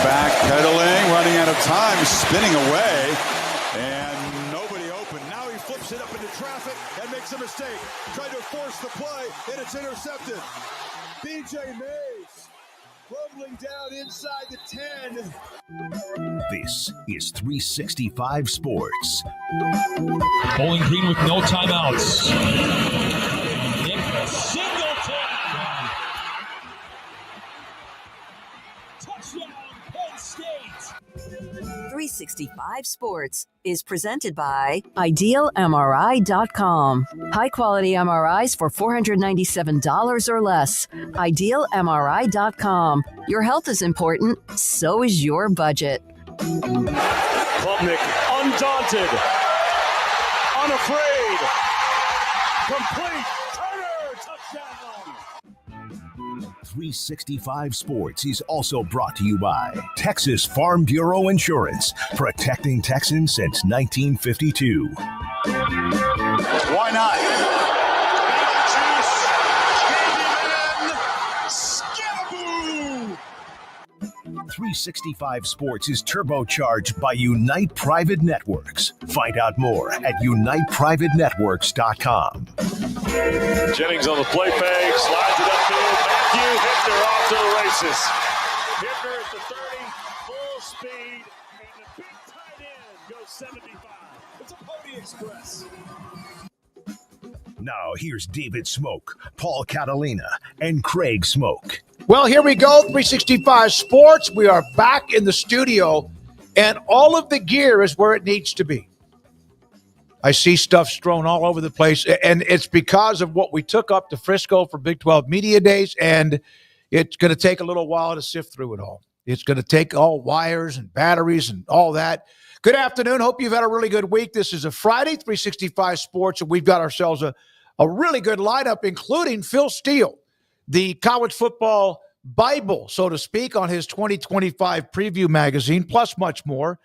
Backpedaling, running out of time, spinning away, and nobody open. Now he flips it up into traffic and makes a mistake. Tried to force the play, and it's intercepted. BJ Mays rumbling down inside the 10. This is 365 Sports. Bowling Green with no timeouts. Nick Singleton. Touchdown, Penn State. 365 Sports is presented by IdealMRI.com. High-quality MRIs for $497 or less. IdealMRI.com. Your health is important, so is your budget. Klubnik, undaunted, unafraid, complete, Turner, touchdown! 365 Sports is also brought to you by Texas Farm Bureau Insurance, protecting Texans since 1952. Why not? 365 Sports is turbocharged by Unite Private Networks. Find out more at uniteprivatenetworks.com. Jennings on the play fake, slides it upfield. Matthew Hittner off to the races. Hittner at the 30, full speed, and the big tight end goes 75. It's a Pony Express. Now here's David Smoak, Paul Catalina, and Craig Smoak. Well, here we go, 365 Sports. We are back in the studio, and all of the gear is where it needs to be. I see stuff strewn all over the place, and it's because of what we took up to Frisco for Big 12 Media Days, and it's going to take a little while to sift through it all. It's going to take all wires and batteries and all that. Good afternoon. Hope you've had a really good week. This is a Friday, 365 Sports, and we've got ourselves a really good lineup, including Phil Steele, the college football Bible, so to speak, on his 2025 preview magazine, plus much more.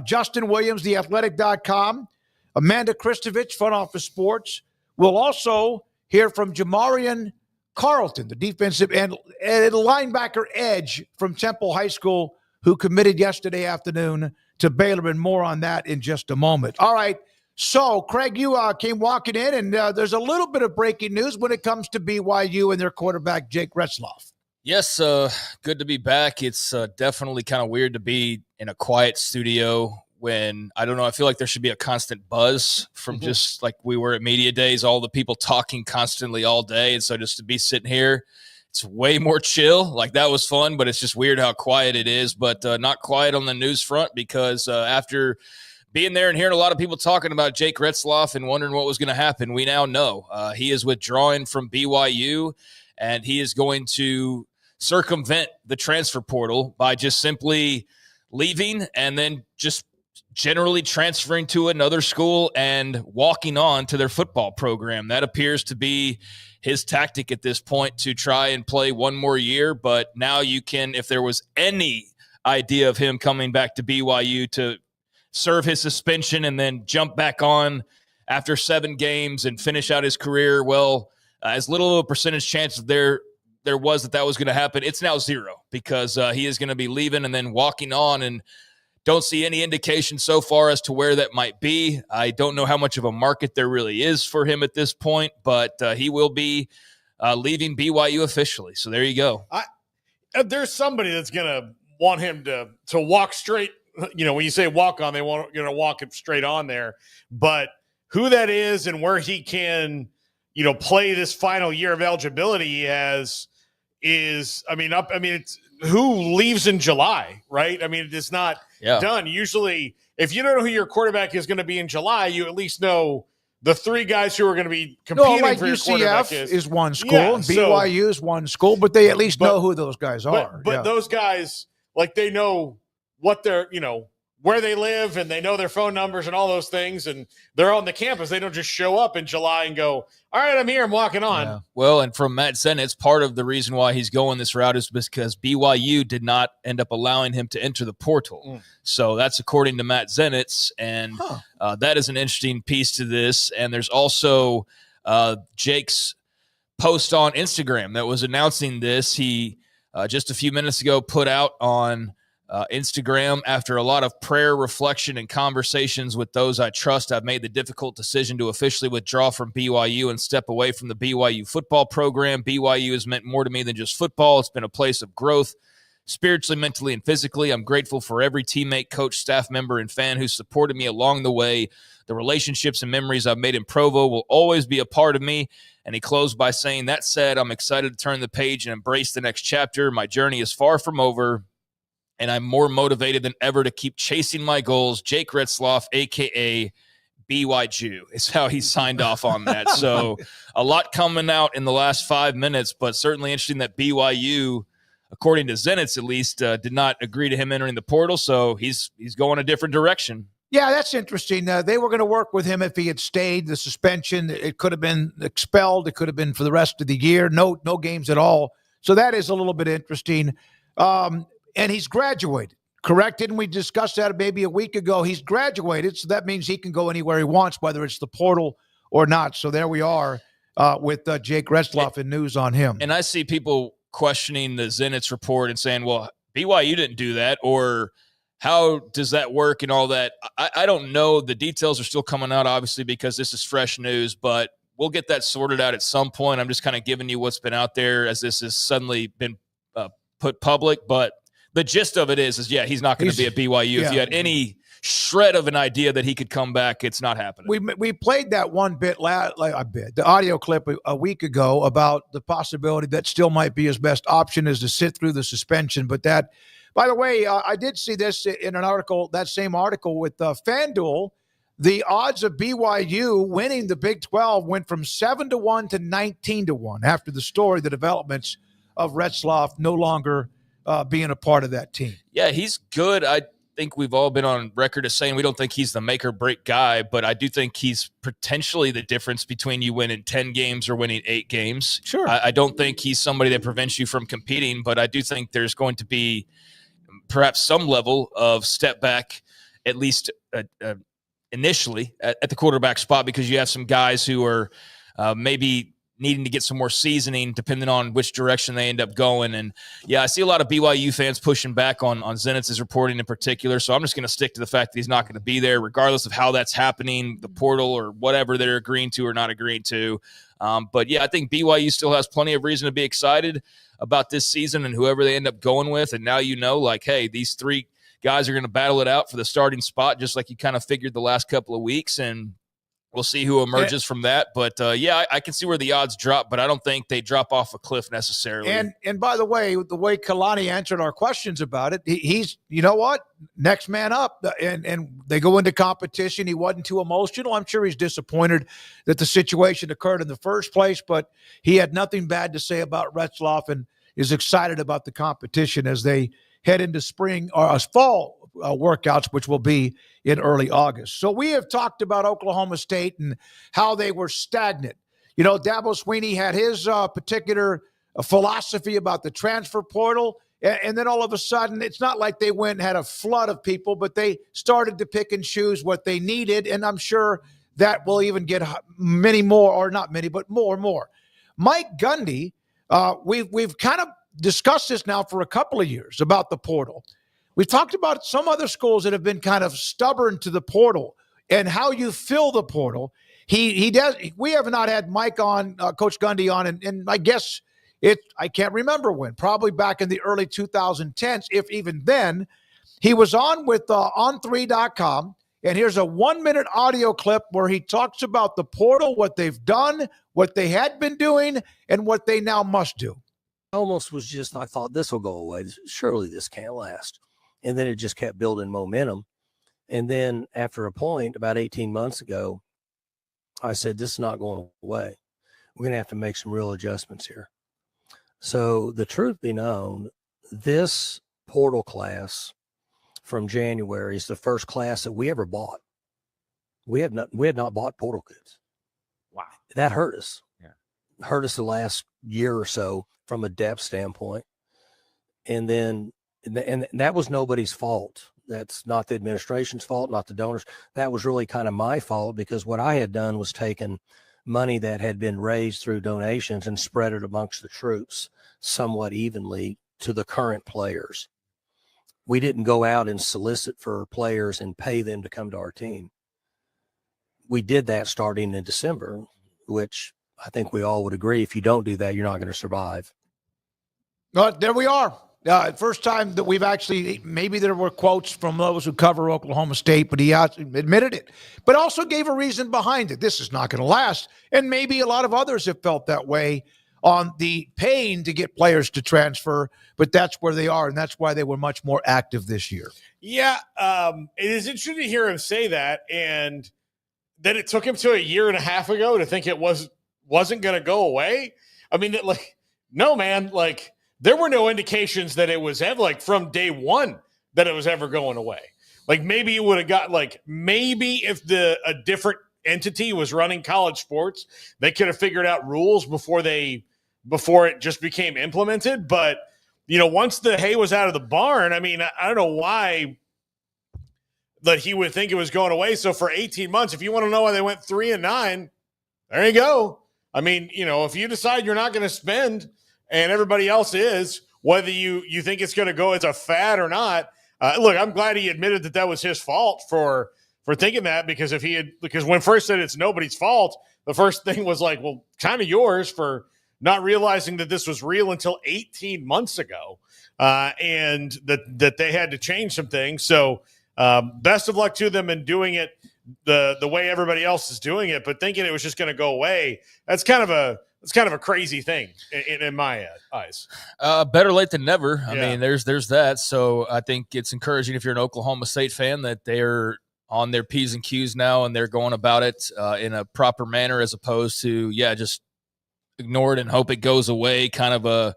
Justin Williams, theathletic.com. Amanda Christovich, Front Office Sports. We'll also hear from Jamarian Carlton, the defensive and linebacker edge from Temple High School, who committed yesterday afternoon to Baylor, and more on that in just a moment. All right. So, Craig, you came walking in, and there's a little bit of breaking news when it comes to BYU and their quarterback, Jake Retzloff. Yes, good to be back. It's definitely kind of weird to be in a quiet studio when, I don't know, I feel like there should be a constant buzz from just like we were at Media Days, all the people talking constantly all day. And so just to be sitting here, it's way more chill. Like, that was fun, but it's just weird how quiet it is. But not quiet on the news front, because after – being there and hearing a lot of people talking about Jake Retzloff and wondering what was going to happen, we now know he is withdrawing from BYU, and he is going to circumvent the transfer portal by just simply leaving and then just generally transferring to another school and walking on to their football program. That appears to be his tactic at this point, to try and play one more year. But now you can, if there was any idea of him coming back to BYU to serve his suspension and then jump back on after 7 games and finish out his career, well, as little of a percentage chance there was that was going to happen, it's now 0, because he is going to be leaving and then walking on, and don't see any indication so far as to where that might be. I don't know how much of a market there really is for him at this point, but he will be leaving BYU officially. So there you go. There's somebody that's going to want him to walk straight. You know, when you say walk on, they want to walk him straight on there. But who that is and where he can, play this final year of eligibility he has is, it's who leaves in July, right? I mean, it's not done. Usually, if you don't know who your quarterback is going to be in July, you at least know the 3 guys who are going to be competing for your quarterback UCF is one school, and BYU is one school, but they at least know who those guys are. But those guys, like, they know what they're, where they live, and they know their phone numbers and all those things, and they're on the campus. They don't just show up in July and go, all right, I'm here, I'm walking on. Yeah. Well, and from Matt Zenitz, part of the reason why he's going this route is because BYU did not end up allowing him to enter the portal. So that's according to Matt Zenitz, and that is an interesting piece to this. And there's also Jake's post on Instagram that was announcing this. He just a few minutes ago put out on Instagram, after a lot of prayer, reflection, and conversations with those I trust, I've made the difficult decision to officially withdraw from BYU and step away from the BYU football program. BYU has meant more to me than just football. It's been a place of growth, spiritually, mentally, and physically. I'm grateful for every teammate, coach, staff member, and fan who supported me along the way. The relationships and memories I've made in Provo will always be a part of me. And he closed by saying, that said, I'm excited to turn the page and embrace the next chapter. My journey is far from over, and I'm more motivated than ever to keep chasing my goals. Jake Retzloff, a.k.a. BYU, is how he signed off on that. So a lot coming out in the last 5 minutes, but certainly interesting that BYU, according to Zenitz at least, did not agree to him entering the portal. So he's going a different direction. Yeah, that's interesting. They were going to work with him if he had stayed. The suspension, it could have been expelled. It could have been for the rest of the year. No games at all. So that is a little bit interesting. And he's graduated, correct? Didn't we discuss that maybe a week ago? He's graduated, so that means he can go anywhere he wants, whether it's the portal or not. So there we are with Jake Retzloff and news on him. And I see people questioning the Zenitz report and saying, well, BYU didn't do that, or how does that work and all that. I don't know. The details are still coming out, obviously, because this is fresh news, but we'll get that sorted out at some point. I'm just kind of giving you what's been out there as this has suddenly been put public, but the gist of it is he's not going to be at BYU. If you had any shred of an idea that he could come back, it's not happening. We played that one bit, the audio clip a week ago about the possibility that still might be his best option is to sit through the suspension. But that, by the way, I did see this in an article, that same article with FanDuel. The odds of BYU winning the Big 12 went from 7-1 to 19-1 after the story, the developments of Retzloff no longer being a part of that team. Yeah, he's good. I think we've all been on record as saying we don't think he's the make or break guy, but I do think he's potentially the difference between you winning 10 games or winning 8 games. Sure. I don't think he's somebody that prevents you from competing, but I do think there's going to be perhaps some level of step back, at least initially at the quarterback spot, because you have some guys who are maybe needing to get some more seasoning depending on which direction they end up going. And yeah, I see a lot of BYU fans pushing back on Zenitz's reporting in particular. So I'm just going to stick to the fact that he's not going to be there regardless of how that's happening, the portal or whatever they're agreeing to or not agreeing to. But yeah, I think BYU still has plenty of reason to be excited about this season and whoever they end up going with. And now, like, hey, these 3 guys are going to battle it out for the starting spot, just like you kind of figured the last couple of weeks. And we'll see who emerges from that. But, I can see where the odds drop, but I don't think they drop off a cliff necessarily. And by the way Kalani answered our questions about it, he's, you know what, next man up. And they go into competition. He wasn't too emotional. I'm sure he's disappointed that the situation occurred in the first place, but he had nothing bad to say about Retzloff and is excited about the competition as they head into spring or fall workouts, which will be in early August. So we have talked about Oklahoma State and how they were stagnant. You know, Dabo Swinney had his particular philosophy about the transfer portal. And then all of a sudden, it's not like they went and had a flood of people, but they started to pick and choose what they needed. And I'm sure that will even get many more, or not many, but more and more. Mike Gundy, we've kind of discussed this now for a couple of years about the portal. We've talked about some other schools that have been kind of stubborn to the portal and how you fill the portal. He does. We have not had Mike on, Coach Gundy on, and I guess I can't remember when, probably back in the early 2010s, if even then. He was on with on3.com, and here's a 1-minute audio clip where he talks about the portal, what they've done, what they had been doing, and what they now must do. Almost was just, I thought this will go away. Surely this can't last. And then it just kept building momentum. And then after a point, about 18 months ago, I said, this is not going away. We're going to have to make some real adjustments here. So the truth be known, this portal class from January is the first class that we ever bought. We had not bought portal kids. Wow. That hurt us. Yeah. Hurt us the last year or so from a depth standpoint. And then, and that was nobody's fault. That's not the administration's fault, not the donors. That was really kind of my fault, because what I had done was taken money that had been raised through donations and spread it amongst the troops somewhat evenly to the current players. We didn't go out and solicit for players and pay them to come to our team. We did that starting in December, which I think we all would agree, if you don't do that, you're not going to survive. There we are. First time that we've actually, maybe there were quotes from those who cover Oklahoma State, but he admitted it, but also gave a reason behind it. This is not going to last. And maybe a lot of others have felt that way on the pain to get players to transfer, but that's where they are, and that's why they were much more active this year. Yeah, it is interesting to hear him say that, and that it took him to a year and a half ago to think it wasn't going to go away. I mean, no, man, there were no indications that it was ever, from day one, that it was ever going away. Maybe it would have got, maybe if a different entity was running college sports, they could have figured out rules before it just became implemented. But, once the hay was out of the barn, I mean, I don't know why that he would think it was going away. So for 18 months, if you want to know why they went 3-9, there you go. I mean, if you decide you're not going to spend and everybody else is, whether you think it's going to go as a fad or not. Look, I'm glad he admitted that was his fault for thinking that, because because when first said it's nobody's fault, the first thing was well, kind of yours for not realizing that this was real until 18 months ago, and that they had to change some things. So best of luck to them in doing it the way everybody else is doing it, but thinking it was just going to go away, that's kind of a crazy thing in my eyes. Better late than never. I mean, there's that. So I think it's encouraging if you're an Oklahoma State fan that they're on their P's and Q's now, and they're going about it in a proper manner, as opposed to, just ignore it and hope it goes away. Kind of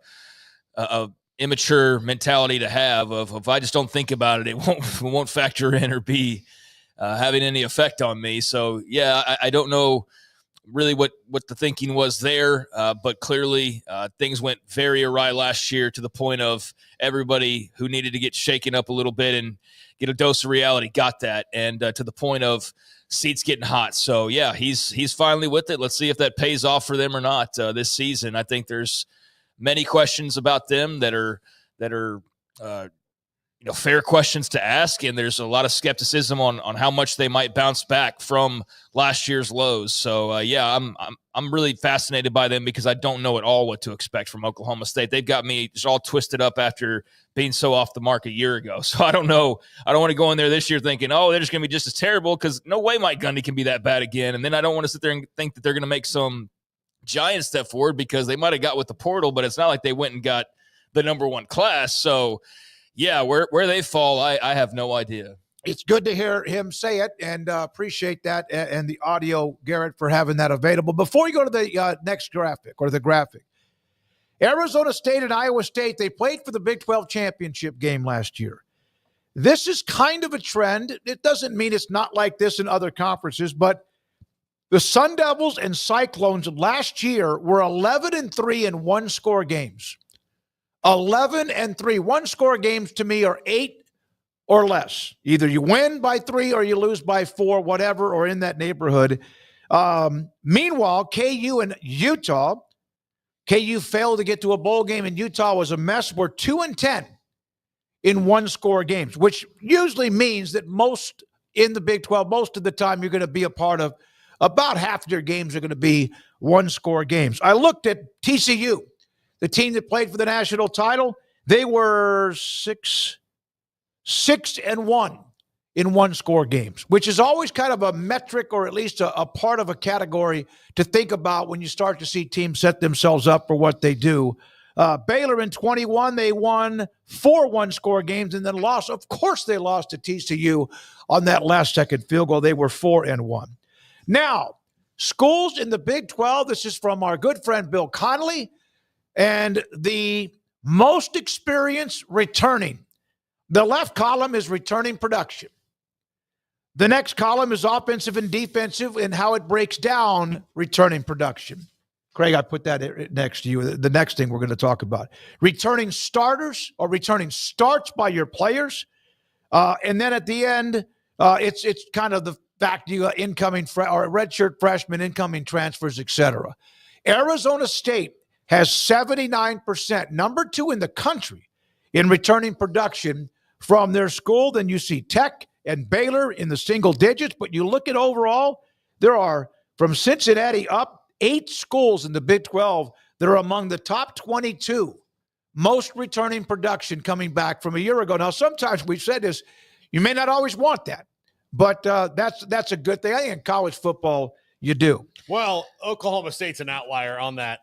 a immature mentality to have of if I just don't think about it, it won't factor in or be having any effect on me. So I don't know really what the thinking was there, but clearly things went very awry last year, to the point of everybody who needed to get shaken up a little bit and get a dose of reality got that, and to the point of seats getting hot. So he's finally with it. Let's see if that pays off for them or not this season. I think there's many questions about them that are fair questions to ask, and there's a lot of skepticism on how much they might bounce back from last year's lows. So I'm really fascinated by them, because I don't know at all what to expect from Oklahoma State. They've got me just all twisted up after being so off the mark a year ago. So I don't know. I don't want to go in there this year thinking, they're just going to be just as terrible, because no way Mike Gundy can be that bad again. And then I don't want to sit there and think that they're going to make some giant step forward, because they might have got with the portal, but it's not like they went and got the number one class. So where they fall, I have no idea. It's good to hear him say it, and appreciate that and the audio, Garrett, for having that available. Before you go to the next graphic, or the graphic, Arizona State and Iowa State, they played for the Big 12 championship game last year. this is kind of a trend. It doesn't mean it's not like this in other conferences, but the Sun Devils and Cyclones last year were 11-3 in one-score games. 11-3. One-score games to me are 8 or less. Either you win by 3 or you lose by 4, whatever, or in that neighborhood. Meanwhile, KU and Utah, KU failed to get to a bowl game, and Utah was a mess. We're 2-10 in one-score games, which usually means that most in the Big 12, most of the time you're going to be a part of, about half of your games are going to be one-score games. I looked at TCU, the team that played for the national title. They were 6-1 in one-score games, which is always kind of a metric, or at least a part of a category to think about when you start to see teams set themselves up for what they do. Baylor in 21, they won 4 one-score games and then lost. Of course they lost to TCU on that last-second field goal. They were 4-1. Now, schools in the Big 12, this is from our good friend Bill Connolly, and the most experience returning. The left column is returning production. The next column is offensive and defensive and how it breaks down returning production. Craig, I put that next to you. The next thing we're going to talk about. Returning starters or returning starts by your players. And then at the end, it's kind of the fact you got incoming or redshirt freshmen, incoming transfers, etc. Arizona State has 79%, number 2 in the country in returning production from their school. Then you see Tech and Baylor in the single digits. But you look at overall, there are, from Cincinnati up, 8 schools in the Big 12 that are among the top 22 most returning production coming back from a year ago. Now, sometimes we've said this, you may not always want that, but that's a good thing. I think in college football, you do. Well, Oklahoma State's an outlier on that.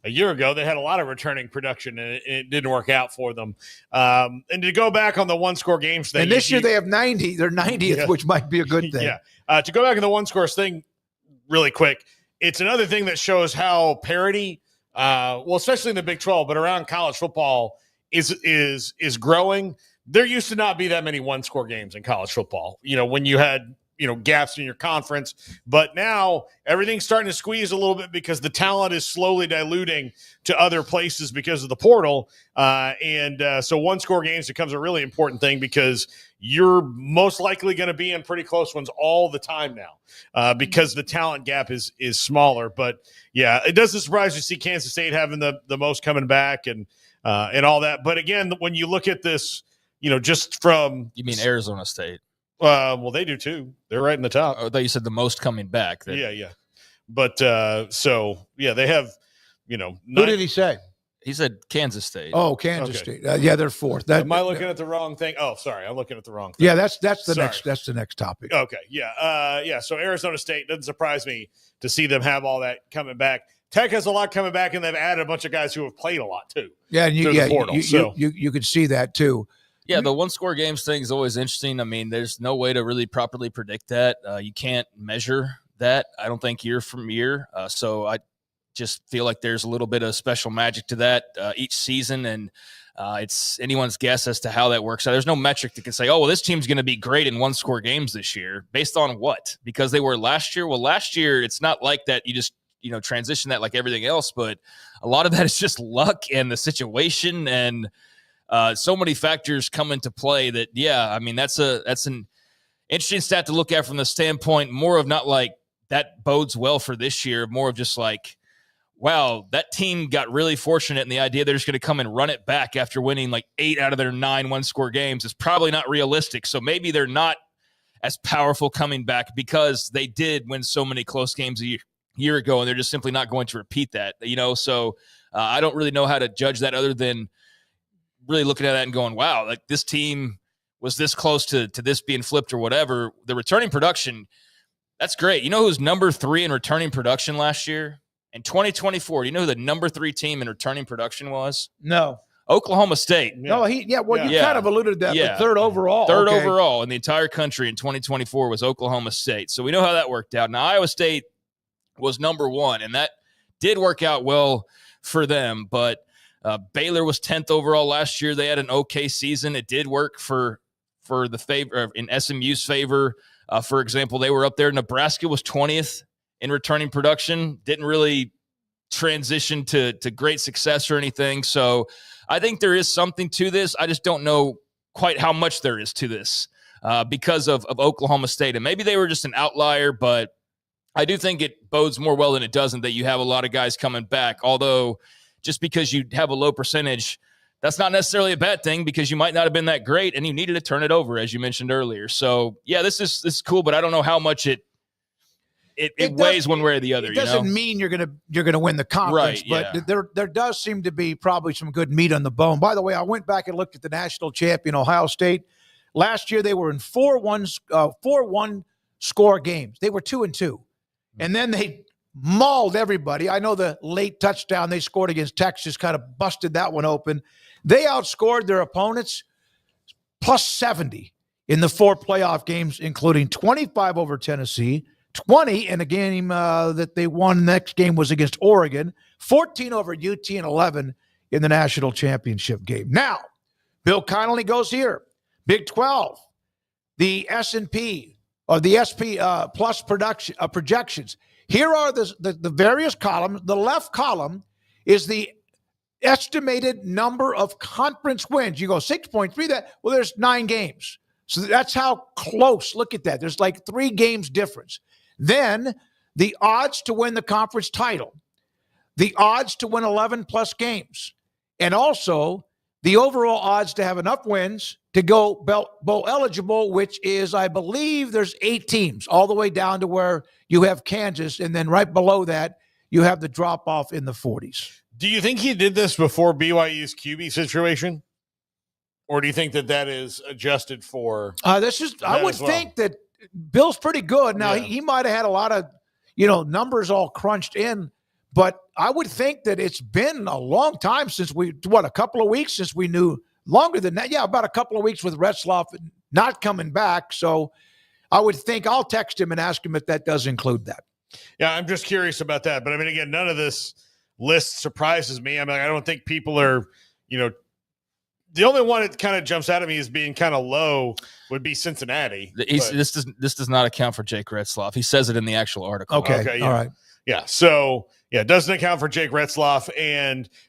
A year ago, they had a lot of returning production, and it didn't work out for them. And to go back on the one-score games thing. And this year they have 90. They're 90th, yeah. which might be a good thing. Yeah. To go back on the one-score thing really quick, it's another thing that shows how parity, well, especially in the Big 12, but around college football is growing. There used to not be that many one-score games in college football, when you had, gaps in your conference. But now everything's starting to squeeze a little bit because the talent is slowly diluting to other places because of the portal. So one-score games becomes a really important thing because you're most likely going to be in pretty close ones all the time now because the talent gap is smaller. But, yeah, it doesn't surprise you to see Kansas State having the most coming back and all that. But, again, when you look at this, just from – You mean Arizona State? Well, they do too. They're right in the top. I thought you said the most coming back. Yeah. But they have, Who did he say? He said Kansas State. Oh, Kansas State. Yeah, they're 4th. Am I looking at the wrong thing? Oh, sorry, I'm looking at the wrong thing. Yeah, that's the next topic. Okay, yeah. So Arizona State doesn't surprise me to see them have all that coming back. Tech has a lot coming back, and they've added a bunch of guys who have played a lot too. Yeah, and you could see that too. Yeah, the one-score games thing is always interesting. I mean, there's no way to really properly predict that. You can't measure that, I don't think, year from year. So I just feel like there's a little bit of special magic to that each season, and it's anyone's guess as to how that works out. There's no metric that can say, oh, well, this team's going to be great in one-score games this year. Based on what? Because they were last year? Well, last year, it's not like that you just transition that like everything else, but a lot of that is just luck and the situation and so many factors come into play that, I mean, that's an interesting stat to look at from the standpoint more of not like that bodes well for this year, more of just like, wow, that team got really fortunate in the idea they're just going to come and run it back after winning like 8 out of their 9 one-score games is probably not realistic. So maybe they're not as powerful coming back because they did win so many close games a year ago, and they're just simply not going to repeat that, So I don't really know how to judge that other than really looking at that and going, wow, like this team was this close to this being flipped or whatever. The returning production, that's great. You know who's number 3 in returning production last year? In 2024, do you know who the number 3 team in returning production was? No. Oklahoma State. No, you kind of alluded to that, but 3rd overall. 3rd overall in the entire country in 2024 was Oklahoma State. So we know how that worked out. Now, Iowa State was number 1, and that did work out well for them, but Baylor was 10th overall last year. They had an okay season. It did work for for the favor in SMU's favor. For example, they were up there. Nebraska was 20th in returning production. Didn't really transition to great success or anything. So I think there is something to this. I just don't know quite how much there is to this because of Oklahoma State. And maybe they were just an outlier, but I do think it bodes more well than it doesn't that you have a lot of guys coming back. Although just because you have a low percentage, that's not necessarily a bad thing because you might not have been that great and you needed to turn it over, as you mentioned earlier. So, yeah, this is cool, but I don't know how much it weighs one way or the other. It doesn't mean you're gonna win the conference, right, but there does seem to be probably some good meat on the bone. By the way, I went back and looked at the national champion Ohio State. Last year they were in 4-1 score games. They were 2-2. And then they mauled everybody. I know the late touchdown they scored against Texas kind of busted that one open. They outscored their opponents plus 70 in the 4 playoff games, including 25 over Tennessee, 20 in a game that they won. The next game was against Oregon, 14 over UT, and 11 in the national championship game. Now, Bill Connolly goes here. Big 12, the S&P or the SP plus production projections. Here are the various columns. The left column is the estimated number of conference wins. You go 6.3. There's 9 games. So that's how close. Look at that. There's like 3 games difference. Then the odds to win the conference title, the odds to win 11 plus games, and also the overall odds to have enough wins to go bowl eligible, which is, I believe, there's 8 teams all the way down to where you have Kansas. And then right below that, you have the drop off in the 40s. Do you think he did this before BYU's QB situation? Or do you think that is adjusted for? I would think that Bill's pretty good. Now, he might have had a lot of, numbers all crunched in, but I would think that it's been a long time since a couple of weeks since we knew, longer than that. Yeah, about a couple of weeks with Retzloff not coming back. So I would think I'll text him and ask him if that does include that. Yeah, I'm just curious about that. But I mean, again, none of this list surprises me. I mean, I don't think people are, the only one that kind of jumps out at me as being kind of low would be Cincinnati. This does not account for Jake Retzloff. He says it in the actual article. Okay, yeah. All right. Yeah, so it doesn't account for Jake Retzloff,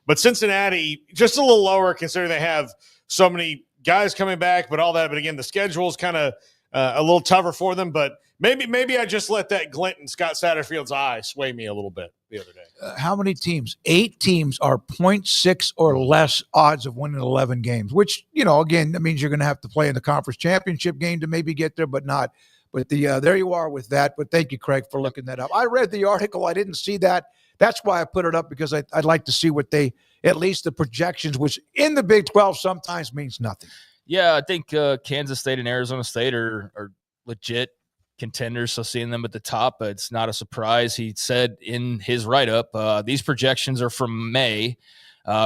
but Cincinnati just a little lower considering they have so many guys coming back, but all that. But again, the schedule's kind of a little tougher for them. But maybe I just let that glint in Scott Satterfield's eye sway me a little bit the other day. How many teams? 8 teams are 0.6 or less odds of winning 11 games, which, again, that means you're going to have to play in the conference championship game to maybe get there, but not. But there you are with that. But thank you, Craig, for looking that up. I read the article. I didn't see that. That's why I put it up, because I'd like to see what at least the projections, which in the Big 12 sometimes means nothing. Yeah, I think Kansas State and Arizona State are legit contenders, so seeing them at the top, it's not a surprise. He said in his write-up, these projections are from May,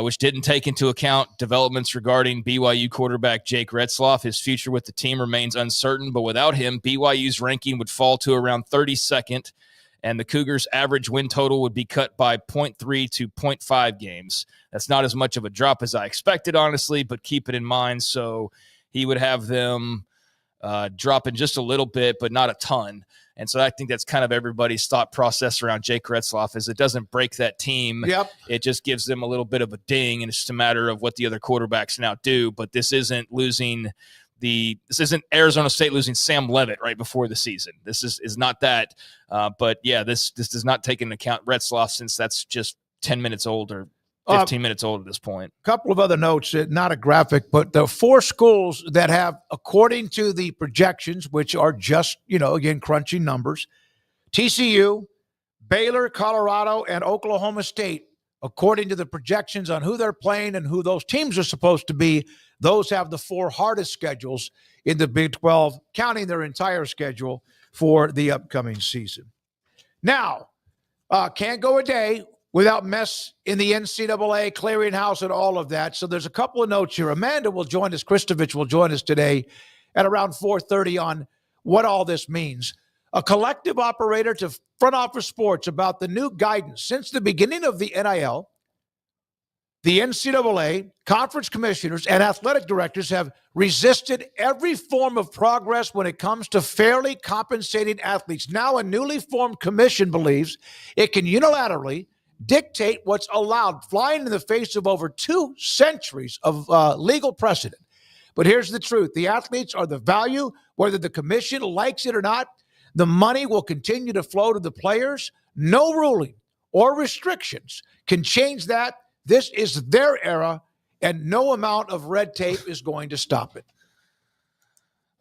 which didn't take into account developments regarding BYU quarterback Jake Retzloff. His future with the team remains uncertain, but without him, BYU's ranking would fall to around 32nd, and the Cougars' average win total would be cut by 0.3 to 0.5 games. That's not as much of a drop as I expected, honestly, but keep it in mind. So he would have them dropping just a little bit, but not a ton. And so I think that's kind of everybody's thought process around Jake Retzloff, is it doesn't break that team. Yep. It just gives them a little bit of a ding, and it's just a matter of what the other quarterbacks now do. But this isn't Arizona State losing Sam Leavitt right before the season. This is not that. But yeah, this does not take into account Retzloff, since that's just 10 minutes old or 15 minutes old at this point. A couple of other notes, not a graphic, but the 4 schools that have, according to the projections, which are just, again, crunching numbers, TCU, Baylor, Colorado, and Oklahoma State, according to the projections on who they're playing and who those teams are supposed to be, those have the 4 hardest schedules in the Big 12, counting their entire schedule for the upcoming season. Now, can't go a day without mess in the NCAA clearinghouse and all of that. So there's a couple of notes here. Amanda Christovich will join us today at around 4:30 on what all this means. A collective operator to Front Office Sports about the new guidance since the beginning of the NIL. the NCAA, conference commissioners, and athletic directors have resisted every form of progress when it comes to fairly compensating athletes. Now, a newly formed commission believes it can unilaterally dictate what's allowed, flying in the face of over 2 centuries of legal precedent. But here's the truth. The athletes are the value, whether the commission likes it or not. The money will continue to flow to the players. No ruling or restrictions can change that. This is their era, and no amount of red tape is going to stop it.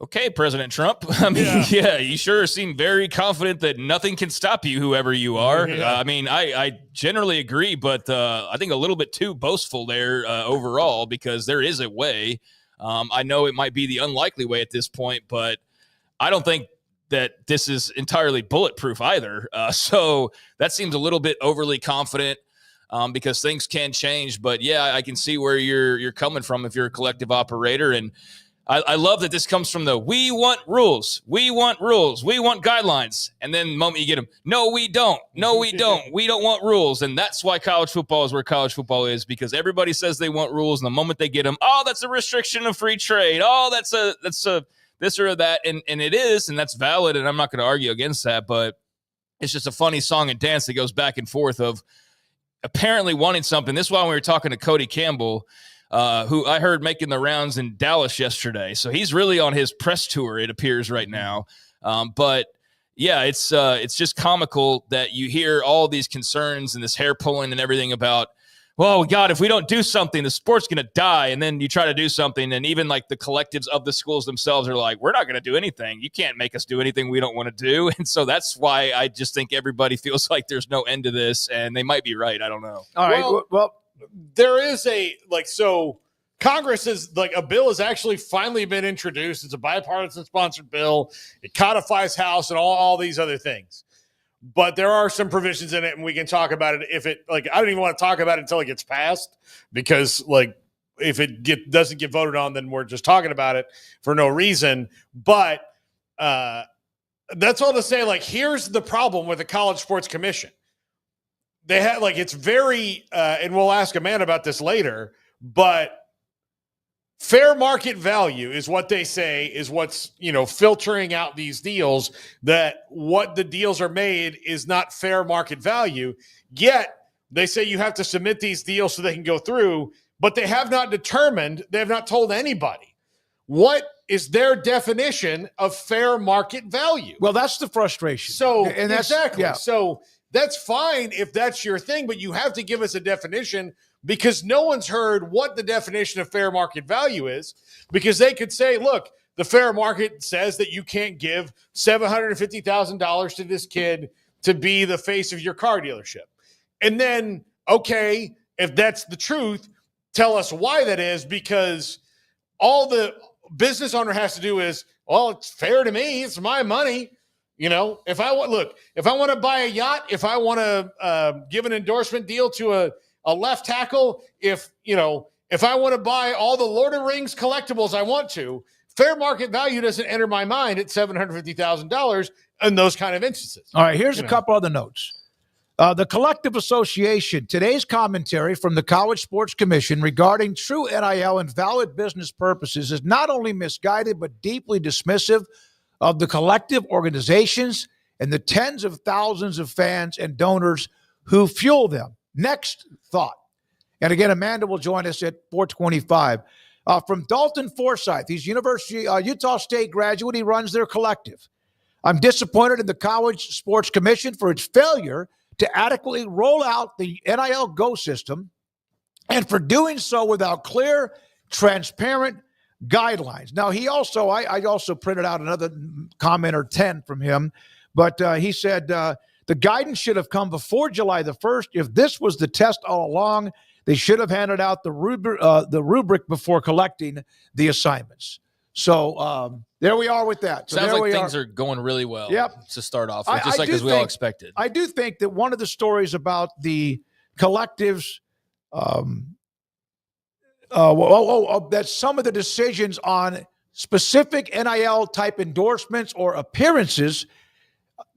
Okay, President Trump. I mean, yeah, you sure seem very confident that nothing can stop you, whoever you are. I mean, I generally agree, but I think a little bit too boastful there overall, because there is a way. I know it might be the unlikely way at this point, but I don't think that this is entirely bulletproof either. So that seems a little bit overly confident. Because things can change. But yeah, I can see where you're coming from if you're a collective operator. And I love that this comes from we want rules, we want guidelines. And then the moment you get them, no, we don't, we don't want rules. And that's why college football is where college football is, because everybody says they want rules. And the moment they get them, oh, that's a restriction of free trade. Oh, that's a this or that. And it is, and that's valid. And I'm not going to argue against that, but it's just a funny song and dance that goes back and forth of apparently wanting something. This is why we were talking to Cody Campbell, who I heard making the rounds in Dallas yesterday. So he's really on his press tour, it appears right now. But yeah, it's just comical that you hear all these concerns and this hair pulling and everything about, well, God, if we don't do something, the sport's going to die. And then you try to do something, and even like the collectives of the schools themselves are like, we're not going to do anything. You can't make us do anything we don't want to do. And so that's why I just think everybody feels like there's no end to this, and they might be right. I don't know. All right. Well, there is so Congress is a bill has actually finally been introduced. It's a bipartisan sponsored bill. It codifies House and all these other things. But there are some provisions in it, and we can talk about it if it I don't even want to talk about it until it gets passed, because if it doesn't get voted on, then we're just talking about it for no reason. But that's all to say, here's the problem with the College Sports Commission. They have it's very and we'll ask Amanda about this later, but fair market value is what they say is what's, filtering out these deals, that what the deals are made is not fair market value. Yet they say you have to submit these deals so they can go through, but they have not told anybody what is their definition of fair market value. Well, that's the frustration. So, and that's, exactly. Yeah. So that's fine if that's your thing, but you have to give us a definition, because no one's heard what the definition of fair market value is, because they could say, look, the fair market says that you can't give $750,000 to this kid to be the face of your car dealership. And then, okay, if that's the truth, tell us why that is, because all the business owner has to do is, well, it's fair to me. It's my money. If I want to buy a yacht, if I want to give an endorsement deal to a left tackle, if I want to buy all the Lord of the Rings collectibles I want to, fair market value doesn't enter my mind at $750,000 in those kind of instances. All right, here's a couple other notes. The Collective Association, today's commentary from the College Sports Commission regarding true NIL and valid business purposes is not only misguided, but deeply dismissive of the collective organizations and the tens of thousands of fans and donors who fuel them. Next thought. And again, Amanda will join us at 4:25. From Dalton Forsyth, he's Utah State graduate. He runs their collective. I'm disappointed in the College Sports Commission for its failure to adequately roll out the NIL Go system, and for doing so without clear, transparent guidelines. Now, I also printed out another comment or 10 from him, but he said, the guidance should have come before July the 1st. If this was the test all along, they should have handed out the rubric before collecting the assignments. So there we are with that. So sounds like things are going really well. Yep. To start off with, just as we all expected. I do think that one of the stories about the collectives, that some of the decisions on specific NIL type endorsements or appearances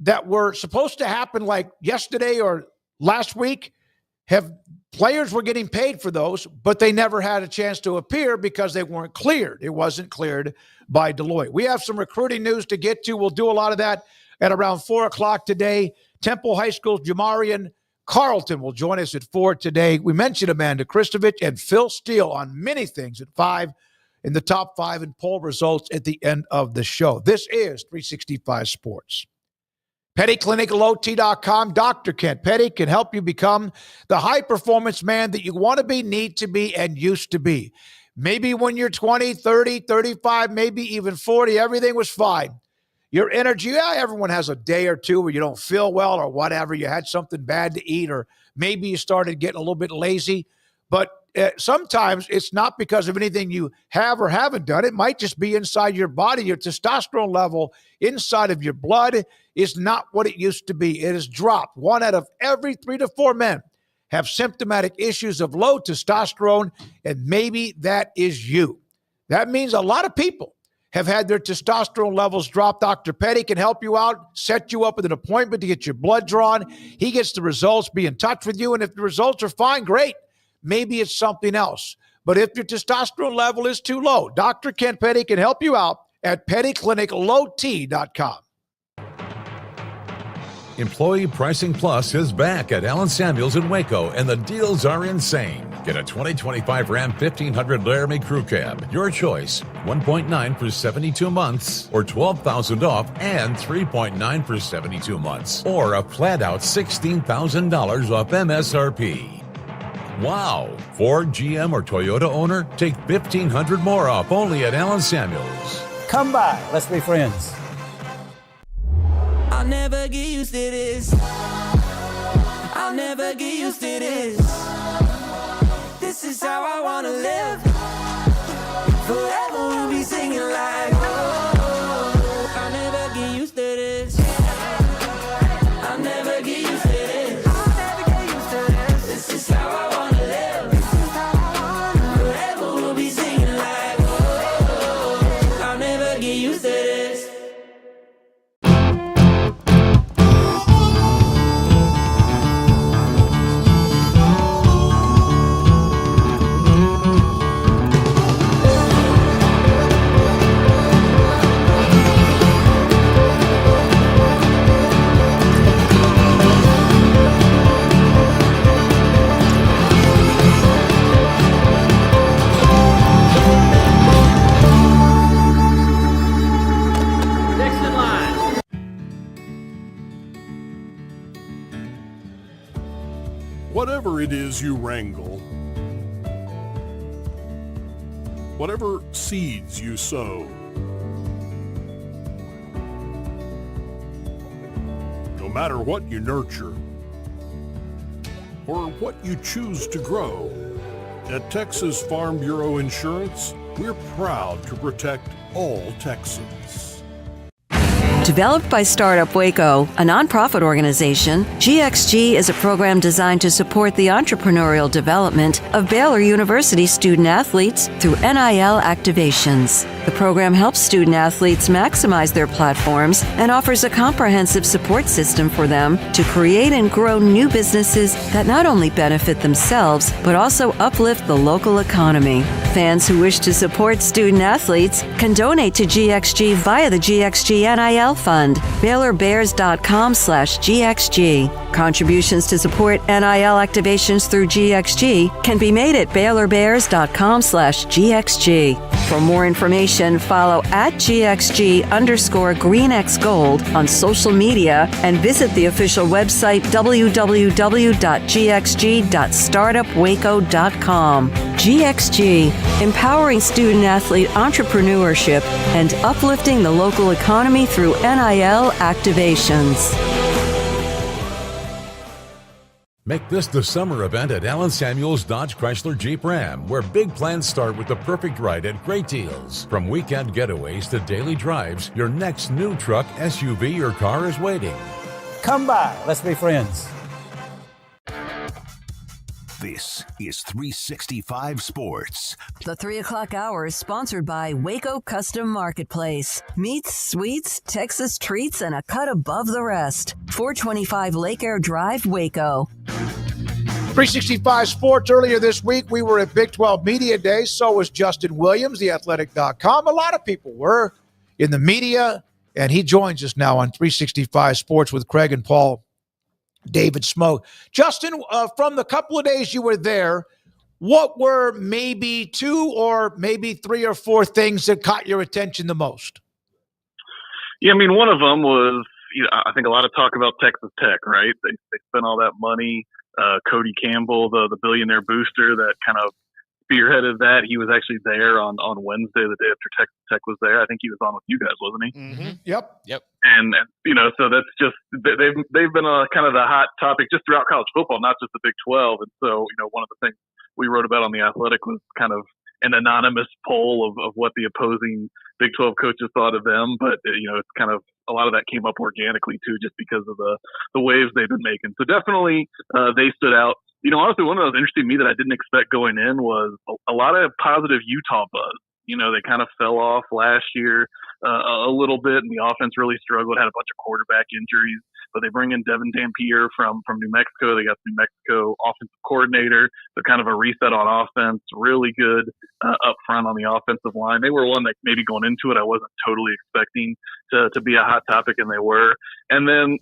that were supposed to happen like yesterday or last week have Players were getting paid for those, but they never had a chance to appear because they weren't cleared. It wasn't cleared by Deloitte. We have some recruiting news to get to. We'll do a lot of that at around 4 o'clock today. Temple High School's Jamarian Carlton will join us at 4 today. We mentioned Amanda Christovich and Phil Steele on many things at 5 in the top 5 in poll results at the end of the show. This is 365 Sports. PettyClinicalOT.com. Dr. Kent Petty can help you become the high-performance man that you want to be, need to be, and used to be. Maybe when you're 20, 30, 35, maybe even 40, everything was fine. Your energy, everyone has a day or two where you don't feel well or whatever. You had something bad to eat, or maybe you started getting a little bit lazy. But sometimes it's not because of anything you have or haven't done. It might just be inside your body. Your testosterone level inside of your blood is not what it used to be. It has dropped. 1 out of every 3 to 4 men have symptomatic issues of low testosterone, and maybe that is you. That means a lot of people have had their testosterone levels drop. Dr. Petty can help you out, set you up with an appointment to get your blood drawn. He gets the results, be in touch with you, and if the results are fine, great. Maybe it's something else. But if your testosterone level is too low, Dr. Kent Petty can help you out at PettyClinicalOT.com. Employee Pricing Plus is back at Allen Samuels in Waco, and the deals are insane. Get a 2025 Ram 1500 Laramie Crew Cab. Your choice, 1.9 for 72 months, or $12,000 off and 3.9 for 72 months, or a flat-out $16,000 off MSRP. Wow! Ford, GM, or Toyota owner, take $1,500 more off only at Allen Samuels. Come by. Let's be friends. I'll never get used to this. I'll never get used to this. This is how I wanna live. Forever we'll be singing like, oh, I'll never get used to this. I'll never get used to this. I'll never get used to this. This is how I wanna live. Forever we'll be singing like, oh, I'll never get used to this. Whatever it is you wrangle, whatever seeds you sow, no matter what you nurture or what you choose to grow, at Texas Farm Bureau Insurance, we're proud to protect all Texans. Developed by Startup Waco, a nonprofit organization, GXG is a program designed to support the entrepreneurial development of Baylor University student athletes through NIL activations. The program helps student athletes maximize their platforms and offers a comprehensive support system for them to create and grow new businesses that not only benefit themselves, but also uplift the local economy. Fans who wish to support student athletes can donate to GXG via the GXG NIL Fund, BaylorBears.com/GXG. Contributions to support NIL activations through GXG can be made at BaylorBears.com/GXG. For more information, follow at GXG_GreenXGold on social media and visit the official website www.gxg.startupwaco.com. GXG, empowering student-athlete entrepreneurship and uplifting the local economy through NIL activations. Make this the summer event at Allen Samuels Dodge Chrysler Jeep Ram, where big plans start with the perfect ride at great deals. From weekend getaways to daily drives, your next new truck, SUV, or car is waiting. Come by. Let's be friends. This is 365 Sports. The 3 o'clock hour is sponsored by Waco Custom Marketplace. Meats, sweets, Texas treats, and a cut above the rest. 425 Lake Air Drive, Waco. 365 Sports earlier this week, we were at Big 12 Media Day. So was Justin Williams, theathletic.com. A lot of people were in the media, and he joins us now on 365 Sports with Craig and Paul, David Smoak. Justin, from the couple of days you were there, what were maybe 2 or maybe 3 or 4 things that caught your attention the most? Yeah, I mean, one of them was, I think a lot of talk about Texas Tech, right? They spent all that money. Cody Campbell, the billionaire booster that kind of spearheaded that. He was actually there on Wednesday, the day after Texas Tech was there. I think he was on with you guys, wasn't he? Mm-hmm. Yep. And so that's just they've been kind of the hot topic just throughout college football, not just the Big 12. And so one of the things we wrote about on The Athletic was kind of an anonymous poll of what the opposing Big 12 coaches thought of them, but it's kind of a lot of that came up organically too, just because of the waves they've been making. So definitely they stood out. Honestly, one of those interesting to me that I didn't expect going in was a lot of positive Utah buzz. They kind of fell off last year a little bit, and the offense really struggled, had a bunch of quarterback injuries. But they bring in Devin Dampier from New Mexico. They got the New Mexico offensive coordinator. So kind of a reset on offense, really good up front on the offensive line. They were one that maybe going into it I wasn't totally expecting to be a hot topic, and they were. And then,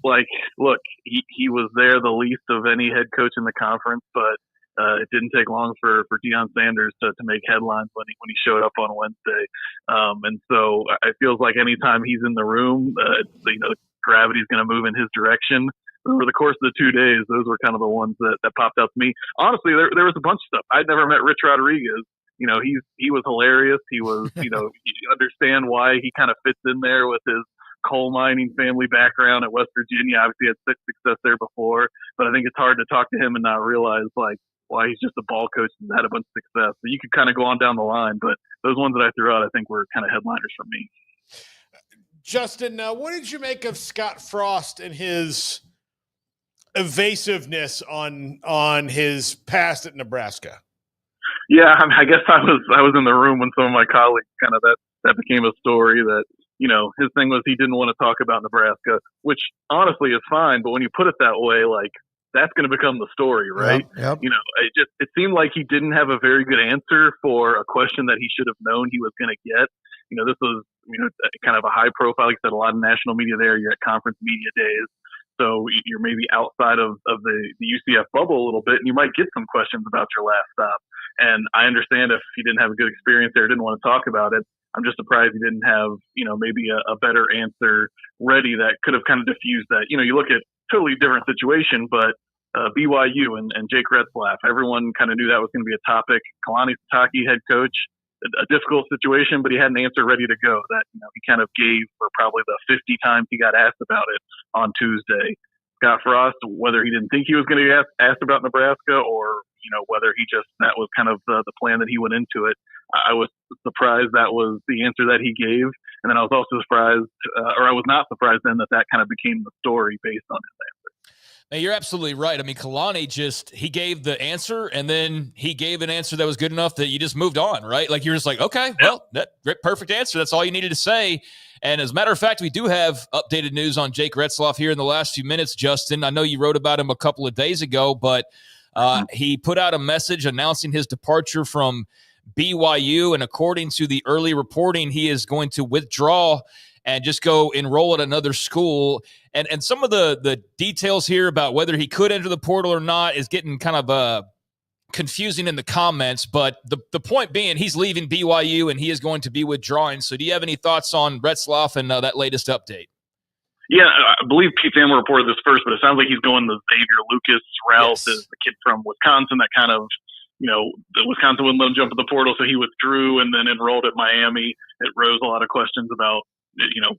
look, he was there the least of any head coach in the conference, but it didn't take long for Deion Sanders to make headlines when he showed up on Wednesday. And so it feels like anytime he's in the room, gravity's going to move in his direction. Over the course of the 2 days, those were kind of the ones that popped out to me. Honestly, there was a bunch of stuff. I'd never met Rich Rodriguez. He was hilarious. He was, you understand why he kind of fits in there with his coal mining family background at West Virginia. Obviously had success there before, but I think it's hard to talk to him and not realize why he's just a ball coach and had a bunch of success. So you could kind of go on down the line, but those ones that I threw out, I think were kind of headliners for me. Justin, what did you make of Scott Frost and his evasiveness on his past at Nebraska? Yeah, I guess I was in the room when some of my colleagues kind of that became a story that, his thing was he didn't want to talk about Nebraska, which honestly is fine. But when you put it that way, that's going to become the story, right? Yep. It seemed like he didn't have a very good answer for a question that he should have known he was going to get. This was, kind of a high profile. Like I said, a lot of national media there. You're at conference media days. So you're maybe outside of the UCF bubble a little bit, and you might get some questions about your last stop. And I understand if he didn't have a good experience there, didn't want to talk about it. I'm just surprised he didn't have, maybe a better answer ready that could have kind of diffused that. You look at totally different situation, but BYU and Jake Retzlaff, everyone kind of knew that was going to be a topic. Kalani Sitake, head coach, a difficult situation, but he had an answer ready to go that he kind of gave for probably the 50 times he got asked about it on Tuesday. Scott Frost, whether he didn't think he was going to get asked about Nebraska or whether that was kind of the plan that he went into it, I was surprised that was the answer that he gave. And then I was also surprised, or I was not surprised then that kind of became the story based on his answer. Now, you're absolutely right. I mean, Kalani he gave the answer, and then he gave an answer that was good enough that you just moved on, right? You're just okay, well, that perfect answer. That's all you needed to say. And as a matter of fact, we do have updated news on Jake Retzlaff here in the last few minutes, Justin. I know you wrote about him a couple of days ago, but he put out a message announcing his departure from BYU, and according to the early reporting, he is going to withdraw and just go enroll at another school. And some of the details here about whether he could enter the portal or not is getting kind of confusing in the comments. But the point being, he's leaving BYU and he is going to be withdrawing. So do you have any thoughts on Retzlaff and that latest update? Yeah, I believe Pete Thamel reported this first, but it sounds like he's going the Xavier Lucas route. Yes. As the kid from Wisconsin that kind of, the Wisconsin wouldn't let him jump in the portal, so he withdrew and then enrolled at Miami. It rose a lot of questions about,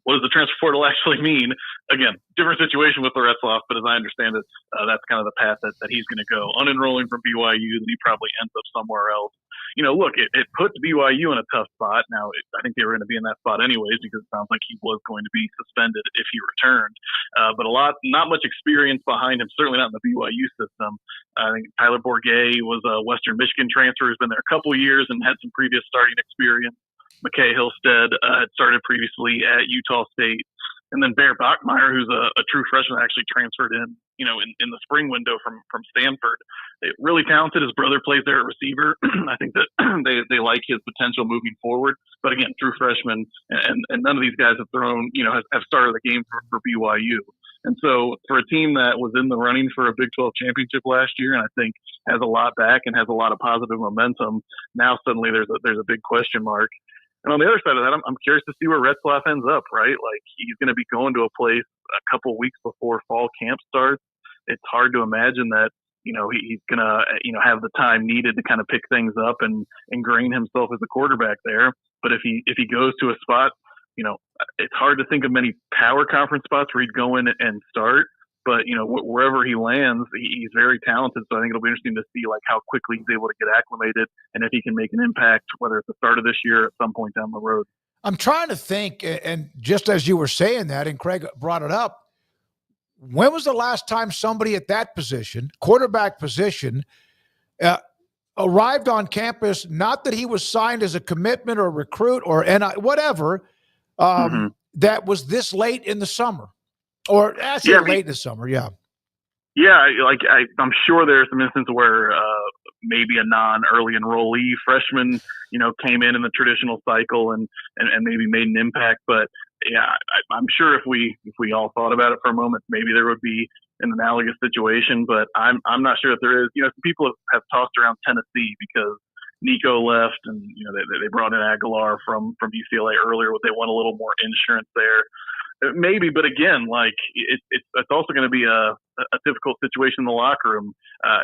what does the transfer portal actually mean? Again, different situation with the Retzlaff, but as I understand it, that's kind of the path that he's going to go. Unenrolling from BYU, then he probably ends up somewhere else. Look, it puts BYU in a tough spot. Now, I think they were going to be in that spot anyways because it sounds like he was going to be suspended if he returned. But not much experience behind him, certainly not in the BYU system. I think Tyler Bourget was a Western Michigan transfer, who's been there a couple years and had some previous starting experience. McKay Hillstead had started previously at Utah State. And then Bear Bachmeier, who's a true freshman, actually transferred in in the spring window from Stanford. Really talented. His brother plays there at receiver. I think that they like his potential moving forward. But again, true freshman, and none of these guys have thrown, have started the game for BYU. And so for a team that was in the running for a Big 12 championship last year, and I think has a lot back and has a lot of positive momentum, now suddenly there's a big question mark. And on the other side of that, I'm curious to see where Retzlaff ends up, right? Like, he's going to be going to a place a couple weeks before fall camp starts. It's hard to imagine that, he's going to, have the time needed to kind of pick things up and ingrain himself as a quarterback there. But if he goes to a spot, it's hard to think of many power conference spots where he'd go in and start. But, wherever he lands, he's very talented. So I think it'll be interesting to see, like, how quickly he's able to get acclimated and if he can make an impact, whether it's the start of this year or at some point down the road. I'm trying to think, and just as you were saying that, and Craig brought it up, when was the last time somebody at that position, quarterback position, arrived on campus, not that he was signed as a commitment or recruit or whatever, that was this late in the summer? Or late in the summer, yeah. Yeah, I'm sure there's some instances where maybe a non-early enrollee freshman, came in the traditional cycle and maybe made an impact. But yeah, I'm sure if we all thought about it for a moment, maybe there would be an analogous situation. But I'm not sure if there is. Some people have tossed around Tennessee because Nico left, and they brought in Aguilar from UCLA earlier. They want a little more insurance there. Maybe, but again, like it's also going to be a difficult situation in the locker room.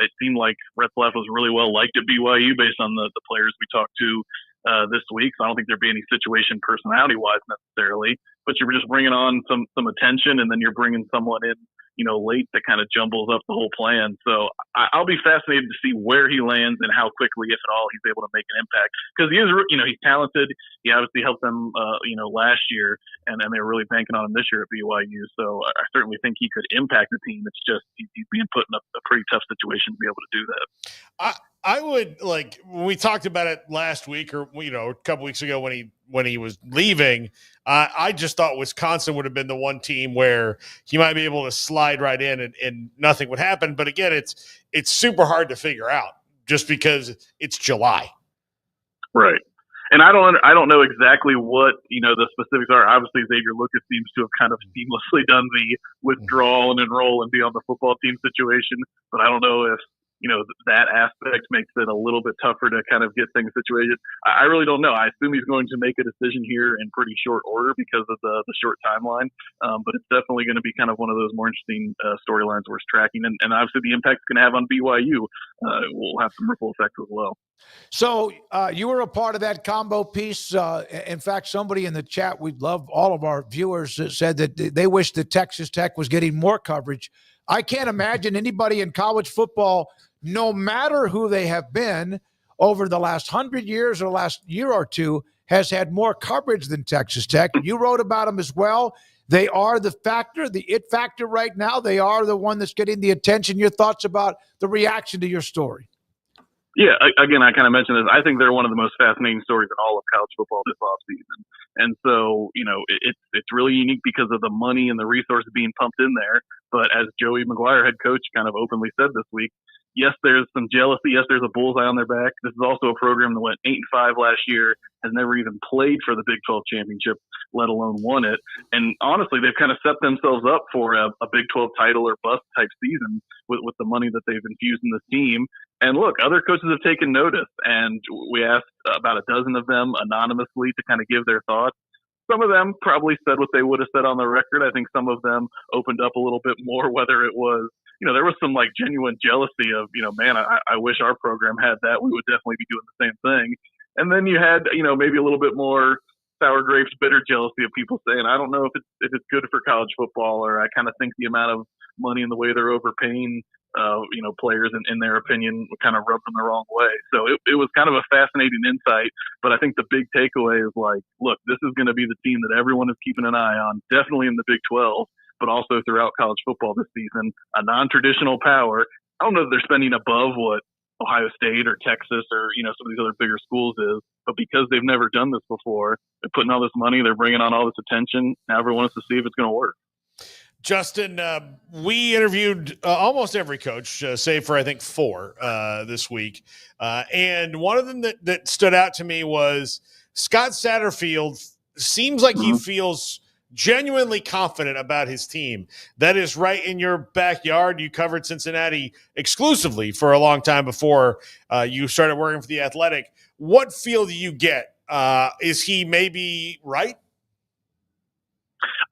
It seemed like Retzlaff was really well liked at BYU based on the players we talked to this week. So I don't think there'd be any situation personality wise necessarily, but you're just bringing on some attention, and then you're bringing someone in, late that kind of jumbles up the whole plan. So I'll be fascinated to see where he lands and how quickly, if at all, he's able to make an impact, because he is, he's talented. He obviously helped them, last year, and they were really banking on him this year at BYU. So I certainly think he could impact the team. It's just he's being put in a pretty tough situation to be able to do that. I would, like, when we talked about it last week, or a couple weeks ago when he was leaving, I just thought Wisconsin would have been the one team where he might be able to slide right in and nothing would happen. But again, it's super hard to figure out just because it's July. Right. And I don't know exactly what, the specifics are. Obviously, Xavier Lucas seems to have kind of seamlessly done the withdrawal and enroll and be on the football team situation. But I don't know if, that aspect makes it a little bit tougher to kind of get things situated. I really don't know. I assume he's going to make a decision here in pretty short order because of the short timeline. But it's definitely going to be kind of one of those more interesting storylines worth tracking. And obviously the impact it's going to have on BYU will have some ripple effects as well. So you were a part of that combo piece. In fact, somebody in the chat, we'd love all of our viewers, said that they wish that Texas Tech was getting more coverage. I can't imagine anybody in college football, no matter who they have been over the last 100 years or last year or two, has had more coverage than Texas Tech. You wrote about them as well. They are the factor, the it factor right now. They are the one that's getting the attention. Your thoughts about the reaction to your story? Yeah, again, I kind of mentioned this. I think they're one of the most fascinating stories in all of college football this offseason. And so, it's really unique because of the money and the resources being pumped in there. But as Joey McGuire, head coach, kind of openly said this week, yes, there's some jealousy. Yes, there's a bullseye on their back. This is also a program that went 8-5 last year, has never even played for the Big 12 championship, let alone won it. And honestly, they've kind of set themselves up for a Big 12 title or bust type season with the money that they've infused in this team. And look, other coaches have taken notice, and we asked about a dozen of them anonymously to kind of give their thoughts. Some of them probably said what they would have said on the record. I think some of them opened up a little bit more, whether it was, there was some like genuine jealousy of, man, I wish our program had that. We would definitely be doing the same thing. And then you had, maybe a little bit more sour grapes, bitter jealousy of people saying, I don't know if it's good for college football, or I kind of think the amount of money and the way they're overpaying players in their opinion kind of rubbed them the wrong way. So it was kind of a fascinating insight, but I think the big takeaway is like, look, this is going to be the team that everyone is keeping an eye on, definitely in the Big 12, but also throughout college football this season, a non-traditional power. I don't know that they're spending above what Ohio State or Texas or, some of these other bigger schools is, but because they've never done this before, they're putting all this money, they're bringing on all this attention. Now everyone wants to see if it's going to work. Justin, we interviewed almost every coach, save for I think 4 this week. And one of them that stood out to me was Scott Satterfield. Seems like he feels genuinely confident about his team. That is right in your backyard. You covered Cincinnati exclusively for a long time before you started working for The Athletic. What feel do you get? Is he maybe right?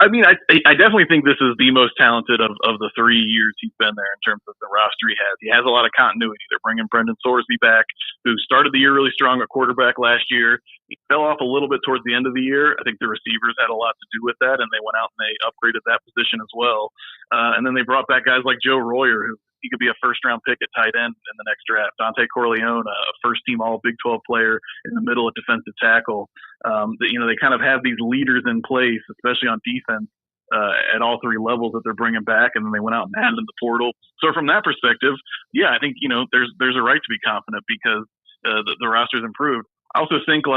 I mean, I definitely think this is the most talented of the 3 years he's been there in terms of the roster he has. He has a lot of continuity. They're bringing Brendan Sorsby back, who started the year really strong at quarterback last year. He fell off a little bit towards the end of the year. I think the receivers had a lot to do with that, and they went out and they upgraded that position as well. And then they brought back guys like Joe Royer, who he could be a first-round pick at tight end in the next draft. Dante Corleone, a first-team All-Big 12 player in the middle at defensive tackle. They kind of have these leaders in place, especially on defense, at all 3 levels that they're bringing back, and then they went out and added in the portal. So from that perspective, yeah, I think there's a right to be confident because the roster's improved. I also think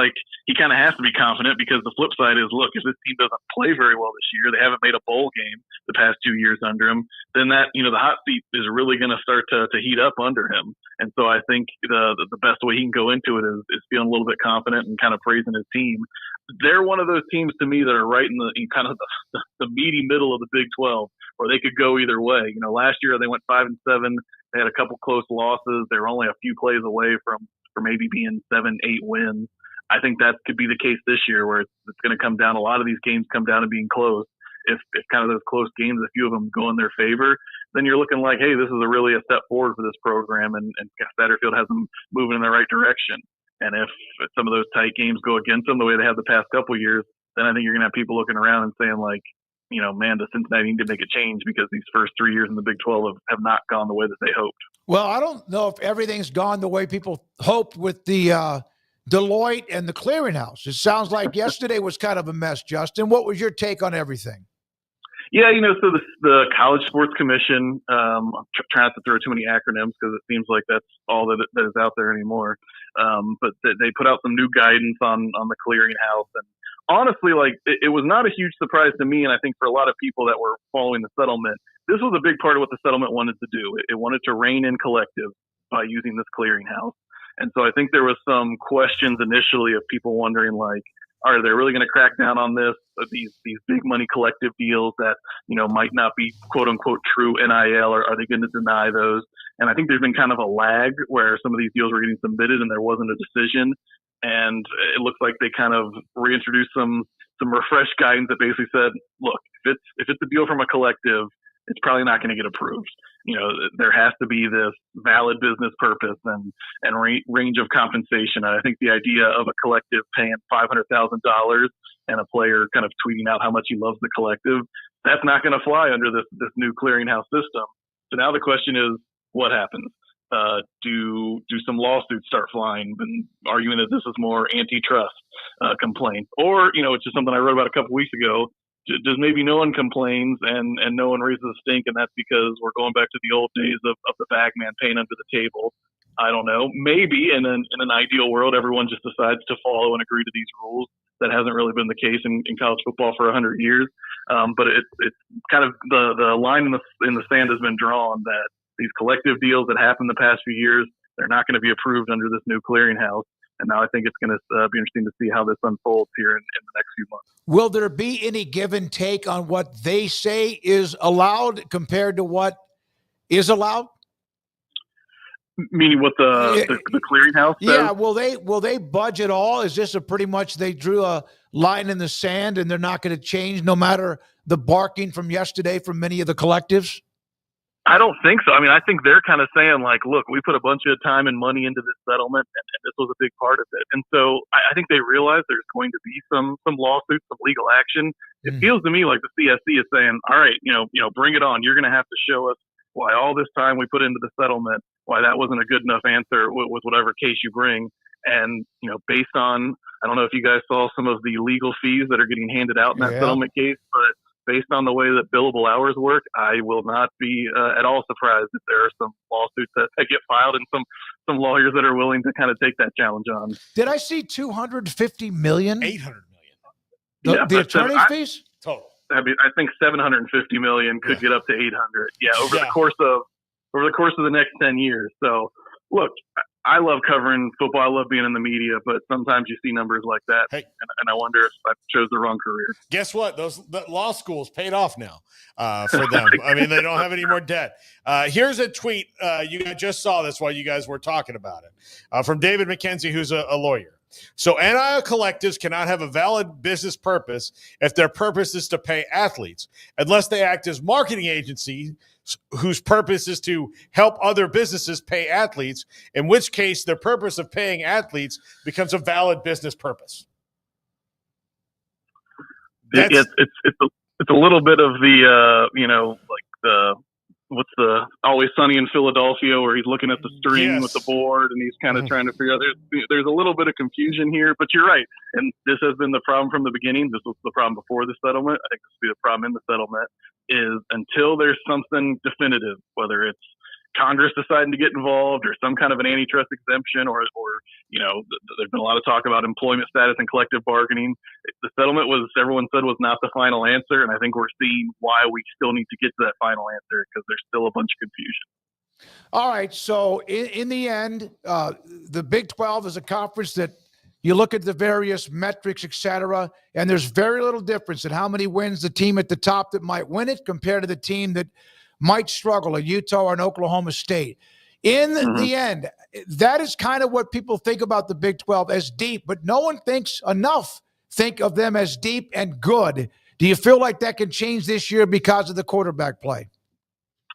he kind of has to be confident because the flip side is, look, if this team doesn't play very well this year, they haven't made a bowl game the past 2 years under him, then that the hot seat is really going to start to heat up under him. And so I think the best way he can go into it is feeling a little bit confident and kind of praising his team. They're one of those teams to me that are right in kind of the meaty middle of the Big 12, where they could go either way. Last year they went 5-7. They had a couple close losses. They were only a few plays away from maybe being 7-8 wins. I think that could be the case this year, where it's going to come down. A lot of these games come down to being close. If kind of those close games, a few of them go in their favor, then you're looking like, hey, this is really a step forward for this program, and Satterfield has them moving in the right direction. And if some of those tight games go against them the way they have the past couple of years, then I think you're going to have people looking around and saying man, does Cincinnati need to make a change because these first 3 years in the Big 12 have not gone the way that they hoped. Well, I don't know if everything's gone the way people hoped with the Deloitte and the clearinghouse. It sounds like yesterday was kind of a mess, Justin. What was your take on everything? Yeah, so the College Sports Commission, I'm trying not to throw too many acronyms because it seems like that's all that is out there anymore. But they put out some new guidance on the clearinghouse. And honestly, it was not a huge surprise to me, and I think for a lot of people that were following the settlement, this was a big part of what the settlement wanted to do. It wanted to rein in collective by using this clearinghouse. And so I think there was some questions initially of people wondering, are they really going to crack down on this? These big money collective deals that, might not be quote unquote true NIL, or are they going to deny those? And I think there's been kind of a lag where some of these deals were getting submitted and there wasn't a decision. And it looks like they kind of reintroduced some refreshed guidance that basically said, look, if it's a deal from a collective, it's probably not going to get approved. There has to be this valid business purpose and range of compensation. And I think the idea of a collective paying $500,000 and a player kind of tweeting out how much he loves the collective, that's not going to fly under this new clearinghouse system. So now the question is, what happens? Do some lawsuits start flying and arguing that this is more antitrust complaints? Or, it's just something I wrote about a couple weeks ago. Just maybe no one complains and no one raises a stink, and that's because we're going back to the old days of the bag man paying under the table. I don't know. Maybe in an ideal world, everyone just decides to follow and agree to these rules. That hasn't really been the case in college football for 100 years. But it's kind of the line in the sand has been drawn that these collective deals that happened the past few years, they're not going to be approved under this new clearinghouse. And now I think it's going to be interesting to see how this unfolds here in the next few months. Will there be any give and take on what they say is allowed compared to what is allowed? Meaning what the clearinghouse says? Yeah, will they budge at all? Is this pretty much they drew a line in the sand and they're not going to change no matter the barking from yesterday from many of the collectives? I don't think so. I mean, I think they're kind of saying look, we put a bunch of time and money into this settlement, and this was a big part of it. And so I think they realize there's going to be some lawsuits, some legal action. It feels to me like the CSC is saying, all right, bring it on. You're going to have to show us why all this time we put into the settlement, why that wasn't a good enough answer with whatever case you bring. And, based on, I don't know if you guys saw some of the legal fees that are getting handed out in that settlement case, but based on the way that billable hours work, I will not be at all surprised if there are some lawsuits that get filed and some lawyers that are willing to kind of take that challenge on. Did I see $250 million? $800 million. The attorney's fees? Total. I think 750 million could get up to 800. Yeah, over the course of the next 10 years. So, look, I love covering football. I love being in the media, but sometimes you see numbers like that, and I wonder if I chose the wrong career. Guess what? The law schools paid off now for them. I mean, they don't have any more debt. Here's a tweet. You guys just saw this while you guys were talking about it from David McKenzie, who's a lawyer. So NIL collectives cannot have a valid business purpose if their purpose is to pay athletes, unless they act as marketing agencies whose purpose is to help other businesses pay athletes, in which case their purpose of paying athletes becomes a valid business purpose. It's a little bit of the what's the Always Sunny in Philadelphia, where he's looking at the string with the board and he's kind of trying to figure out. There's a little bit of confusion here, but you're right. And this has been the problem from the beginning. This was the problem before the settlement. I think this will be the problem in the settlement is until there's something definitive, whether it's Congress deciding to get involved or some kind of an antitrust exemption or there's been a lot of talk about employment status and collective bargaining. The settlement everyone said was not the final answer. And I think we're seeing why we still need to get to that final answer because there's still a bunch of confusion. All right. So in the end, the Big 12 is a conference that you look at the various metrics, et cetera, and there's very little difference in how many wins the team at the top that might win it compared to the team that might struggle, a Utah or an Oklahoma State. In the end, that is kind of what people think about the Big 12 as deep, but no one thinks enough think of them as deep and good. Do you feel like that can change this year because of the quarterback play?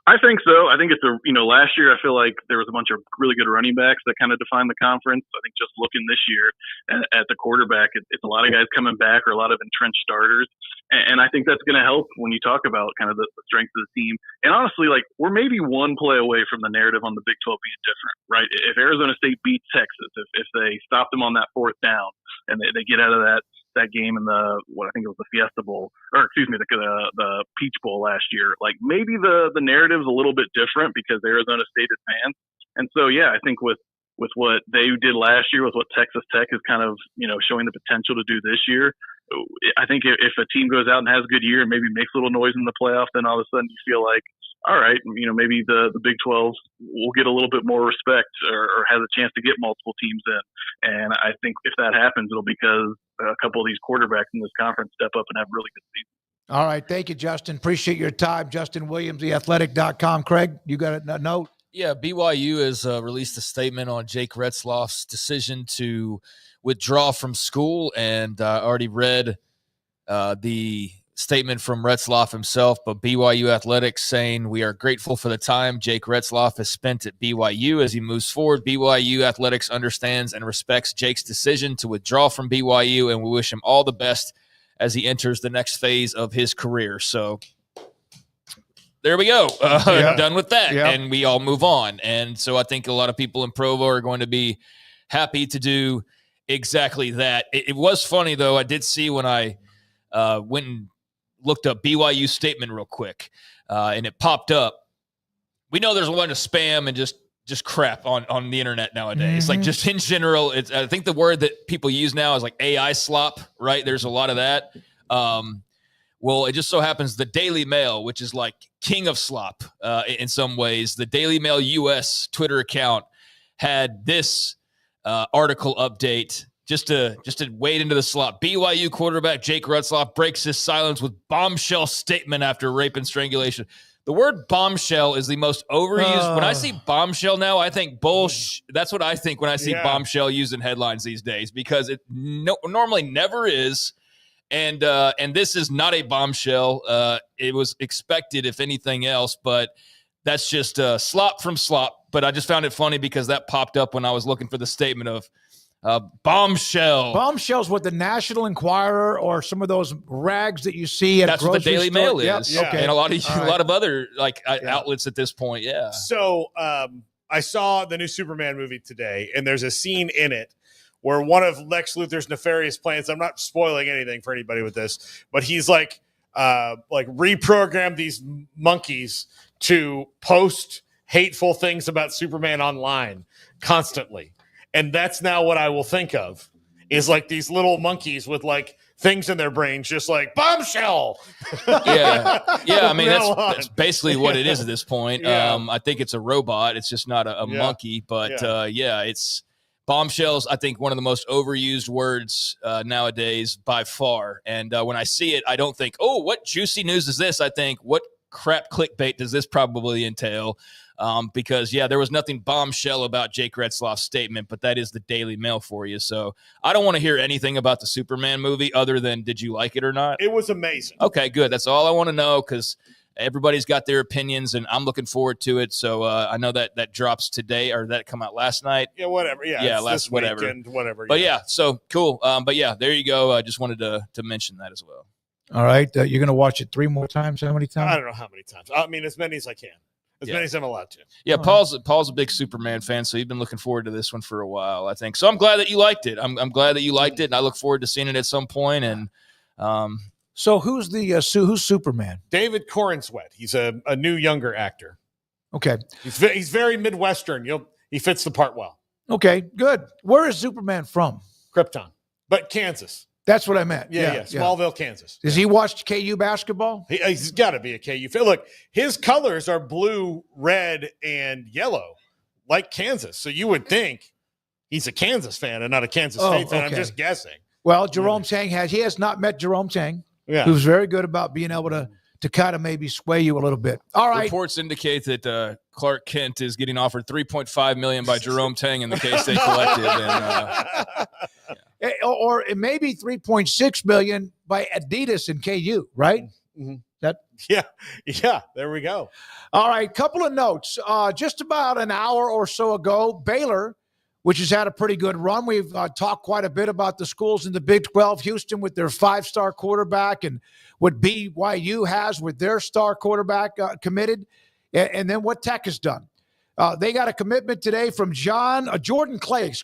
I think so. I think it's last year I feel like there was a bunch of really good running backs that kind of defined the conference. I think just looking this year at the quarterback, it's a lot of guys coming back or a lot of entrenched starters. And I think that's going to help when you talk about kind of the strength of the team. And honestly, like we're maybe one play away from the narrative on the Big 12 being different, right? If Arizona State beats Texas, if they stop them on that fourth down and they get out of that game in what I think it was the Fiesta Bowl, or excuse me, the Peach Bowl last year, like maybe the narrative's a little bit different because Arizona State advanced. And so, yeah, I think with what they did last year, with what Texas Tech is kind of, showing the potential to do this year, I think if a team goes out and has a good year and maybe makes a little noise in the playoffs, then all of a sudden you feel like, all right, maybe the Big 12 will get a little bit more respect or has a chance to get multiple teams in. And I think if that happens, it'll because a couple of these quarterbacks in this conference step up and have really good seasons. All right. Thank you, Justin. Appreciate your time. Justin Williams, theathletic.com. Craig, you got a note? Yeah, BYU has released a statement on Jake Retzloff's decision to withdraw from school, and I already read the statement from Retzloff himself, but BYU Athletics saying, "We are grateful for the time Jake Retzloff has spent at BYU as he moves forward. BYU Athletics understands and respects Jake's decision to withdraw from BYU, and we wish him all the best as he enters the next phase of his career." So there we go. Done with that. Yep. And we all move on. And so I think a lot of people in Provo are going to be happy to do exactly that. It was funny, though. I did see when I went and looked up BYU statement real quick, and it popped up. We know there's a lot of spam and just crap on the internet nowadays. Like just in general, I think the word that people use now is like AI slop, right? There's a lot of that. Well, it just so happens the Daily Mail, which is like king of slop in some ways, the Daily Mail US Twitter account had this article update just to wade into the slop. BYU quarterback Jake Retzloff breaks his silence with bombshell statement after rape and strangulation. The word bombshell is the most overused. When I see bombshell now, I think bullshit. That's what I think when I see bombshell used in headlines these days, because it normally never is. And this is not a bombshell. It was expected, if anything else, but that's just slop from slop. But I just found it funny because that popped up when I was looking for the statement of bombshell. Bombshell's what the National Enquirer or some of those rags that you see at that's what the Daily Mail is. Yep. Okay. And a lot of other outlets at this point. Yeah. So I saw the new Superman movie today, and there's a scene in it where one of Lex Luthor's nefarious plans, I'm not spoiling anything for anybody with this, but he's like reprogrammed these monkeys to post hateful things about Superman online constantly. And that's now what I will think of is like these little monkeys with like things in their brains, just like bombshell. Yeah. I mean, that's basically what it is at this point. Yeah. I think it's a robot. It's just not a monkey. But it's bombshells. I think one of the most overused words nowadays by far. And when I see it, I don't think, oh, what juicy news is this? I think, what crap clickbait does this probably entail? Because there was nothing bombshell about Jake Retzloff's statement, but that is the Daily Mail for you. So I don't want to hear anything about the Superman movie other than, did you like it or not? It was amazing. Okay, good. That's all I want to know, because everybody's got their opinions, and I'm looking forward to it. So I know that drops today, or that come out last night. Yeah, whatever. Yeah, last whatever. Weekend, whatever. But so cool. But there you go. I just wanted to mention that as well. All right, you're going to watch it 3 more times? How many times? I don't know how many times. I mean, as many as I can. As many as I'm allowed to. Yeah, Paul's a big Superman fan, so he's been looking forward to this one for a while, I think. So I'm glad that you liked it. I'm glad that you liked it, and I look forward to seeing it at some point. And so who's who's Superman? David Corenswet. He's a new younger actor. Okay, he's very Midwestern. He fits the part well. Okay, good. Where is Superman from? Krypton, but Kansas. That's what I meant. Yeah. Smallville, Kansas. Does he watch KU basketball? He's got to be a KU fan. Look, his colors are blue, red, and yellow, like Kansas. So you would think he's a Kansas fan and not a Kansas State fan. I'm just guessing. Well, Jerome Tang has not met Jerome Tang, who's very good about being able to kind of maybe sway you a little bit. All right. Reports indicate that Clark Kent is getting offered $3.5 million by Jerome Tang in the K-State Collective. Or it may be $3.6 million by Adidas and KU, right? Mm-hmm. Yeah, there we go. All right, couple of notes. Just about an hour or so ago, Baylor, which has had a pretty good run. We've talked quite a bit about the schools in the Big 12, Houston with their 5-star quarterback, and what BYU has with their star quarterback committed, and then what Tech has done. They got a commitment today from Jordan Clay,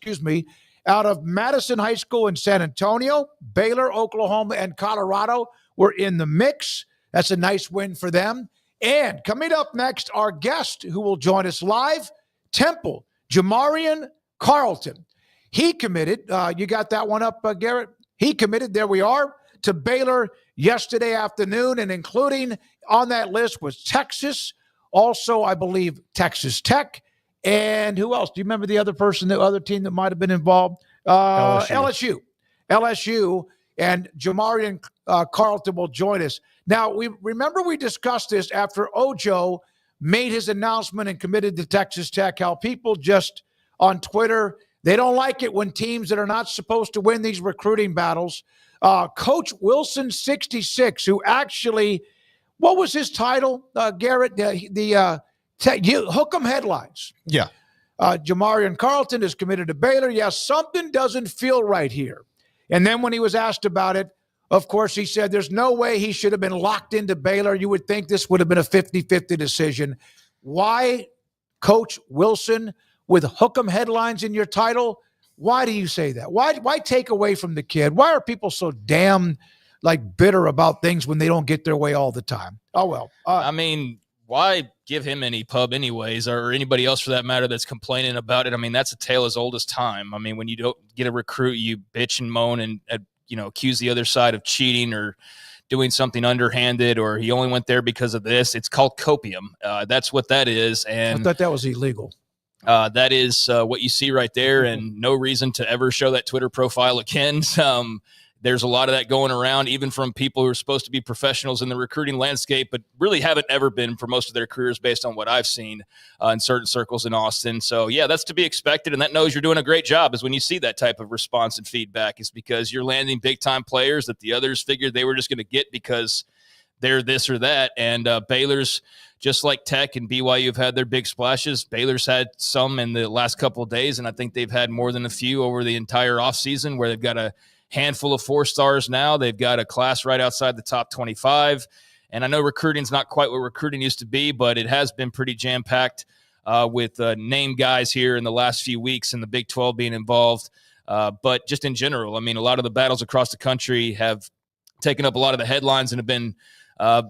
out of Madison High School in San Antonio. Baylor, Oklahoma, and Colorado were in the mix. That's a nice win for them. And coming up next, our guest who will join us live, Temple, Jamarian Carlton. He committed. You got that one up, Garrett? He committed, there we are, to Baylor yesterday afternoon, and including on that list was Texas, also, I believe, Texas Tech. And who else? Do you remember the other team that might have been involved? LSU. And Jamarian Carlton will join us. Now, we discussed this after Ojo made his announcement and committed to Texas Tech, how people just on Twitter, they don't like it when teams that are not supposed to win these recruiting battles. Coach Wilson, 66, who actually, what was his title, Garrett? Hook 'em headlines. Yeah. Jamarian Carlton is committed to Baylor. Yes, something doesn't feel right here. And then when he was asked about it, of course, he said there's no way he should have been locked into Baylor. You would think this would have been a 50-50 decision. Why, Coach Wilson, with hook 'em headlines in your title? Why do you say that? Why take away from the kid? Why are people so damn bitter about things when they don't get their way all the time? Oh, well. I mean, why give him any pub anyways, or anybody else for that matter that's complaining about it? I mean, that's a tale as old as time. I mean, when you don't get a recruit, you bitch and moan and accuse the other side of cheating or doing something underhanded, or he only went there because of this. It's called copium. That's what that is. And I thought that was illegal. That is what you see right there, and no reason to ever show that Twitter profile again. There's a lot of that going around, even from people who are supposed to be professionals in the recruiting landscape, but really haven't ever been for most of their careers based on what I've seen in certain circles in Austin. So, yeah, that's to be expected, and that knows you're doing a great job is when you see that type of response and feedback, is because you're landing big-time players that the others figured they were just going to get because they're this or that. And Baylor's, just like Tech and BYU have had their big splashes, Baylor's had some in the last couple of days, and I think they've had more than a few over the entire offseason where they've got a handful of 4-stars now. They've got a class right outside the top 25. And I know recruiting's not quite what recruiting used to be, but it has been pretty jam-packed with name guys here in the last few weeks and the Big 12 being involved. But just in general, I mean, a lot of the battles across the country have taken up a lot of the headlines and have been, I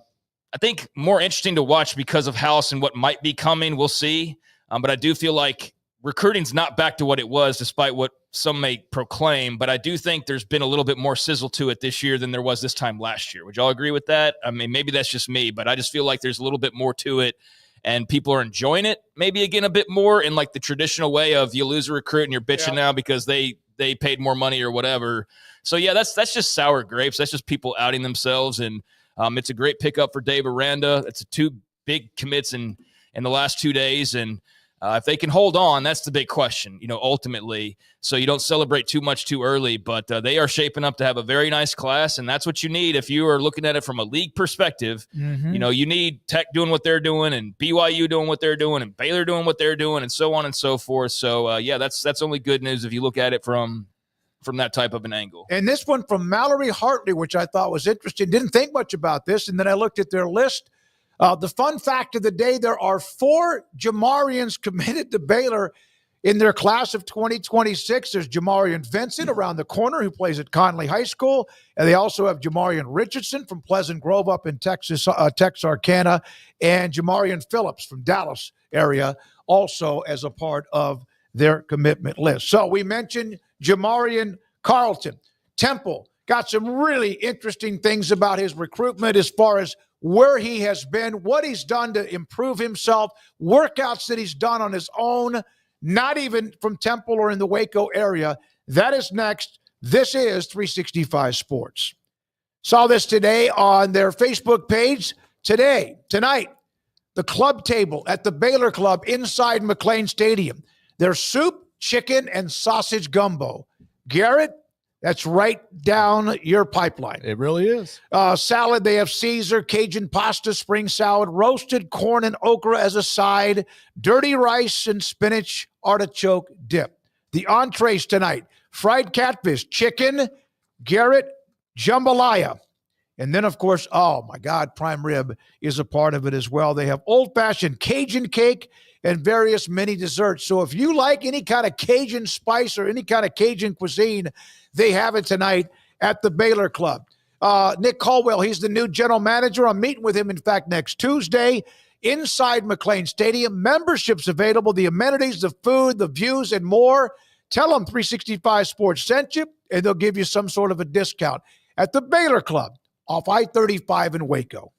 think, more interesting to watch because of House and what might be coming. We'll see. But I do feel like recruiting's not back to what it was, despite what some may proclaim. But I do think there's been a little bit more sizzle to it this year than there was this time last year. Would y'all agree with that? I mean, maybe that's just me, but I just feel like there's a little bit more to it, and people are enjoying it maybe again a bit more in like the traditional way of you lose a recruit and you're bitching now because they paid more money or whatever. So yeah, that's just sour grapes. That's just people outing themselves, and it's a great pickup for Dave Aranda. It's 2 big commits in the last 2 days, and if they can hold on, that's the big question, ultimately. So you don't celebrate too much too early, but they are shaping up to have a very nice class, and that's what you need if you are looking at it from a league perspective. You need Tech doing what they're doing, and BYU doing what they're doing, and Baylor doing what they're doing, and so on and so forth. So, that's only good news if you look at it from that type of an angle. And this one from Mallory Hartley, which I thought was interesting. Didn't think much about this, and then I looked at their list. The fun fact of the day, there are 4 Jamarians committed to Baylor in their class of 2026. There's Jamarian Vincent around the corner who plays at Conley High School. And they also have Jamarian Richardson from Pleasant Grove up in Texarkana, and Jamarian Phillips from Dallas area also as a part of their commitment list. So we mentioned Jamarian Carlton. Temple got some really interesting things about his recruitment as far as where he has been, what he's done to improve himself, workouts that he's done on his own, not even from Temple or in the Waco area. That is next. This is 365 Sports. Saw this today on their Facebook page. Tonight, the club table at the Baylor Club inside McLean Stadium. There's soup, chicken, and sausage gumbo. Garrett, that's right down your pipeline. It really is. Salad, they have Caesar, Cajun pasta, spring salad, roasted corn and okra as a side, dirty rice and spinach artichoke dip. The entrees tonight, fried catfish, chicken, Garrett, jambalaya. And then, of course, oh, my God, prime rib is a part of it as well. They have old-fashioned Cajun cake and various mini desserts. So if you like any kind of Cajun spice or any kind of Cajun cuisine, they have it tonight at the Baylor Club. Nick Caldwell, he's the new general manager. I'm meeting with him, in fact, next Tuesday inside McLean Stadium. Memberships available, the amenities, the food, the views, and more. Tell them 365 Sports sent you, and they'll give you some sort of a discount at the Baylor Club off I-35 in Waco.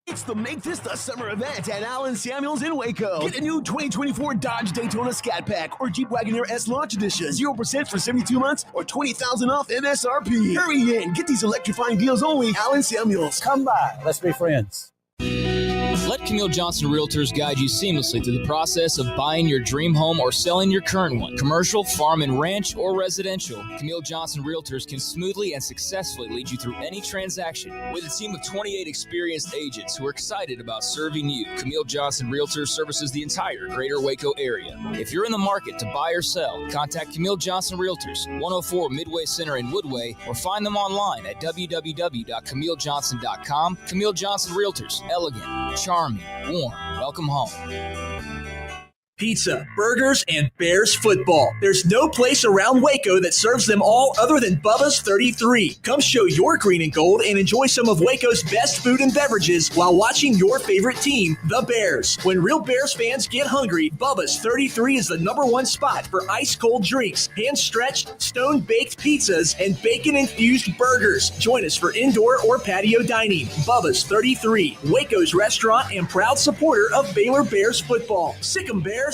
It's the Make This the Summer event at Allen Samuels in Waco. Get a new 2024 Dodge Daytona Scat Pack or Jeep Wagoneer S Launch Edition. 0% for 72 months or $20,000 off MSRP. Hurry in. Get these electrifying deals only. Allen Samuels. Come by. Let's be friends. Let Camille Johnson Realtors guide you seamlessly through the process of buying your dream home or selling your current one. Commercial, farm and ranch, or residential, Camille Johnson Realtors can smoothly and successfully lead you through any transaction. With a team of 28 experienced agents who are excited about serving you, Camille Johnson Realtors services the entire greater Waco area. If you're in the market to buy or sell, contact Camille Johnson Realtors, 104 Midway Center in Woodway, or find them online at www.camillejohnson.com. Camille Johnson Realtors, elegant, charming, warm. Welcome home. Pizza, burgers, and Bears football. There's no place around Waco that serves them all other than Bubba's 33. Come show your green and gold and enjoy some of Waco's best food and beverages while watching your favorite team, the Bears. When real Bears fans get hungry, Bubba's 33 is the #1 spot for ice-cold drinks, hand-stretched, stone-baked pizzas, and bacon-infused burgers. Join us for indoor or patio dining. Bubba's 33, Waco's restaurant and proud supporter of Baylor Bears football. Sick 'em, Bears.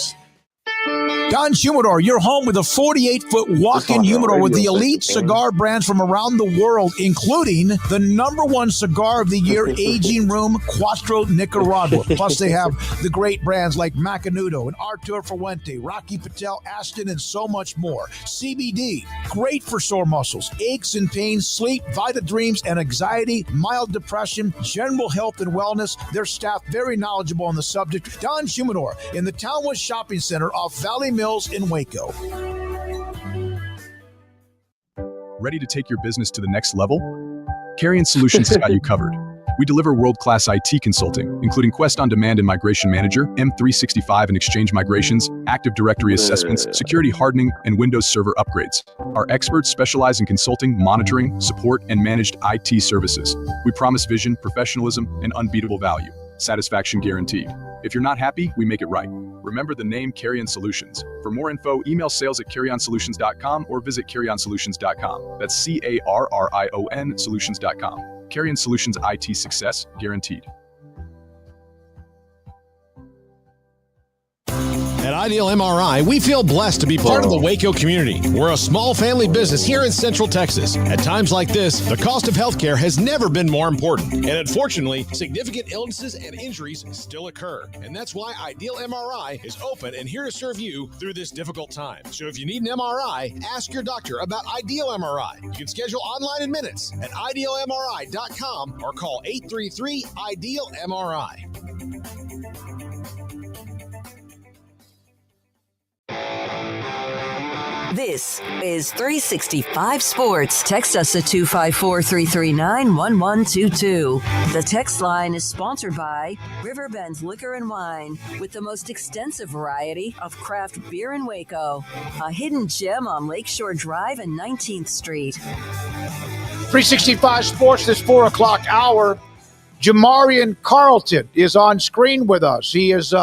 Don Humidor, your home with a 48-foot walk-in humidor with the elite cigar brands from around the world, including the #1 cigar of the year, Aging Room Cuatro Nicaragua. Plus, they have the great brands like Macanudo and Artur Fuente, Rocky Patel, Aston, and so much more. CBD, great for sore muscles, aches and pains, sleep, Vita Dreams, and anxiety, mild depression, general health and wellness. Their staff very knowledgeable on the subject. Don Humidor in the Townwood Shopping Center off Valley Mills in Waco. Ready to take your business to the next level? Carrion Solutions has got you covered. We deliver world-class IT consulting, including Quest On Demand and Migration Manager, M365 and Exchange migrations, Active Directory assessments, security hardening, and Windows Server upgrades. Our experts specialize in consulting, monitoring, support, and managed IT services. We promise vision, professionalism, and unbeatable value. Satisfaction guaranteed. If you're not happy, we make it right. Remember the name Carrion Solutions. For more info, email sales@carrionsolutions.com or visit carrionsolutions.com. That's CARRION solutions.com. Carrion Solutions, IT success guaranteed. At Ideal MRI, we feel blessed to be part of the Waco community. We're a small family business here in Central Texas. At times like this, the cost of healthcare has never been more important. And unfortunately, significant illnesses and injuries still occur. And that's why Ideal MRI is open and here to serve you through this difficult time. So if you need an MRI, ask your doctor about Ideal MRI. You can schedule online in minutes at idealmri.com or call 833-IDEAL-MRI. This is 365 Sports. Text us at 254-339-1122. The text line is sponsored by Riverbend Liquor and Wine, with the most extensive variety of craft beer in Waco. A hidden gem on Lakeshore Drive and 19th Street. 365 Sports, this 4 o'clock hour. Jamarian Carlton is on screen with us. He is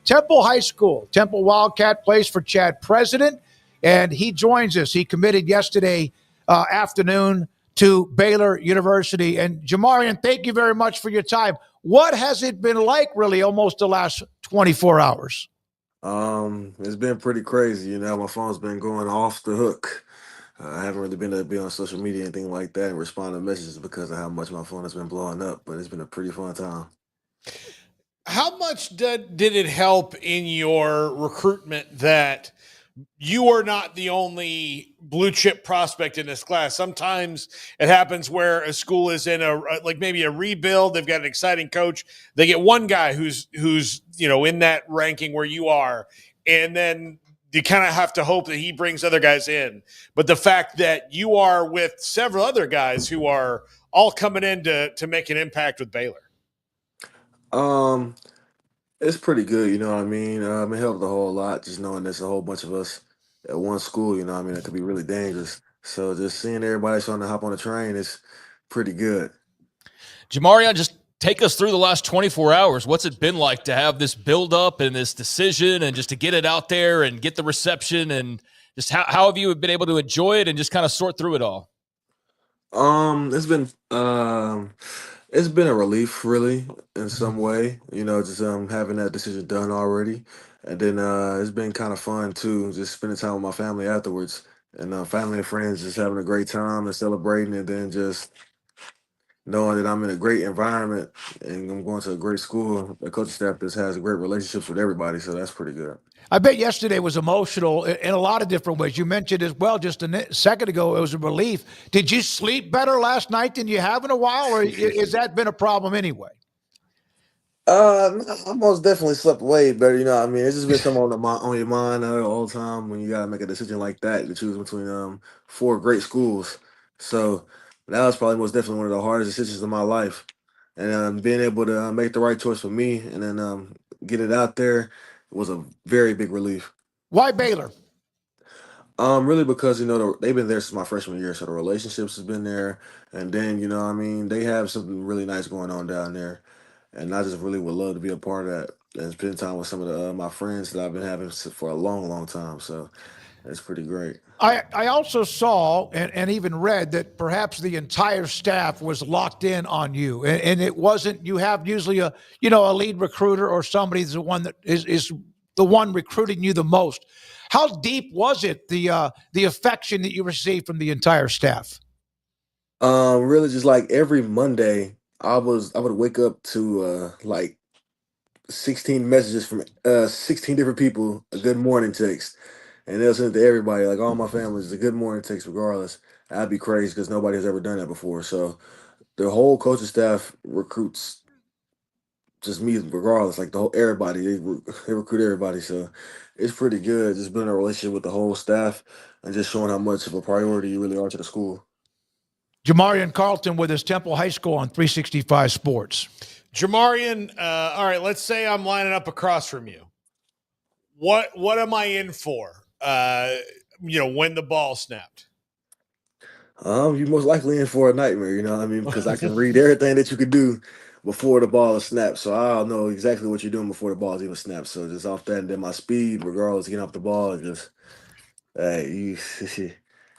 Temple High School. Temple Wildcat plays for Chad President. And he joins us. He committed yesterday afternoon to Baylor University. And Jamarian, thank you very much for your time. What has it been like, really, almost the last 24 hours? It's been pretty crazy. You know, my phone's been going off the hook. I haven't really been able to be on social media, anything like that, and respond to messages because of how much my phone has been blowing up. But it's been a pretty fun time. How much did it help in your recruitment that you are not the only blue chip prospect in this class? Sometimes it happens where a school is in maybe a rebuild. They've got an exciting coach. They get one guy who's in that ranking where you are, and then you kind of have to hope that he brings other guys in. But the fact that you are with several other guys who are all coming in to make an impact with Baylor. It's pretty good, you know what I mean? It helped a whole lot just knowing there's a whole bunch of us at one school, you know what I mean? It could be really dangerous. So just seeing everybody starting to hop on the train is pretty good. Jamarian, just take us through the last 24 hours. What's it been like to have this build-up and this decision and just to get it out there and get the reception, and just how have you been able to enjoy it and just kind of sort through it all? It's been a relief, really, in some way, you know, just having that decision done already. And then it's been kind of fun, too, just spending time with my family afterwards. And family and friends just having a great time and celebrating, and then just knowing that I'm in a great environment and I'm going to a great school. The coaching staff just has great relationships with everybody, so that's pretty good. I bet yesterday was emotional in a lot of different ways. You mentioned as well just a second ago it was a relief. Did you sleep better last night than you have in a while, or has that been a problem anyway? I most definitely slept way better. You know what I mean? It's just been something on your mind all the time when you got to make a decision like that to choose between 4 great schools. So that was probably most definitely one of the hardest decisions of my life. And being able to make the right choice for me and then get it out there was a very big relief. Why Baylor? Really because, you know, they've been there since my freshman year, so the relationships has been there. And then, you know, I mean, they have something really nice going on down there. And I just really would love to be a part of that and spend time with some of my friends that I've been having for a long, long time. So it's pretty great. I also saw and even read that perhaps the entire staff was locked in on you, and it wasn't. You have usually a lead recruiter or somebody that's the one that is the one recruiting you the most. How deep was it, the affection that you received from the entire staff? Really, just like every Monday, I would wake up to like 16 messages from 16 different people, a good morning text. And they'll send it to everybody, like all my family, is a good morning text regardless. That'd be crazy because nobody has ever done that before. So the whole coaching staff recruits just me regardless, like everybody. They recruit everybody. So it's pretty good just building a relationship with the whole staff and just showing how much of a priority you really are to the school. Jamarian Carlton with his Temple High School on 365 Sports. Jamarian, all right, let's say I'm lining up across from you. What am I in for? When the ball snapped. You're most likely in for a nightmare, you know what I mean? Because I can read everything that you could do before the ball is snapped. So I'll know exactly what you're doing before the ball is even snapped. So just off that, and then my speed, regardless of getting off the ball, and just hey, you.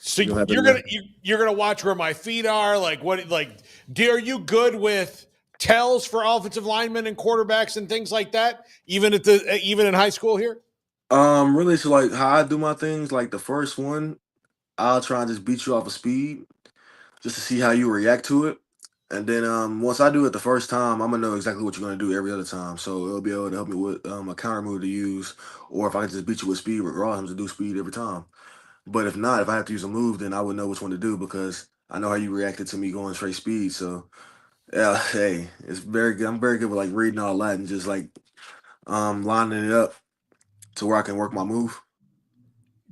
So you don't have you're to. gonna watch where my feet are. Like what? Like, are you good with tells for offensive linemen and quarterbacks and things like that? Even in high school here. Really, so like how I do my things, like the first one, I'll try and just beat you off of speed, just to see how you react to it. And then once I do it the first time, I'm gonna know exactly what you're gonna do every other time. So it'll be able to help me with a counter move to use, or if I can just beat you with speed, regardless to do speed every time. But if not, if I have to use a move, then I would know which one to do because I know how you reacted to me going straight speed. So yeah, hey, it's very good. I'm very good with like reading all that and just like lining it up to where I can work my move.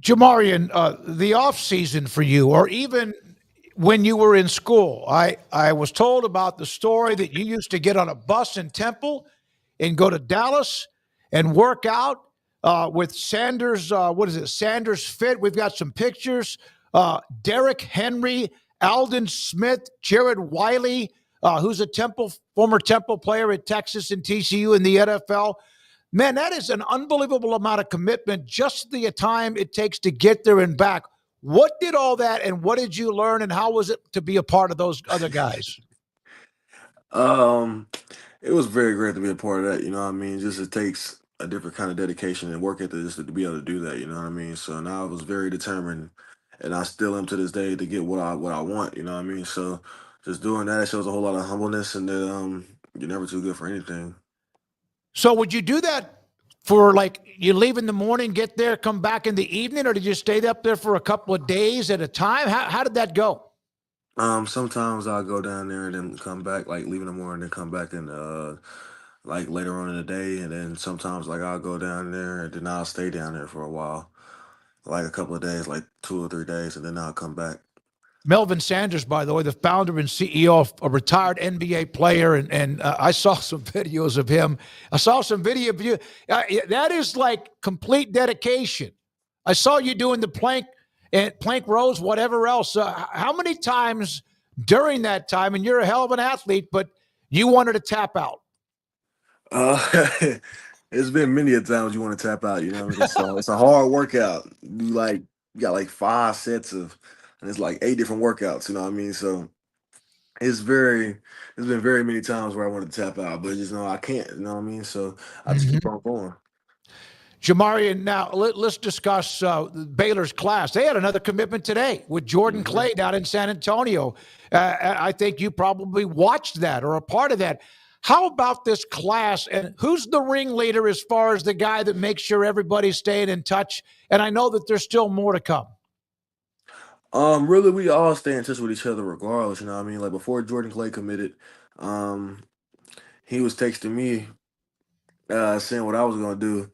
Jamarian, the off season for you, or even when you were in school, I was told about the story that you used to get on a bus in Temple and go to Dallas and work out with Sanders. What is it? Sanders Fit. We've got some pictures. Derrick Henry, Alden Smith, Jared Wiley, who's a former Temple player at Texas and TCU in the NFL. Man, that is an unbelievable amount of commitment, just the time it takes to get there and back. What did all that and what did you learn and how was it to be a part of those other guys? Um, it was very great to be a part of that. You know what I mean? Just it takes a different kind of dedication and work ethic just to be able to do that. You know what I mean? So now I was very determined, and I still am to this day to get what I want. You know what I mean? So just doing that, it shows a whole lot of humbleness, and that you're never too good for anything. So would you do that for like you leave in the morning, get there, come back in the evening, or did you stay up there for a couple of days at a time? How did that go? Sometimes I'll go down there and then come back, like leave in the morning and come back and like later on in the day, and then sometimes like I'll go down there and then I'll stay down there for a while, like a couple of days, like 2 or 3 days, and then I'll come back. Melvin Sanders, by the way, the founder and CEO of a retired NBA player, and I saw some videos of him. I saw some video of you. That is like complete dedication. I saw you doing the plank rows, whatever else. How many times during that time, and you're a hell of an athlete, but you wanted to tap out? It's been many a times you want to tap out. You know, it's a hard workout. You got like 5 sets of, and it's like 8 different workouts. You know what I mean? So it's been very many times where I wanted to tap out, but just know I can't. You know what I mean? So I just keep on going. Jamarian, now let's discuss Baylor's class. They had another commitment today with Jordan Clay down in San Antonio. I think you probably watched that or a part of that. How about this class, and who's the ringleader as far as the guy that makes sure everybody's staying in touch? And I know that there's still more to come. Really, we all stay in touch with each other regardless. You know what I mean? Like before Jordan Clay committed, he was texting me, saying what I was gonna do,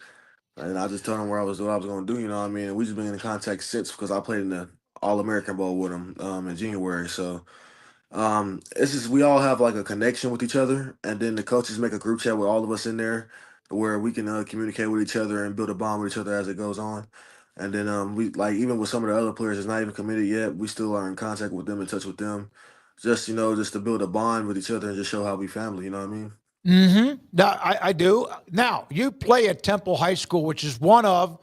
and I just told him what I was gonna do. You know what I mean? And we just been in contact since because I played in the All American Bowl with him in January. So it's just we all have like a connection with each other, and then the coaches make a group chat with all of us in there where we can communicate with each other and build a bond with each other as it goes on. And then we like even with some of the other players that's not even committed yet, we still are in contact with them, in touch with them, just just to build a bond with each other and just show how we family. You know what I mean? Now, I do. Now, you play at Temple High School, which is one of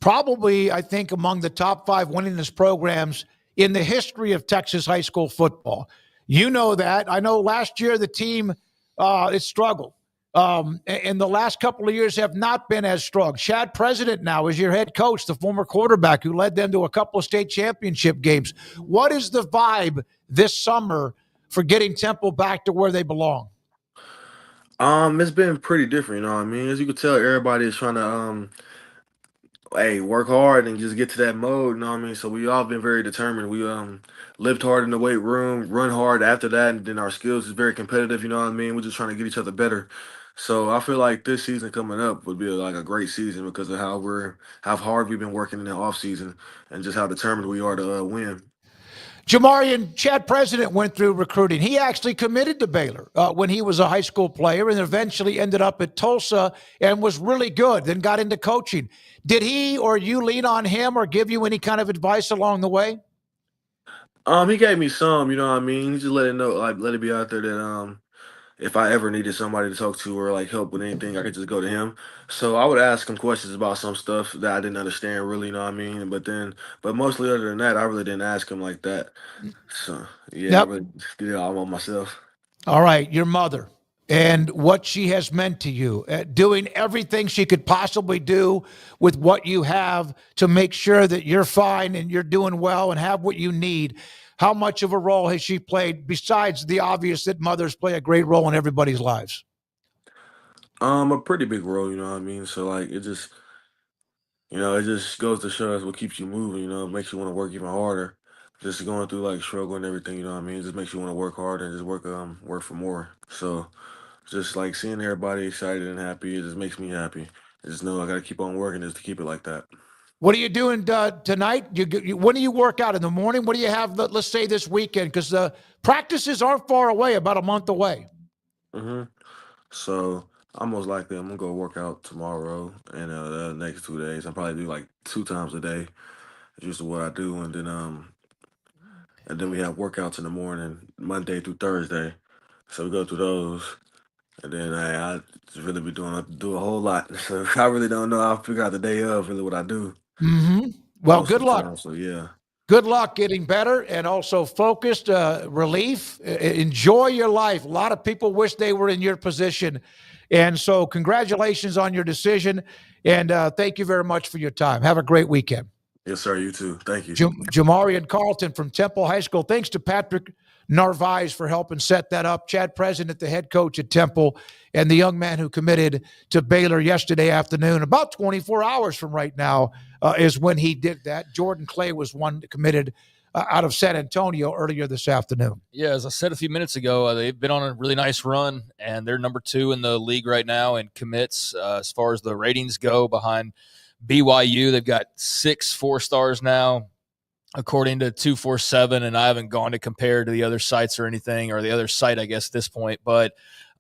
probably, I think, among the top 5 winningest programs in the history of Texas high school football. You know that. I know last year the team, it struggled. And the last couple of years have not been as strong. Chad President now is your head coach, the former quarterback who led them to a couple of state championship games. What is the vibe this summer for getting Temple back to where they belong? It's been pretty different, you know what I mean? As you can tell, everybody is trying to work hard and just get to that mode, you know what I mean? So we all been very determined. We lived hard in the weight room, run hard after that, and then our skills is very competitive, you know what I mean? We're just trying to get each other better. So I feel like this season coming up would be like a great season because of how hard we've been working in the off season and just how determined we are to win. Jamarian, Chad President went through recruiting. He actually committed to Baylor when he was a high school player and eventually ended up at Tulsa and was really good, then got into coaching. Did he or you lean on him or give you any kind of advice along the way? He gave me some, you know what I mean? He just let it know, like let it be out there that if I ever needed somebody to talk to or like help with anything, I could just go to him. So I would ask him questions about some stuff that I didn't understand really, you know what I mean? But mostly other than that, I really didn't ask him like that. So yeah, I Yep. really did it all on myself. All right, your mother and what she has meant to you, doing everything she could possibly do with what you have to make sure that you're fine and you're doing well and have what you need. How much of a role has she played besides the obvious that mothers play a great role in everybody's lives? A pretty big role, you know what I mean? So like it just goes to show us what keeps you moving, it makes you want to work even harder. Just going through like struggle and everything, you know what I mean? It just makes you want to work harder and just work for more. So just like seeing everybody excited and happy, it just makes me happy. I just know I got to keep on working just to keep it like that. What are you doing tonight? When do you work out in the morning? What do you have, let's say, this weekend? Because the practices aren't far away, about a month away. So I'm most likely I'm gonna go work out tomorrow and the next 2 days. I'll probably do like 2 times a day. That's usually what I do, and then we have workouts in the morning, Monday through Thursday. So we go through those. And then I just really be do a whole lot. So I really don't know. I'll figure out the day of really what I do. Well, most good of the luck. time, so yeah. Good luck getting better and also focused, relief. Enjoy your life. A lot of people wish they were in your position. And so congratulations on your decision. And thank you very much for your time. Have a great weekend. Yes, sir. You too. Thank you. Jamarian Carlton from Temple High School. Thanks to Patrick Narvaez for helping set that up. Chad President, the head coach at Temple, and the young man who committed to Baylor yesterday afternoon. About 24 hours from right now is when he did that. Jordan Clay was one that committed out of San Antonio earlier this afternoon. Yeah, as I said a few minutes ago, they've been on a really nice run, and they're number 2 in the league right now in commits as far as the ratings go, behind BYU. They've got 6 4-stars now, according to 247, and I haven't gone to compare to the other sites or anything, or the other site, I guess, at this point. But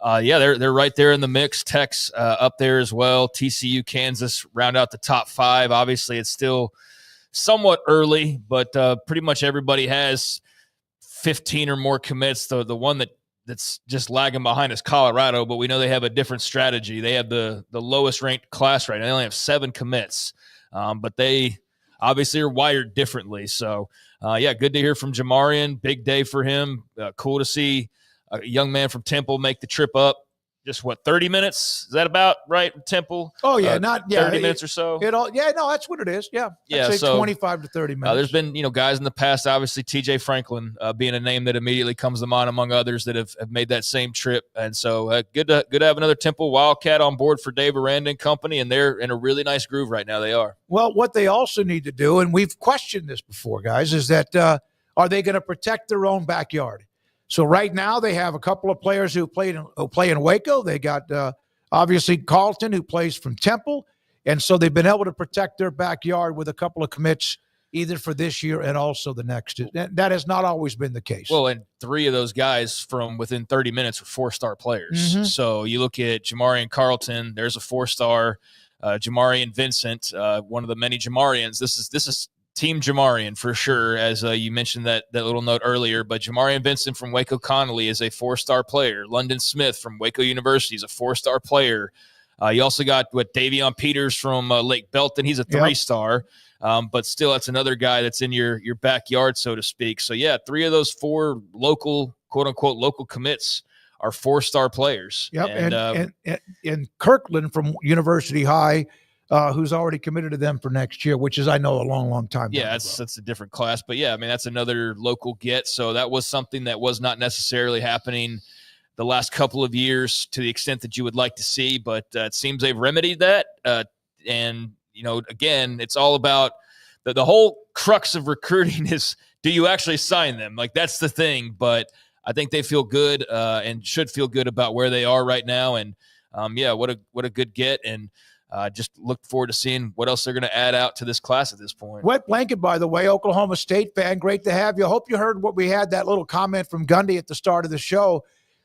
yeah, they're right there in the mix. Tech's up there as well. TCU, Kansas round out the top 5. Obviously, it's still somewhat early, but pretty much everybody has 15 or more commits. The one that's just lagging behind is Colorado, but we know they have a different strategy. They have the lowest ranked class right now. They only have 7 commits, but they obviously are wired differently. So, yeah, good to hear from Jamarian. Big day for him. Cool to see a young man from Temple make the trip up. Just 30 minutes? Is that about right, Temple? Oh, yeah, 30 minutes or so. That's what it is. Yeah. I'd say 25 to 30 minutes. There's been, guys in the past, obviously TJ Franklin being a name that immediately comes to mind among others that have made that same trip. And so good to have another Temple Wildcat on board for Dave Aranda and company, and they're in a really nice groove right now. They are. Well, what they also need to do, and we've questioned this before, guys, is that are they going to protect their own backyard? So right now they have a couple of players who play in Waco. They got obviously Carlton, who plays from Temple, and so they've been able to protect their backyard with a couple of commits either for this year and also the next. That has not always been the case. Well, and 3 of those guys from within 30 minutes are 4-star players. So you look at Jamarian Carlton, there's a 4-star. Jamarian Vincent, one of the many Jamarians. This is Team Jamarian for sure, as you mentioned that little note earlier. But Jamarian Vincent from Waco Connolly is a 4-star player. London Smith from Waco University is a 4-star player. You also got Davion Peters from Lake Belton. He's a 3-star. But still, that's another guy that's in your backyard, so to speak. So, yeah, 3 of those 4 local, quote-unquote, local commits are 4-star players. Yep, and Kirkland from University High, who's already committed to them for next year, which is, I know, a long, long time. Yeah, that's a different class. But, yeah, I mean, that's another local get. So that was something that was not necessarily happening the last couple of years to the extent that you would like to see. But it seems they've remedied that. And, again, it's all about the whole crux of recruiting is, do you actually sign them? Like, that's the thing. But I think they feel good and should feel good about where they are right now. And, yeah, what a good get. And just look forward to seeing what else they're going to add out to this class at this point. Wet blanket, by the way, Oklahoma State fan. Great to have you. Hope you heard what we had, that little comment from Gundy at the start of the show.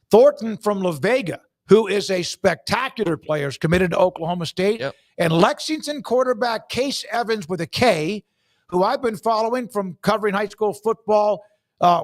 Thornton from La Vega, who is a spectacular player, is committed to Oklahoma State. Yep. And Lexington quarterback Case Evans with a K, who I've been following from covering high school football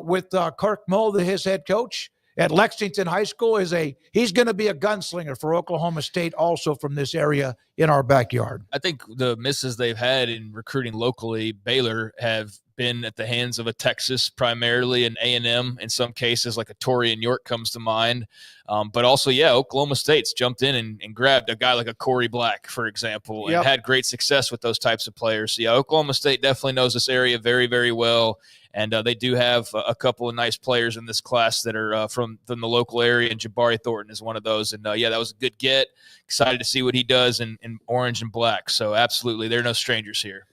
with Kirk Mulder, his head coach. at Lexington High School he's going to be a gunslinger for Oklahoma State, also from this area in our backyard. I think the misses they've had in recruiting locally, Baylor, have been at the hands of a Texas primarily, and A&M in some cases, like a Torian York comes to mind. But also, Oklahoma State's jumped in and grabbed a guy like a Corey Black, for example, and had great success with those types of players. So, Oklahoma State definitely knows this area very, very well. And they do have a couple of nice players in this class that are from the local area, and Jabari Thornton is one of those. And, that was a good get. Excited to see what he does in orange and black. So, absolutely, they're no strangers here.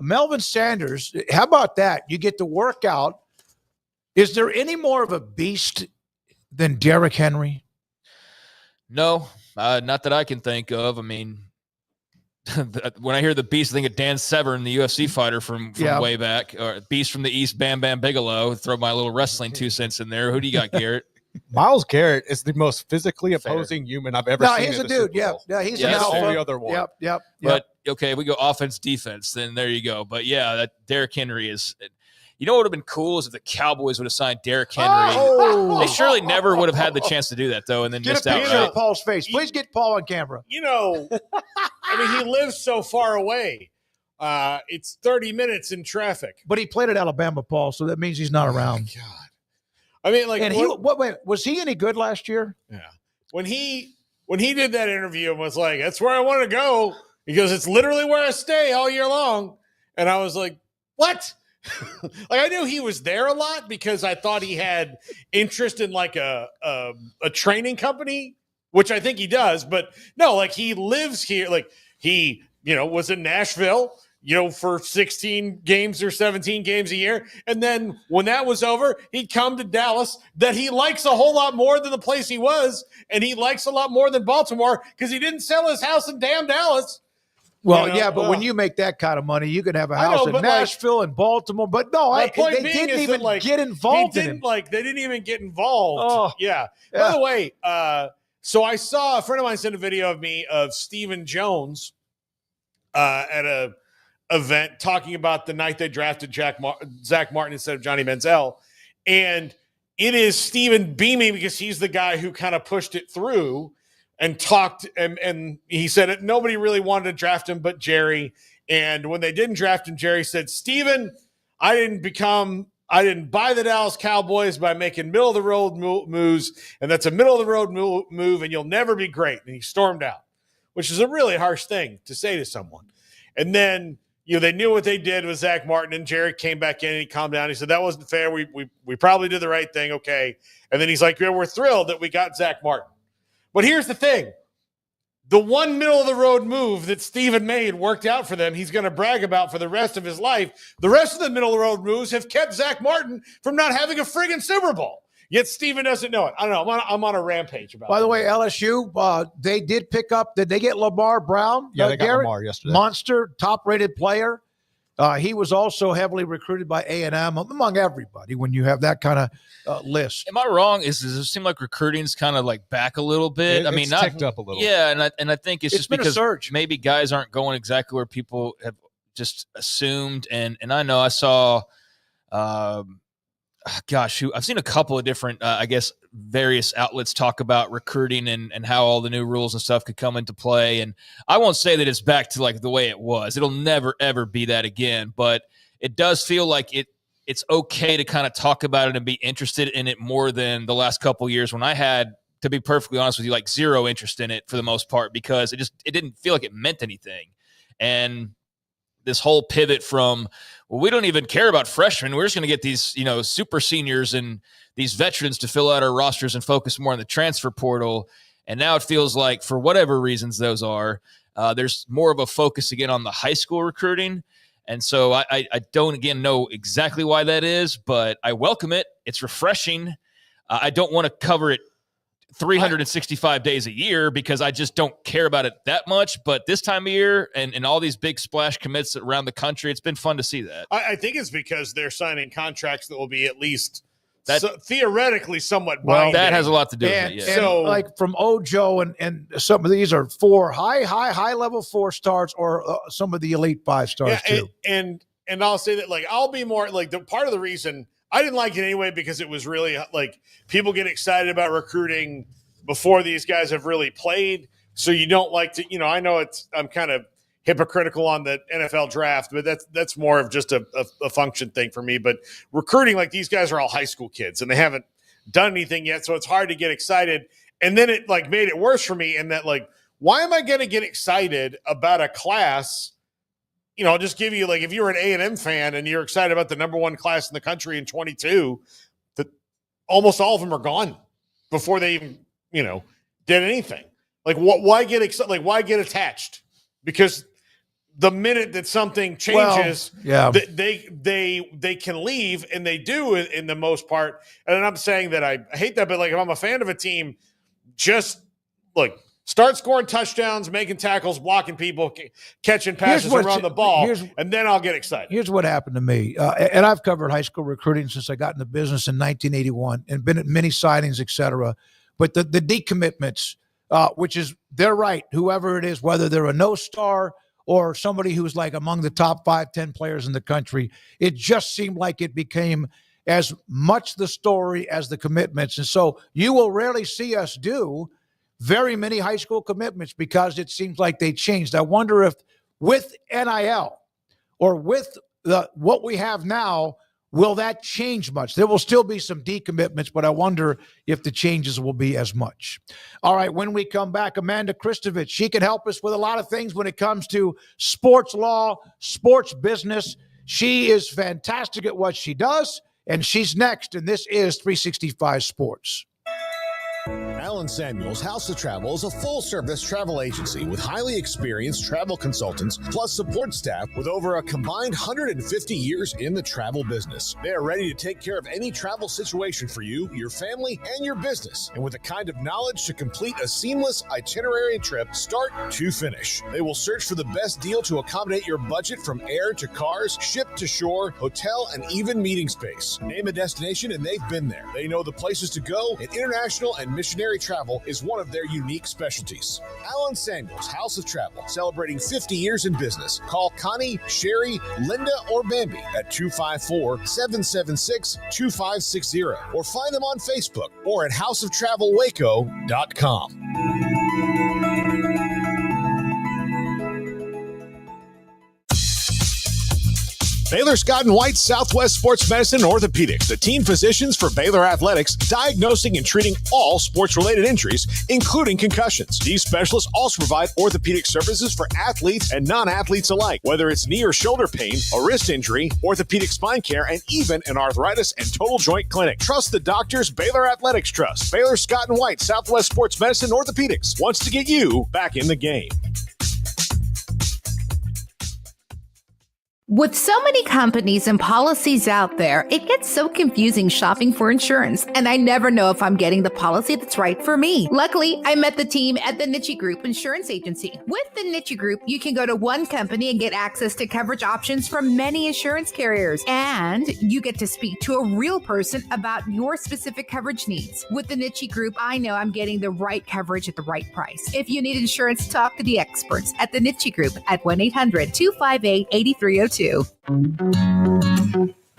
Melvin Sanders, how about that? You get to work out. Is there any more of a beast than Derrick Henry? No, not that I can think of. I mean, when I hear the beast, I think of Dan Severn, the UFC fighter from way back, or Beast from the East, Bam Bam Bigelow. Throw my little wrestling 2 cents in there. Who do you got, Garrett? Myles Garrett is the most physically opposing human I've ever seen. He's a dude. Yeah, he's an alpha. Only other one. Yep. But okay, we go offense, defense. Then there you go. But that Derrick Henry is. You know what would have been cool is if the Cowboys would have signed Derrick Henry. They surely never would have had the chance to do that, though, and then missed out. Get a picture of Paul's face. Please get Paul on camera. He lives so far away. It's 30 minutes in traffic. But he played at Alabama, Paul, so that means he's not around. God. I mean, like, wait, was he any good last year? Yeah. When he did that interview and was like, "That's where I want to go," he goes, "It's literally where I stay all year long," and I was like, "What?" Like, I knew he was there a lot because I thought he had interest in like a training company, which I think he does. But no, like, he lives here. Like, he was in Nashville, for 16 games or 17 games a year. And then when that was over, he'd come to Dallas, that he likes a whole lot more than the place he was. And he likes a lot more than Baltimore because he didn't sell his house in damn Dallas. Well, but when you make that kind of money, you can have a house in Nashville and Baltimore. But no, they didn't even get involved in him. They didn't even get involved. Oh, yeah. By the way, so I saw a friend of mine send a video of Stephen Jones at a event talking about the night they drafted Zach Martin instead of Johnny Manziel. And it is Stephen beaming because he's the guy who kind of pushed it through and talked. And he said it, nobody really wanted to draft him but Jerry. And when they didn't draft him, Jerry said, "Stephen, I didn't buy the Dallas Cowboys by making middle of the road moves. And that's a middle of the road move and you'll never be great." And he stormed out, which is a really harsh thing to say to someone. And then, they knew what they did with Zach Martin, and Jerry came back in and he calmed down. He said, "That wasn't fair. We probably did the right thing. Okay." And then he's like, "Yeah, we're thrilled that we got Zach Martin." But here's the thing. The one middle of the road move that Steven made worked out for them. He's going to brag about for the rest of his life. The rest of the middle of the road moves have kept Zach Martin from not having a friggin' Super Bowl. Yet Steven doesn't know it. I don't know. I'm on a rampage about it. By the way, LSU, they did pick up. Did they get Lamar Brown? Yeah, they got Garrett? Lamar yesterday. Monster, top-rated player. He was also heavily recruited by A&M, among everybody, when you have that kind of list. Am I wrong? Does it seem like recruiting's kind of like back a little bit? It's not ticked up a little. Yeah, and I think it's just been because a surge. Maybe guys aren't going exactly where people have just assumed. And I know I saw I've seen a couple of different, various outlets talk about recruiting and how all the new rules and stuff could come into play. And I won't say that it's back to like the way it was. It'll never, ever be that again. But it does feel like it's okay to kind of talk about it and be interested in it more than the last couple of years when I had, to be perfectly honest with you, like zero interest in it for the most part, because it didn't feel like it meant anything. And this whole pivot from, well, we don't even care about freshmen. We're just going to get these, super seniors and these veterans to fill out our rosters and focus more on the transfer portal. And now it feels like, for whatever reasons those are, there's more of a focus again on the high school recruiting. And so I don't, again, know exactly why that is, but I welcome it. It's refreshing. I don't want to cover it 365 days a year because I just don't care about it that much. But this time of year and all these big splash commits around the country, it's been fun to see that. I think it's because they're signing contracts that will be at least theoretically somewhat binding. That has a lot to do with it. Yeah. So, like from Ojo and some of these are high level 4 stars or some of the elite 5 stars too. And I'll say that, like, I'll be more like, the part of the reason I didn't like it anyway because it was really like people get excited about recruiting before these guys have really played. So you don't like to, I know I'm kind of hypocritical on the NFL draft, but that's more of just a function thing for me. But recruiting, like these guys are all high school kids and they haven't done anything yet. So it's hard to get excited. And then it like made it worse for me in that like, why am I going to get excited about a class? I'll just give you like, if you're an A&M fan and you're excited about the number one class in the country in 22, that almost all of them are gone before they even, did anything. Like why get excited? Like why get attached? Because the minute that something changes, they can leave, and they do in the most part. And I'm saying that I hate that, but like if I'm a fan of a team, just like start scoring touchdowns, making tackles, blocking people, catching passes around the ball, and then I'll get excited. Here's what happened to me, and I've covered high school recruiting since I got in the business in 1981 and been at many signings, et cetera. But the decommitments, which is they're right, whoever it is, whether they're a no-star or somebody who's like among the top 5-10 players in the country, it just seemed like it became as much the story as the commitments. And so you will rarely see us do very many high school commitments because it seems like they changed. I wonder if with NIL or with what we have now, will that change much? There will still be some decommitments, but I wonder if the changes will be as much. All right, when we come back, Amanda Christovich, she can help us with a lot of things when it comes to sports law, sports business. She is fantastic at what she does, and she's next, and this is 365 Sports. Allen Samuels House of Travel is a full-service travel agency with highly experienced travel consultants plus support staff with over a combined 150 years in the travel business. They are ready to take care of any travel situation for you, your family, and your business, and with the kind of knowledge to complete a seamless itinerary trip start to finish. They will search for the best deal to accommodate your budget from air to cars, ship to shore, hotel, and even meeting space. Name a destination and they've been there. They know the places to go, and international and missionary travel is one of their unique specialties. Allen Samuels House of Travel, celebrating 50 years in business. Call Connie, Sherry, Linda, or Bambi at 254-776-2560 or find them on Facebook or at houseoftravelwaco.com. Baylor Scott & White Southwest Sports Medicine and Orthopedics, the team physicians for Baylor Athletics, diagnosing and treating all sports-related injuries, including concussions. These specialists also provide orthopedic services for athletes and non-athletes alike, whether it's knee or shoulder pain, a wrist injury, orthopedic spine care, and even an arthritis and total joint clinic. Trust the doctors Baylor Athletics trust. Baylor Scott & White Southwest Sports Medicine and Orthopedics wants to get you back in the game. With so many companies and policies out there, it gets so confusing shopping for insurance, and I never know if I'm getting the policy that's right for me. Luckily, I met the team at the Niche Group Insurance Agency. With the Niche Group, you can go to one company and get access to coverage options from many insurance carriers, and you get to speak to a real person about your specific coverage needs. With the Niche Group, I know I'm getting the right coverage at the right price. If you need insurance, talk to the experts at the Niche Group at 1-800-258-8302.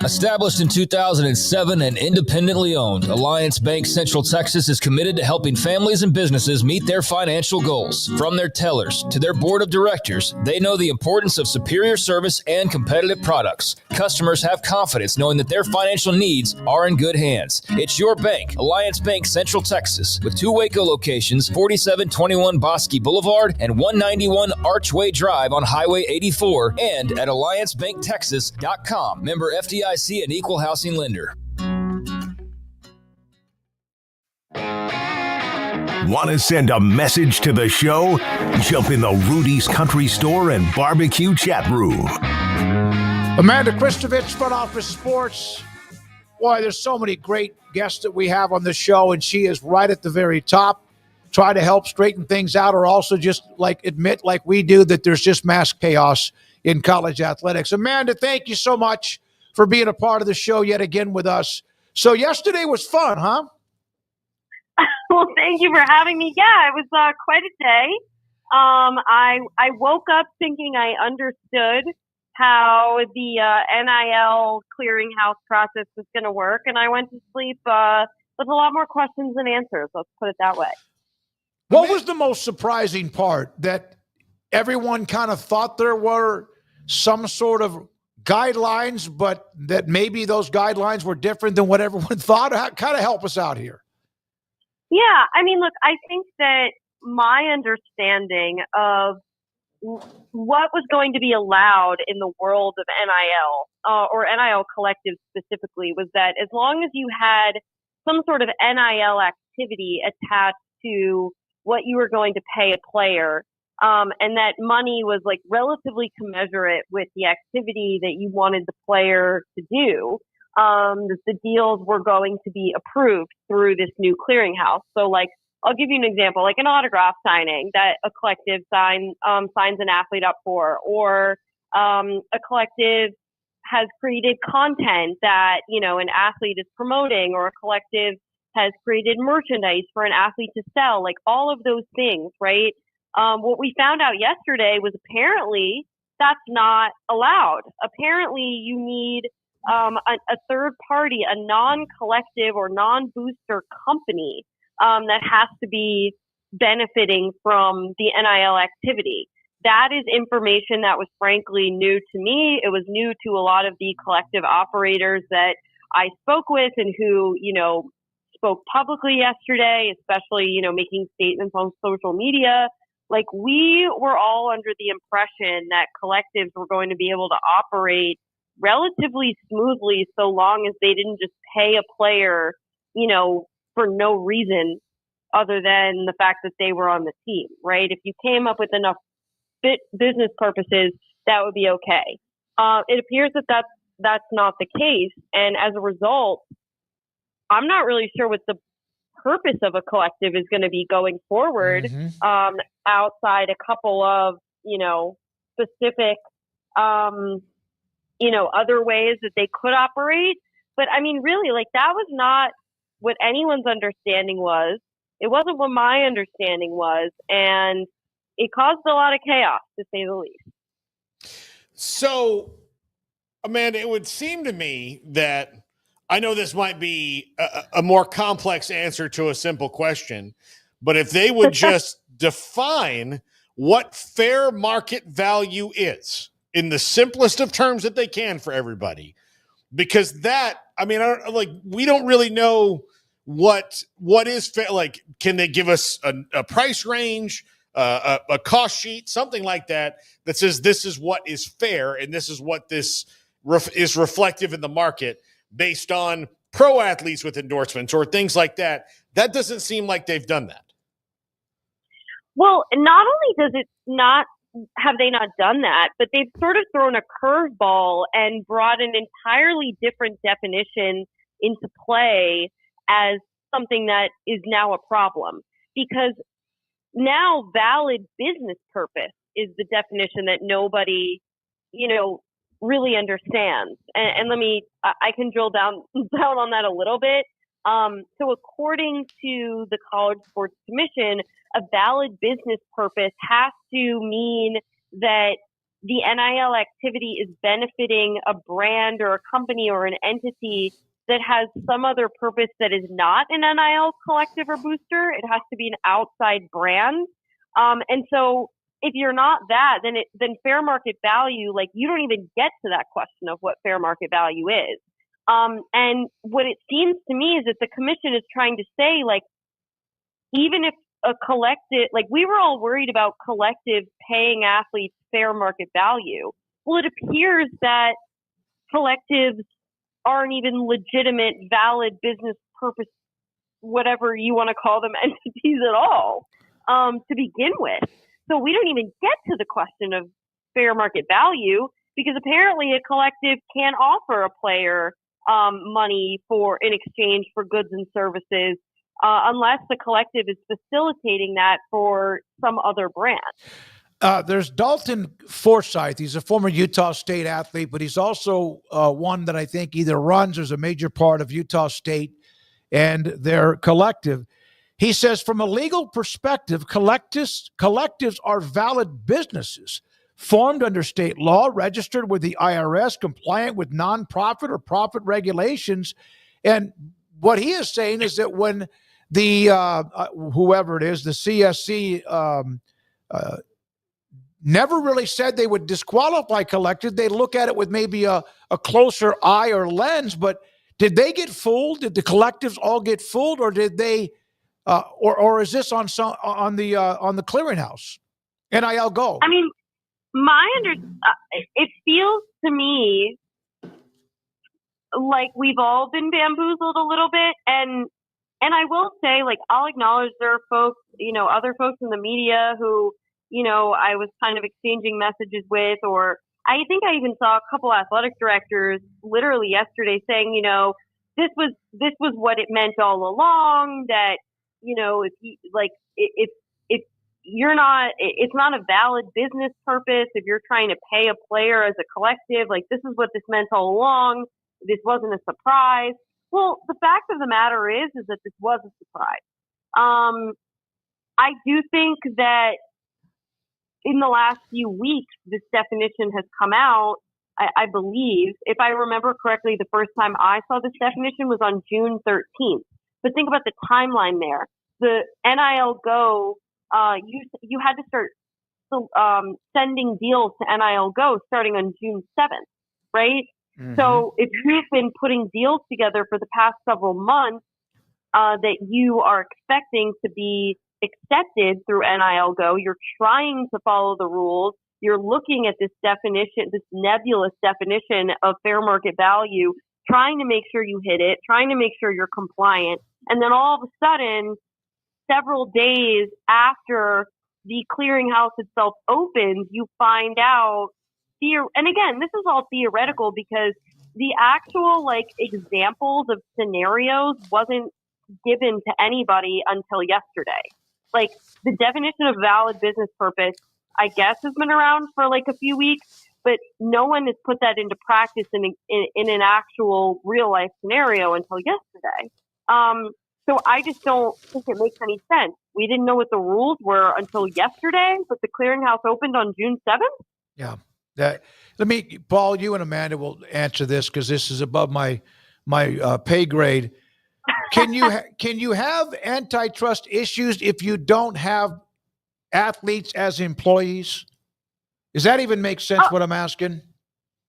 Established in 2007 and independently owned, Alliance Bank Central Texas is committed to helping families and businesses meet their financial goals. From their tellers to their board of directors, they know the importance of superior service and competitive products. Customers have confidence knowing that their financial needs are in good hands. It's your bank, Alliance Bank Central Texas, with 2 Waco locations, 4721 Bosque Boulevard and 191 Archway Drive on Highway 84, and at alliancebanktexas.com. Member FDIC. An equal housing lender. Want to send a message to the show? Jump in the Rudy's Country Store and Barbecue chat room. Amanda Christovich, Front Office Sports. Boy, there's so many great guests that we have on the show, and she is right at the very top. Try to help straighten things out, or also just admit like we do that there's just mass chaos in college athletics. Amanda, thank you so much for being a part of the show yet again with us. So yesterday was fun, huh? Well, thank you for having me. Yeah, it was quite a day. I woke up thinking I understood how the NIL clearinghouse process was going to work, and I went to sleep with a lot more questions than answers. Let's put it that way. What was the most surprising part? That everyone kind of thought there were some sort of guidelines, but that maybe those guidelines were different than what everyone thought? Kind of help us out here. Yeah, I mean, look, I think that my understanding of what was going to be allowed in the world of NIL, or NIL collectives specifically, was that as long as you had some sort of NIL activity attached to what you were going to pay a player, and that money was like relatively commensurate with the activity that you wanted the player to do, the deals were going to be approved through this new clearinghouse. So like, I'll give you an example, like an autograph signing that a collective signs an athlete up for, or a collective has created content that, you know, an athlete is promoting, or a collective has created merchandise for an athlete to sell, like all of those things, right? What we found out yesterday was apparently that's not allowed. Apparently you need a third party, a non-collective or non-booster company that has to be benefiting from the NIL activity. That is information that was frankly new to me. It was new to a lot of the collective operators that I spoke with and who, you know, spoke publicly yesterday, especially, you know, making statements on social media. Like, we were all under the impression that collectives were going to be able to operate relatively smoothly so long as they didn't just pay a player, you know, for no reason other than the fact that they were on the team, right? If you came up with enough business purposes, that would be okay. It appears that that's not the case. And as a result, I'm not really sure what the purpose of a collective is going to be going forward, outside a couple of, you know, specific, you know, other ways that they could operate. But I mean, really, like, that was not what anyone's understanding was. It wasn't what my understanding was. And it caused a lot of chaos, to say the least. So, Amanda, it would seem to me that, I know this might be a more complex answer to a simple question, but if they would just define what fair market value is in the simplest of terms that they can for everybody, because that, I mean, we don't really know what is fair. Like, can they give us a price range, a cost sheet, something like that says this is what is fair and this is what this is reflective in the market based on pro athletes with endorsements or things like that? That doesn't seem like they've done that. Well, not only does it not have they not done that, but they've sort of thrown a curveball and brought an entirely different definition into play as something that is now a problem. Because now valid business purpose is the definition that nobody, you know, really understands. And let me, I can drill down on that a little bit. So according to the College Sports Commission, a valid business purpose has to mean that the NIL activity is benefiting a brand or a company or an entity that has some other purpose that is not an NIL collective or booster. It has to be an outside brand. And so if you're not that, then fair market value, like, you don't even get to that question of what fair market value is. And what it seems to me is that the commission is trying to say, like, even if a collective, like, we were all worried about collectives paying athletes fair market value. Well, it appears that collectives aren't even legitimate, valid business purpose, whatever you want to call them, entities at all, to begin with. So we don't even get to the question of fair market value, because apparently a collective can't offer a player money in exchange for goods and services unless the collective is facilitating that for some other brand. There's Dalton Forsythe. He's a former Utah State athlete, but he's also one that I think either runs or is a major part of Utah State and their collective. He says, from a legal perspective, collectives are valid businesses. formed under state law, registered with the IRS, compliant with nonprofit or profit regulations. And what he is saying is that when the whoever it is, the CSC never really said they would disqualify collectives. They look at it with maybe a closer eye or lens. But did they get fooled? Did the collectives all get fooled, or did they, or is this on the clearinghouse? NIL Go. I mean, it feels to me like we've all been bamboozled a little bit, and I will say, like, I'll acknowledge there are folks, other folks in the media who, I was kind of exchanging messages with, or I think I even saw a couple athletic directors literally yesterday saying, this was what it meant all along, that, if you're not, it's not a valid business purpose if you're trying to pay a player as a collective, like, this is what this meant all along. This wasn't a surprise. Well, the fact of the matter is that this was a surprise. I do think that in the last few weeks, this definition has come out. I believe, if I remember correctly, the first time I saw this definition was on June 13th. But think about the timeline there. The NIL Go, you had to start sending deals to NIL Go starting on June 7th, right? Mm-hmm. So if you've been putting deals together for the past several months that you are expecting to be accepted through NIL Go, you're trying to follow the rules, you're looking at this definition, this nebulous definition of fair market value, trying to make sure you hit it, trying to make sure you're compliant, and then all of a sudden, several days after the clearinghouse itself opens, you find out, and again, this is all theoretical because the actual examples of scenarios wasn't given to anybody until yesterday. Like, the definition of valid business purpose, I guess, has been around for a few weeks, but no one has put that into practice in an actual real life scenario until yesterday. So I just don't think it makes any sense. We didn't know what the rules were until yesterday, but the clearinghouse opened on June 7th. Yeah. Paul, you and Amanda will answer this because this is above my pay grade. Can you have antitrust issues if you don't have athletes as employees? Does that even make sense? What I'm asking?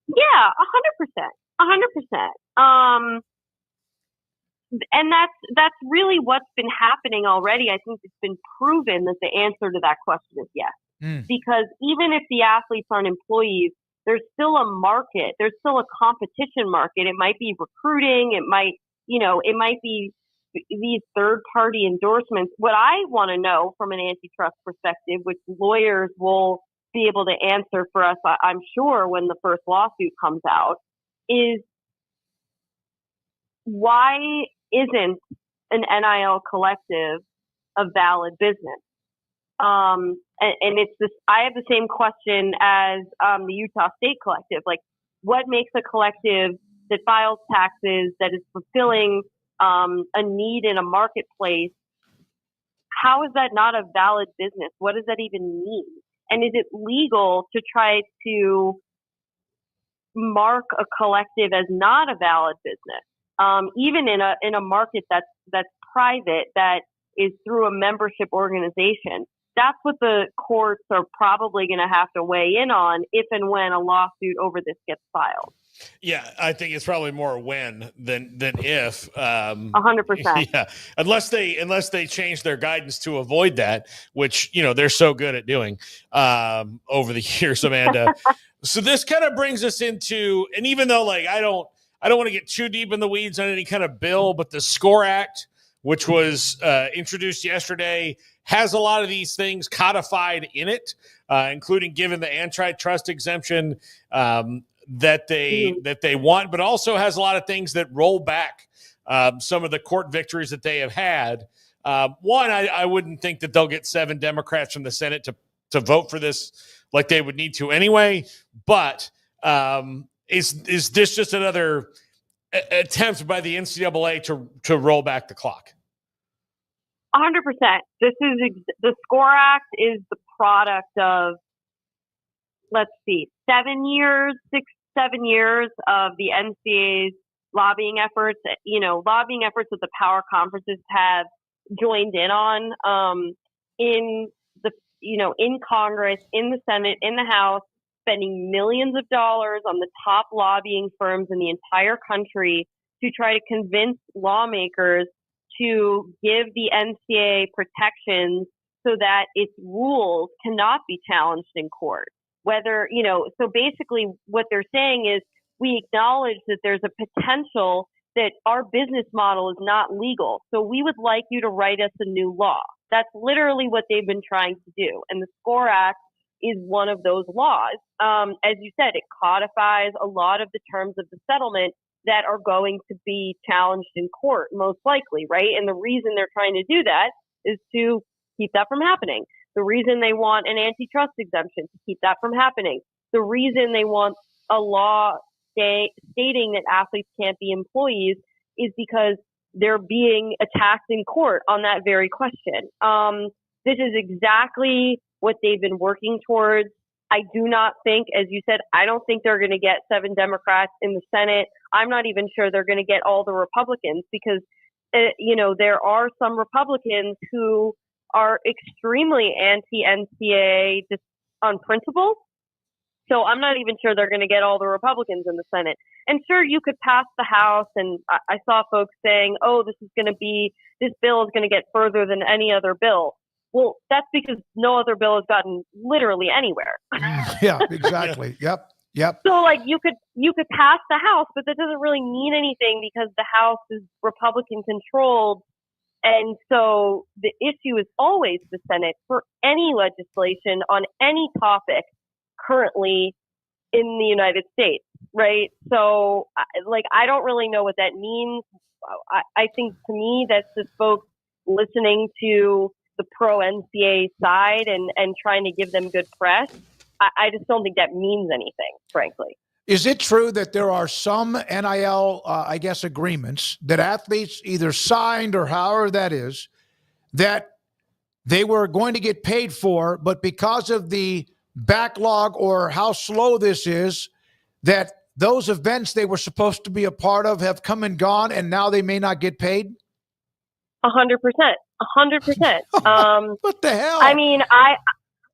Yeah, 100%. And that's really what's been happening already. I think it's been proven that the answer to that question is yes. Because even if the athletes aren't employees, there's still a market. There's still a competition market. It might be recruiting. It might be these third-party endorsements. What I want to know from an antitrust perspective, which lawyers will be able to answer for us, I'm sure, when the first lawsuit comes out, is why isn't an NIL collective a valid business? And it's this. I have the same question as the Utah State Collective. Like, what makes a collective that files taxes, that is fulfilling a need in a marketplace? How is that not a valid business? What does that even mean? And is it legal to try to mark a collective as not a valid business, even in a market that's private, that is through a membership organization? That's what the courts are probably going to have to weigh in on if and when a lawsuit over this gets filed. Yeah, I think it's probably more when than if. 100%. Yeah, unless they change their guidance to avoid that, which they're so good at doing over the years, Amanda. So this kind of brings us into, and even though I don't want to get too deep in the weeds on any kind of bill, but the SCORE Act, which was introduced yesterday, has a lot of these things codified in it, including given the antitrust exemption that they want, but also has a lot of things that roll back some of the court victories that they have had. One, I wouldn't think that they'll get 7 Democrats from the Senate to vote for this like they would need to anyway. But is this just another attempt by the NCAA to roll back the clock? 100%. This is the SCORE Act is the product of let's see, 7 years, 7 years of the NCAA's lobbying efforts, lobbying efforts that the power conferences have joined in on, in the, in Congress, in the Senate, in the House, spending millions of dollars on the top lobbying firms in the entire country to try to convince lawmakers to give the NCAA protections so that its rules cannot be challenged in court. So basically what they're saying is we acknowledge that there's a potential that our business model is not legal. So we would like you to write us a new law. That's literally what they've been trying to do. And the SCORE Act is one of those laws. As you said, it codifies a lot of the terms of the settlement that are going to be challenged in court, most likely, right? And the reason they're trying to do that is to keep that from happening. The reason they want an antitrust exemption to keep that from happening. The reason they want a law stating that athletes can't be employees is because they're being attacked in court on that very question. This is exactly what they've been working towards. I do not think, as you said, I don't think they're going to get 7 Democrats in the Senate. I'm not even sure they're going to get all the Republicans because, there are some Republicans who are extremely anti-NCAA just on principle. So I'm not even sure they're going to get all the Republicans in the Senate. And sure, you could pass the House. And I saw folks saying, this bill is going to get further than any other bill. Well, that's because no other bill has gotten literally anywhere. Yeah, exactly. Yep. So you could pass the House, but that doesn't really mean anything because the House is Republican controlled. And so the issue is always the Senate for any legislation on any topic currently in the United States, right? So I don't really know what that means. I think to me that's just folks listening to the pro NCAA side and trying to give them good press. I just don't think that means anything, frankly. Is it true that there are some NIL, agreements that athletes either signed or however that is, that they were going to get paid for, but because of the backlog or how slow this is, that those events they were supposed to be a part of have come and gone, and now they may not get paid? 100%. 100%. What the hell? I mean,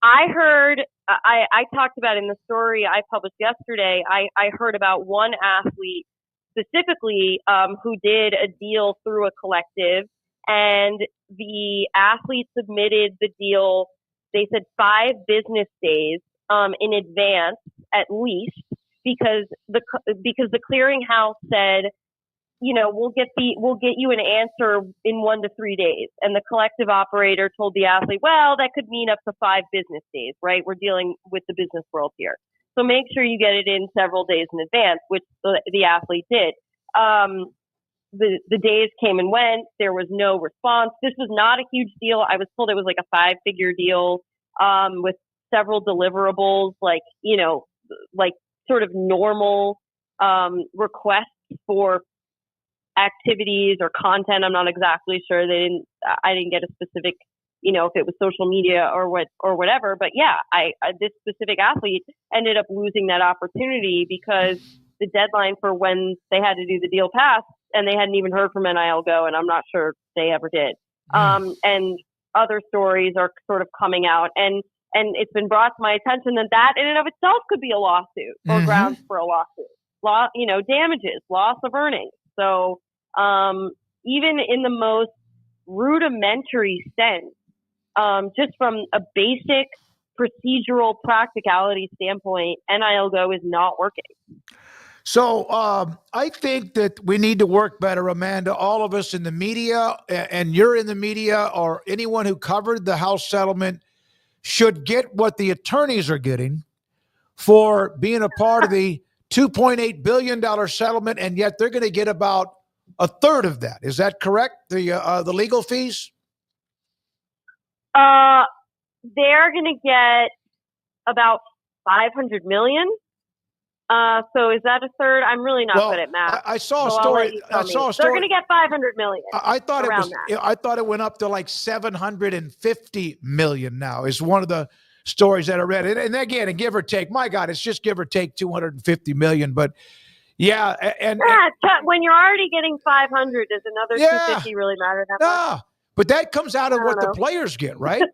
I heard, I talked about in the story I published yesterday, I heard about one athlete specifically who did a deal through a collective, and the athlete submitted the deal, they said 5 business days in advance at least, because the clearinghouse said, we'll get you an answer in 1 to 3 days. And the collective operator told the athlete, well, that could mean up to 5 business days, right? We're dealing with the business world here. So make sure you get it in several days in advance, which the athlete did. The days came and went. There was no response. This was not a huge deal. I was told it was like a 5-figure deal with several deliverables, like sort of normal requests for activities or content. I'm not exactly sure. I didn't get a specific, if it was social media or whatever. But yeah, this specific athlete ended up losing that opportunity because the deadline for when they had to do the deal passed, and they hadn't even heard from NIL Go, and I'm not sure they ever did. And other stories are sort of coming out, and it's been brought to my attention that in and of itself could be a lawsuit or grounds for a lawsuit. Damages, loss of earnings. So even in the most rudimentary sense, just from a basic procedural practicality standpoint, NIL Go is not working. So I think that we need to work better, Amanda, all of us in the media, and you're in the media, or anyone who covered the House settlement should get what the attorneys are getting for being a part of the $2.8 billion settlement, and yet they're going to get about a third of that. Is that correct? The legal fees? They're going to get about $500 million. So is that a third? I'm really not good at math. I saw a story. They're going to get $500 million. I thought it went up to like $750 million now. Is one of the stories that I read. And again, and give or take, my God, it's just give or take $250 million. But yeah, and when you're already getting 500, does another 250 really matter that much? But that comes out of what the players get, right?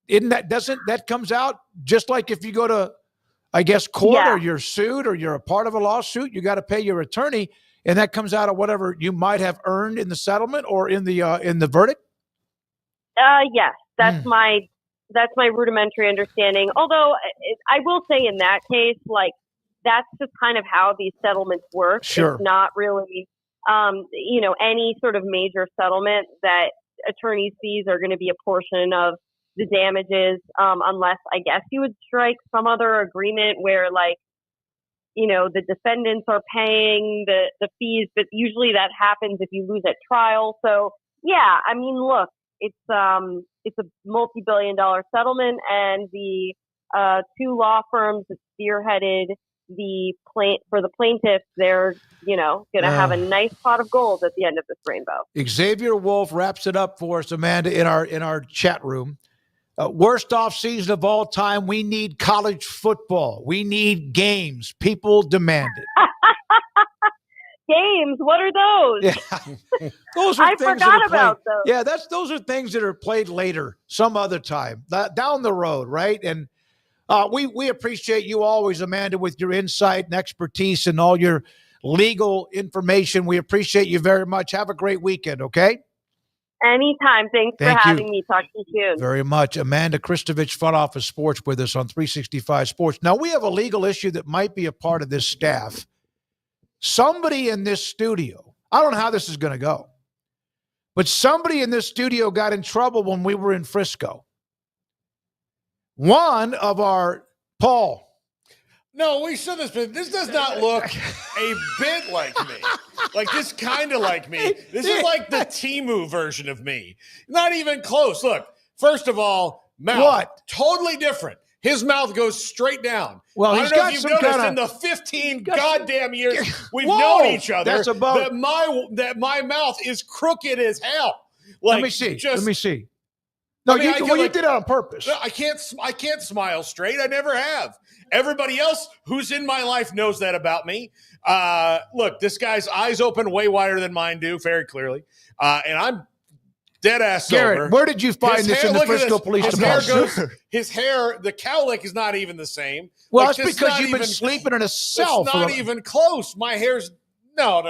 That comes out just like if you go to, I guess, court or you're sued or you're a part of a lawsuit, you got to pay your attorney, and that comes out of whatever you might have earned in the settlement or in the verdict. Yes, that's my rudimentary understanding. Although I will say in that case, like, that's just kind of how these settlements work. Sure. It's not really, any sort of major settlement that attorney's fees are going to be a portion of the damages, unless I guess you would strike some other agreement where, like, the defendants are paying the fees, but usually that happens if you lose at trial. So yeah, I mean, look, it's a multi-billion-dollar settlement, and the two law firms that spearheaded for the plaintiffs, they're going to have a nice pot of gold at the end of this rainbow. Xavier Wolf wraps it up for us, Amanda, in our chat room. Worst off season of all time. We need college football. We need games. People demand it. Games? What are those? Yeah. Those are I things forgot about those. Yeah, those are things that are played later, some other time, down the road, right? And we appreciate you always, Amanda, with your insight and expertise and all your legal information. We appreciate you very much. Have a great weekend, okay? Anytime. Thanks for having me. Talk to you soon. Very much. Amanda Christovich, Front Office Sports, with us on 365 Sports. Now, we have a legal issue that might be a part of this staff. Somebody in this studio, I don't know how this is going to go, but somebody in this studio got in trouble when we were in Frisco. One of our, Paul. No, we should have been. This does not look a bit like me. Like, this kind of like me. This is like the Temu version of me. Not even close. Look, first of all, mouth. Totally different. His mouth goes straight down. Well, I don't know if you've noticed in the 15 goddamn years we've known each other that my mouth is crooked as hell. Like, Let me see. No, you did it on purpose. I can't smile straight. I never have. Everybody else who's in my life knows that about me. Look, this guy's eyes open way wider than mine do, very clearly. And I'm dead ass sober. Garrett, where did you find this in the Frisco Police Department? His hair, the cowlick is not even the same. Well, that's because you've been sleeping in a cell. It's not even close. My hair's no.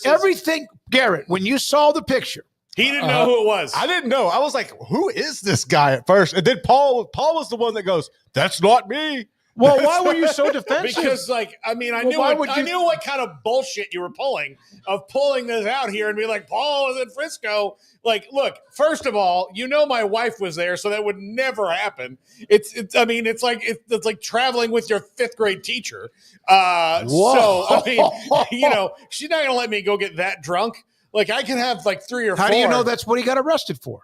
Everything, Garrett, when you saw the picture, he didn't know who it was. I didn't know. I was like, who is this guy at first? And then Paul was the one that goes, that's not me. Well, why were you so defensive? Because, I knew what kind of bullshit you were pulling this out here and be like, Paul was in Frisco. Like, look, first of all, my wife was there, so that would never happen. It's like traveling with your fifth grade teacher. So, she's not going to let me go get that drunk. Like, I can have like 3 or 4. How do you know that's what he got arrested for?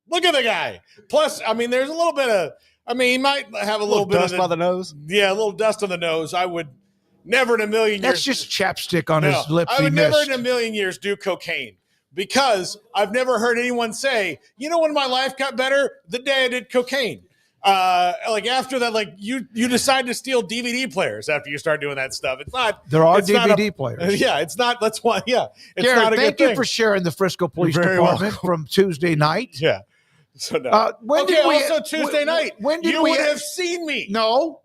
Look at the guy. Plus, there's a little bit of, he might have a little bit dust of by the nose. Yeah, a little dust on the nose. I would never in a million years. That's just chapstick on his lips. I would never in a million years do cocaine, because I've never heard anyone say, when my life got better, the day I did cocaine. Like, after that, like, you decide to steal DVD players after you start doing that stuff. It's not. There are DVD players. Yeah, it's not. That's why. Yeah, it's Garrett, not a thank good thing. you for sharing the Frisco Police Department from Tuesday night. Yeah. So no. Tuesday night. When did you we would have seen me? No.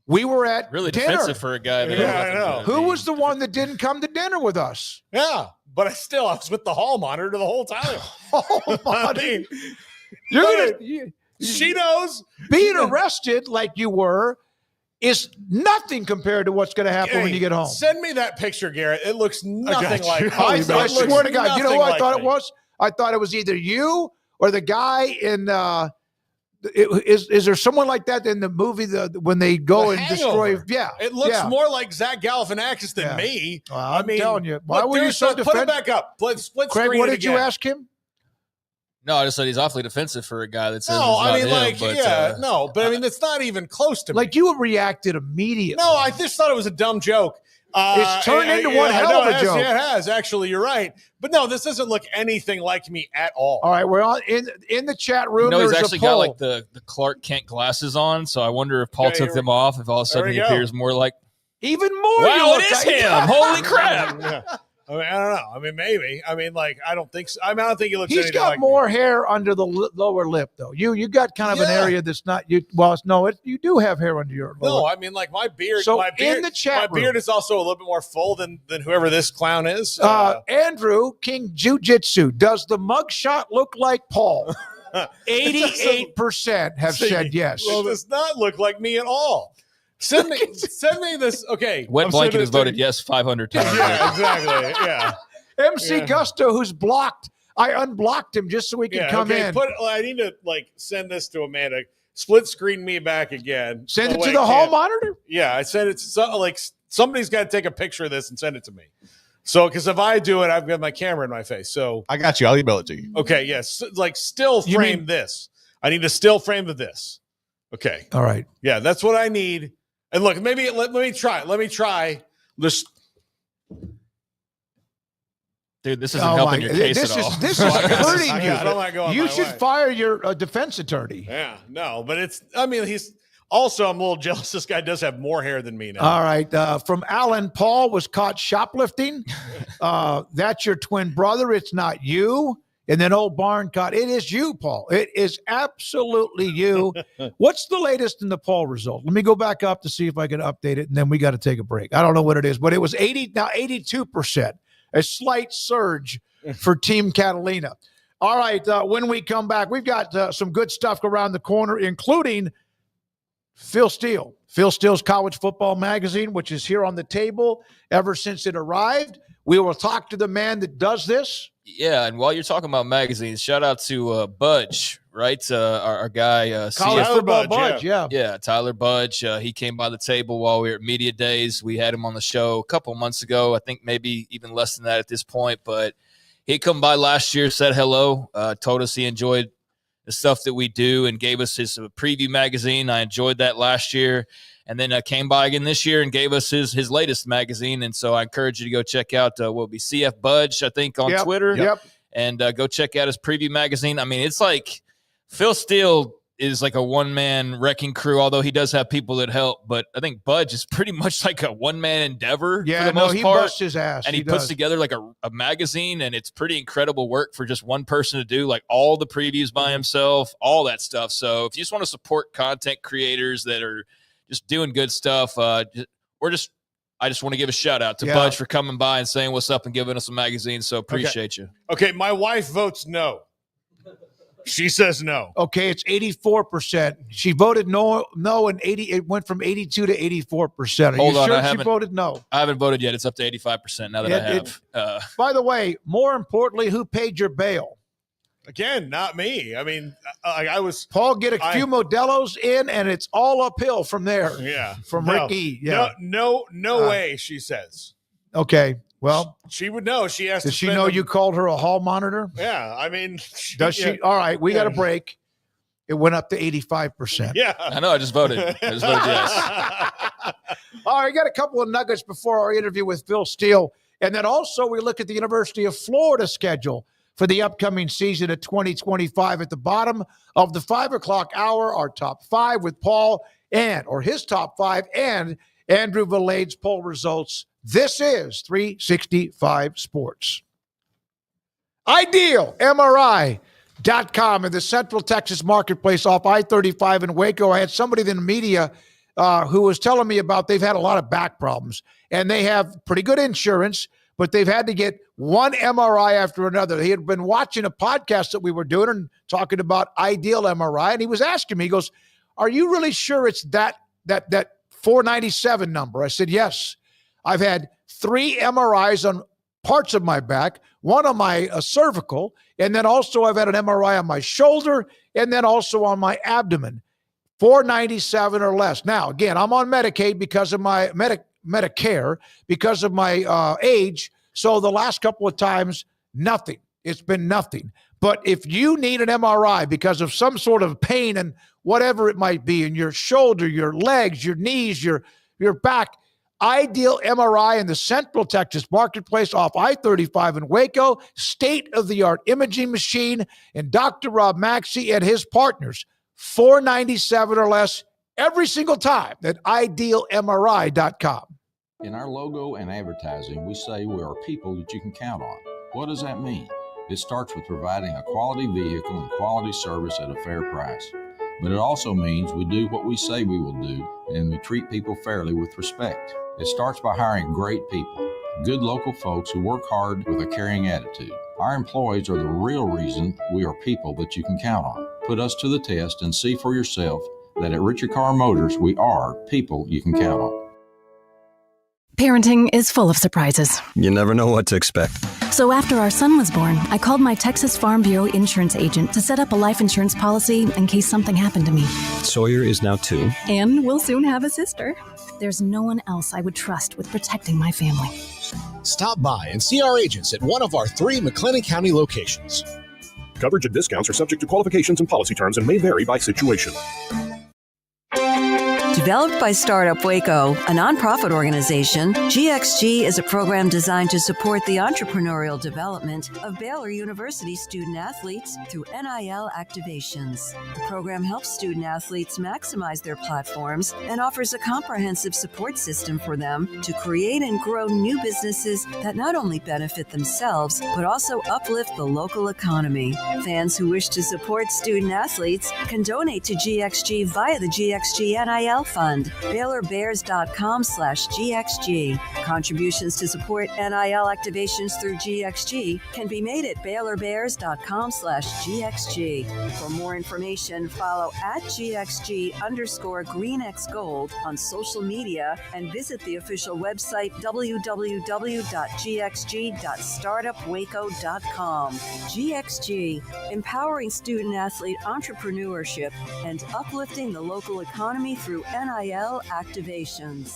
We were at really dinner. defensive for a guy. I know. Who was the one that didn't come to dinner with us? Yeah, but I was with the hall monitor the whole time. She knows. Being arrested like you were is nothing compared to what's going to happen when you get home. Send me that picture, Garrett. It looks nothing like. I swear to God, you know what I thought it was? I thought it was either you or the guy in. Is there someone like that in the movie when they go and destroy? Yeah, it looks more like Zach Galifianakis than me. Well, I'm telling you, why were you so defensive? Put it back up. Split Craig, screen. what did you ask him? No, I just said he's awfully defensive for a guy that says but it's not even close to me. Like, you reacted immediately. No, I just thought it was a dumb joke. It's turned into one hell of a joke. Yeah, it has. Actually, you're right. But no, this doesn't look anything like me at all. All right, we're on in the chat room. He's There's actually a poll. got like the Clark Kent glasses on, so I wonder if Paul took them off. If all of a sudden he appears more like even more. Wow, it is him! Holy crap! Yeah. I mean, I don't know. I mean, maybe. I mean, like, I don't think so. I mean, I don't think he looks. He's got more hair under the lower lip, though. You got kind of an area that's not you. Well, no, you do have hair under your. No, lower. I mean, like my beard. So my beard, in the chat my beard is also a little bit more full than whoever this clown is. Andrew King Jiu-Jitsu. Does the mugshot look like Paul? 88% have said yes. Well, it does not look like me at all. Send me this. Okay, Wet Blanket has voted yes 500 times. Yeah, exactly. Yeah. MC Gusto, who's blocked. I unblocked him just so he could come in. I need to send this to Amanda. Split screen me back again. Send it to the hall monitor? Yeah, I sent it to somebody's got to take a picture of this and send it to me. So, because if I do it, I've got my camera in my face. So I got you. I'll email it to you. Okay, yes. still frame this. I need to still frame this. Okay. All right. Yeah, that's what I need. And look, maybe let me try. Let me try this. Dude, this isn't helping your case at all. This is hurting you. You should fire your defense attorney. Yeah, no, but he's also, I'm a little jealous. This guy does have more hair than me now. All right. From Alan, Paul was caught shoplifting. That's your twin brother. It's not you. And then old Barn caught. It is you, Paul. It is absolutely you. What's the latest in the poll result? Let me go back up to see if I can update it, and then we got to take a break. I don't know what it is, but it was 82%. A slight surge for Team Catalina. All right, when we come back, we've got some good stuff around the corner, including Phil Steele. Phil Steele's College Football Magazine, which is here on the table ever since it arrived. We will talk to the man that does this. Yeah, and while you're talking about magazines, shout out to Budge, right? Our guy, College Football Budge, yeah. Yeah, Tyler Budge. He came by the table while we were at Media Days. We had him on the show a couple months ago. I think maybe even less than that at this point. But he come by last year, said hello, told us he enjoyed the stuff that we do and gave us his preview magazine. I enjoyed that last year. And then came by again this year and gave us his latest magazine. And so I encourage you to go check out what will be CF Budge, I think, on Twitter. Yep. And go check out his preview magazine. I mean, it's like Phil Steele is like a one-man wrecking crew, although he does have people that help. But I think Budge is pretty much like a one-man endeavor for the most he part. busts his ass. And he puts together like a magazine, and it's pretty incredible work for just one person to do, like all the previews by himself, all that stuff. So if you just want to support content creators that are just doing good stuff, I just want to give a shout out to Budge for coming by and saying what's up and giving us a magazine. So appreciate you. Okay, my wife votes no. She says no. Okay, it's 84%. She voted no, and it went from 82 to 84%. Are you sure she voted no? I haven't voted yet. It's up to 85% now that I have. By the way, more importantly, who paid your bail? Again, not me. I mean, I was Paul get a few Modelo's in, and it's all uphill from there. Yeah, from Rick E. Yeah, no way. She says. Okay, well, she would know. She asked. Does she know you called her a hall monitor? Yeah, I mean, does she? All right, we got a break. It went up to 85%. Yeah, I know. I just voted yes. All right, got a couple of nuggets before our interview with Phil Steele, and then also we look at the University of Florida schedule for the upcoming season of 2025. At the bottom of the 5 o'clock hour, our top five with Paul his top five and Andrew Valade's poll results. This is 365 Sports. Ideal MRI.com in the Central Texas marketplace off I-35 in Waco. I had somebody in the media who was telling me about they've had a lot of back problems, and they have pretty good insurance, but they've had to get one MRI after another. He had been watching a podcast that we were doing and talking about Ideal MRI, and he was asking me, he goes, are you really sure it's that 497 number? I said, yes. I've had 3 MRIs on parts of my back, one on my cervical, and then also I've had an MRI on my shoulder, and then also on my abdomen. 497 or less. Now, again, I'm on Medicaid because of my Medicare, because of my age. So the last couple of times, nothing. It's been nothing. But if you need an MRI because of some sort of pain and whatever it might be in your shoulder, your legs, your knees, your back, Ideal MRI in the Central Texas Marketplace off I-35 in Waco, state-of-the-art imaging machine, and Dr. Rob Maxey and his partners, $497 or less every single time at idealmri.com. In our logo and advertising, we say we are people that you can count on. What does that mean? It starts with providing a quality vehicle and quality service at a fair price. But it also means we do what we say we will do, and we treat people fairly with respect. It starts by hiring great people, good local folks who work hard with a caring attitude. Our employees are the real reason we are people that you can count on. Put us to the test and see for yourself that at Richard Carr Motors, we are people you can count on. Parenting is full of surprises. You never know what to expect. So after our son was born, I called my Texas Farm Bureau insurance agent to set up a life insurance policy in case something happened to me. Sawyer is now 2. And we'll soon have a sister. There's no one else I would trust with protecting my family. Stop by and see our agents at one of our 3 McLennan County locations. Coverage and discounts are subject to qualifications and policy terms and may vary by situation. Developed by Startup Waco, a nonprofit organization, GXG is a program designed to support the entrepreneurial development of Baylor University student athletes through NIL activations. The program helps student athletes maximize their platforms and offers a comprehensive support system for them to create and grow new businesses that not only benefit themselves, but also uplift the local economy. Fans who wish to support student athletes can donate to GXG via the GXG NIL Fund, BaylorBears.com/GXG. Contributions to support NIL activations through GXG can be made at BaylorBears.com/GXG. For more information, follow at GXG_GreenXGold on social media and visit the official website www.gxg.startupwaco.com. GXG, empowering student athlete entrepreneurship and uplifting the local economy through NIL activations.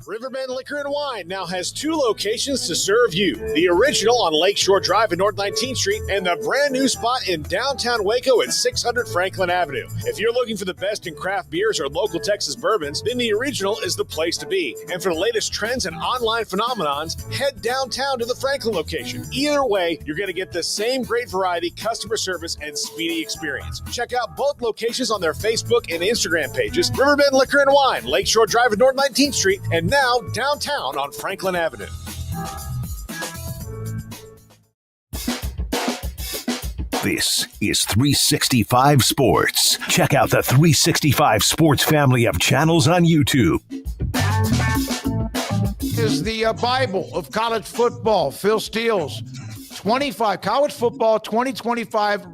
Riverbend Liquor and Wine now has 2 locations to serve you. The original on Lakeshore Drive at North 19th Street and the brand new spot in downtown Waco at 600 Franklin Avenue. If you're looking for the best in craft beers or local Texas bourbons, then the original is the place to be. And for the latest trends and online phenomenons, head downtown to the Franklin location. Either way, you're going to get the same great variety, customer service, and speedy experience. Check out both locations on their Facebook and Instagram pages, Riverbend Liquor and Wine, Lakeshore Drive at North 19th Street, and now downtown on Franklin Avenue. This is 365 Sports. Check out the 365 Sports family of channels on YouTube. Is the Bible of college football. Phil Steele's 25 college football 2025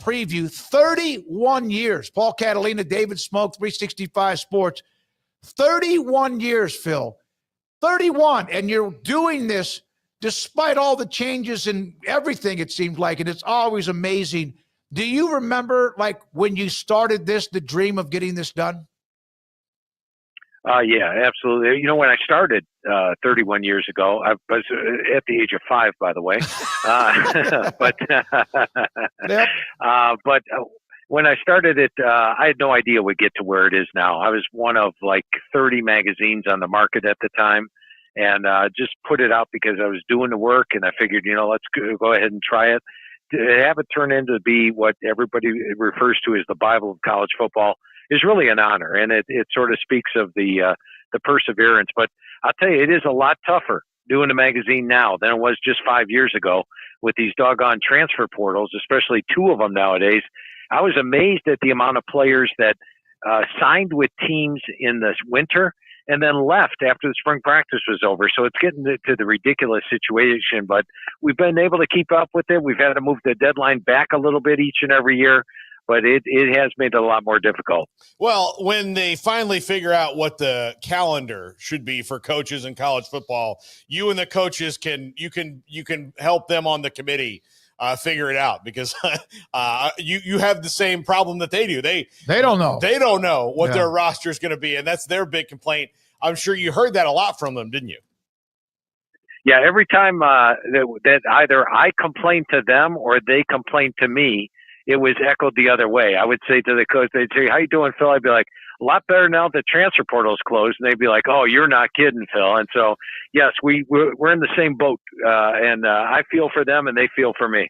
preview. 31 years. Paul Catalina, David Smoak, 365 Sports. 31 years, Phil. 31. And you're doing this despite all the changes and everything, it seems like, and it's always amazing. Do you remember, like, when you started this, the dream of getting this done? Yeah, absolutely. You know, when I started 31 years ago, I was at the age of 5, by the way. But when I started it, I had no idea we'd get to where it is now. I was one of like 30 magazines on the market at the time, and just put it out because I was doing the work, and I figured, you know, let's go ahead and try it. To have it turn into be what everybody refers to as the Bible of college football is really an honor, and it sort of speaks of the perseverance. But I'll tell you, it is a lot tougher doing a magazine now than it was just 5 years ago with these doggone transfer portals, especially 2 of them nowadays. I was amazed at the amount of players that signed with teams in this winter and then left after the spring practice was over. So it's getting to the ridiculous situation, but we've been able to keep up with it. We've had to move the deadline back a little bit each and every year, but it has made it a lot more difficult. Well, when they finally figure out what the calendar should be for coaches in college football, you and the coaches can help them on the committee figure it out, because you have the same problem that they do. They don't know. They don't know what their roster is going to be, and that's their big complaint. I'm sure you heard that a lot from them, didn't you? Yeah, every time that either I complain to them or they complain to me, it was echoed the other way. I would say to the coach, they'd say, "How you doing, Phil?" I'd be like, "A lot better now that the transfer portal's closed." And they'd be like, "Oh, you're not kidding, Phil." And so, yes, we're in the same boat, and I feel for them, and they feel for me.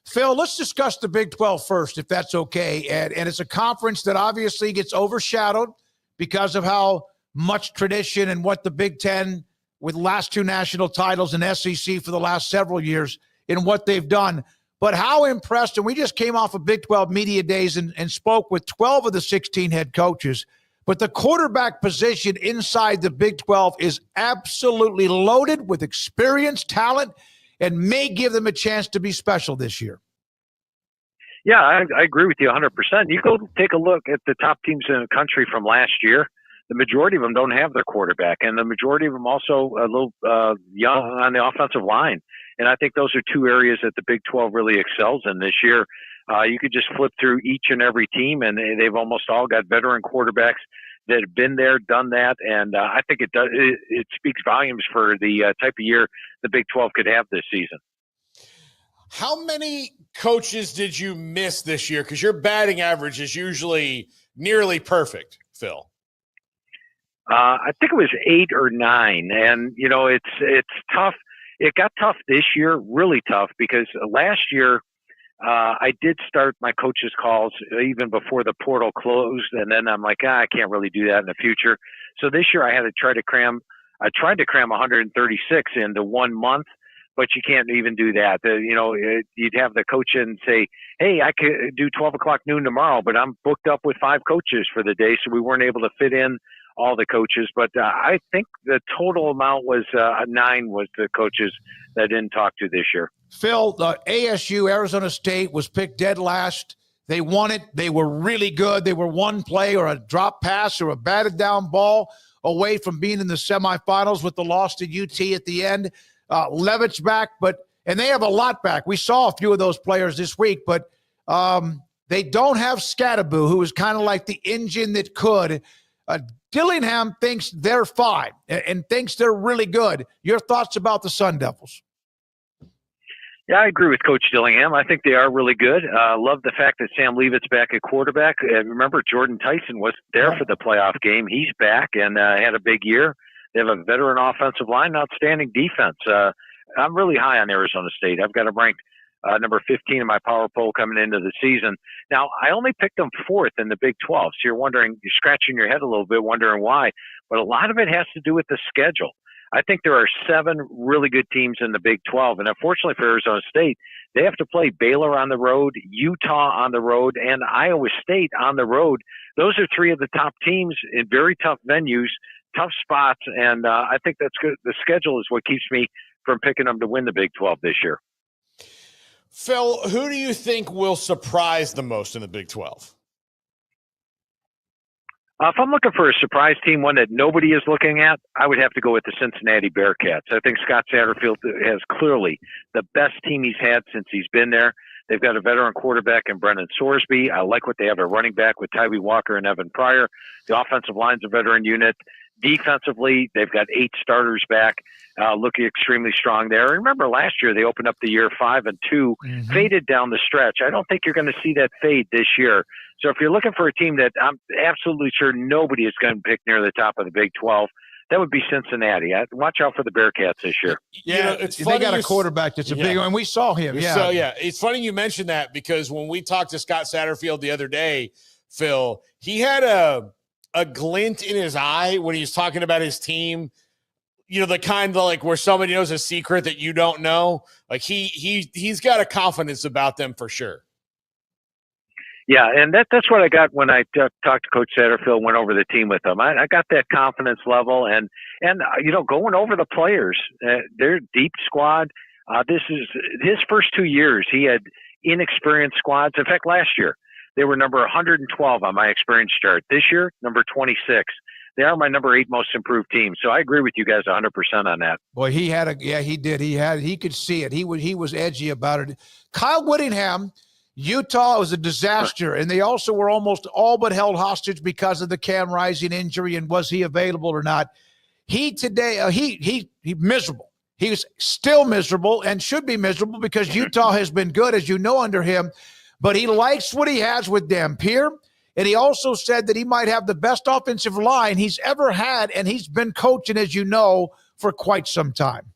Phil, let's discuss the Big 12 first, if that's okay. And it's a conference that obviously gets overshadowed because of how much tradition and what the Big Ten, with last 2 national titles and SEC for the last several years, in what they've done. But how impressed, and we just came off of Big 12 Media Days and spoke with 12 of the 16 head coaches, but the quarterback position inside the Big 12 is absolutely loaded with experience, talent, and may give them a chance to be special this year. Yeah, I agree with you 100%. You go take a look at the top teams in the country from last year. The majority of them don't have their quarterback, and the majority of them also a little young on the offensive line. And I think those are 2 areas that the Big 12 really excels in this year. You could just flip through each and every team, and they've almost all got veteran quarterbacks that have been there, done that. And I think it speaks volumes for the type of year the Big 12 could have this season. How many coaches did you miss this year? Because your batting average is usually nearly perfect, Phil. I think it was 8 or 9. And, it's tough. It got tough this year, really tough, because last year I did start my coaches' calls even before the portal closed. And then I'm like, I can't really do that in the future. So this year I had to try to cram 136 into 1 month, but you can't even do that. You'd have the coach in and say, hey, I could do 12 o'clock noon tomorrow, but I'm booked up with 5 coaches for the day. So we weren't able to fit in all the coaches, but I think the total amount was 9 was the coaches that I didn't talk to this year. Phil, ASU, Arizona State, was picked dead last. They won it. They were really good. They were 1 play or a drop pass or a batted down ball away from being in the semifinals with the loss to UT at the end. Levitt's back, and they have a lot back. We saw a few of those players this week, but they don't have Scattaboo, who is kind of like the engine that could. Dillingham thinks they're fine and thinks they're really good. Your thoughts about the Sun Devils? Yeah, I agree with Coach Dillingham. I think they are really good. Love the fact that Sam Leavitt's back at quarterback. Remember, Jordan Tyson was there for the playoff game. He's back and had a big year. They have a veteran offensive line, outstanding defense. I'm really high on Arizona State. I've got them ranked number 15 in my power poll coming into the season. Now, I only picked them 4th in the Big 12, so you're scratching your head a little bit, wondering why. But a lot of it has to do with the schedule. I think there are 7 really good teams in the Big 12, and unfortunately for Arizona State, they have to play Baylor on the road, Utah on the road, and Iowa State on the road. Those are 3 of the top teams in very tough venues, tough spots, and I think that's good. The schedule is what keeps me from picking them to win the Big 12 this year. Phil, who do you think will surprise the most in the Big 12? If I'm looking for a surprise team, one that nobody is looking at, I would have to go with the Cincinnati Bearcats. I think Scott Satterfield has clearly the best team he's had since he's been there. They've got a veteran quarterback in Brendan Sorsby. I like what they have a running back with Tyree Walker and Evan Pryor. The offensive line's a veteran unit. Defensively, they've got 8 starters back, looking extremely strong there. And remember, last year they opened up the year 5-2, faded down the stretch. I don't think you're going to see that fade this year. So if you're looking for a team that I'm absolutely sure nobody is going to pick near the top of the Big 12, that would be Cincinnati. Watch out for the Bearcats this year. Yeah, they got a quarterback that's a big one, and we saw him. Yeah. So, it's funny you mentioned that, because when we talked to Scott Satterfield the other day, Phil, he had a glint in his eye when he was talking about his team, the kind of like where somebody knows a secret that you don't know. Like he's got a confidence about them for sure. Yeah, and that's what I got when I talked to Coach Satterfield, went over the team with him. I got that confidence level, and going over the players. They're deep squad. This is his first 2 years. He had inexperienced squads. In fact, last year, they were number 112 on my experience chart. This year, number 26. They are my number 8 most improved team. So I agree with you guys 100% on that. Boy, he did. He could see it. He was edgy about it. Kyle Whittingham, Utah was a disaster, and they also were almost all but held hostage because of the Cam Rising injury and was he available or not. He miserable. He was still miserable and should be miserable because Utah has been good, as you know, under him. but he likes what he has with Dampier. And he also said that he might have the best offensive line he's ever had, and he's been coaching, as you know, for quite some time.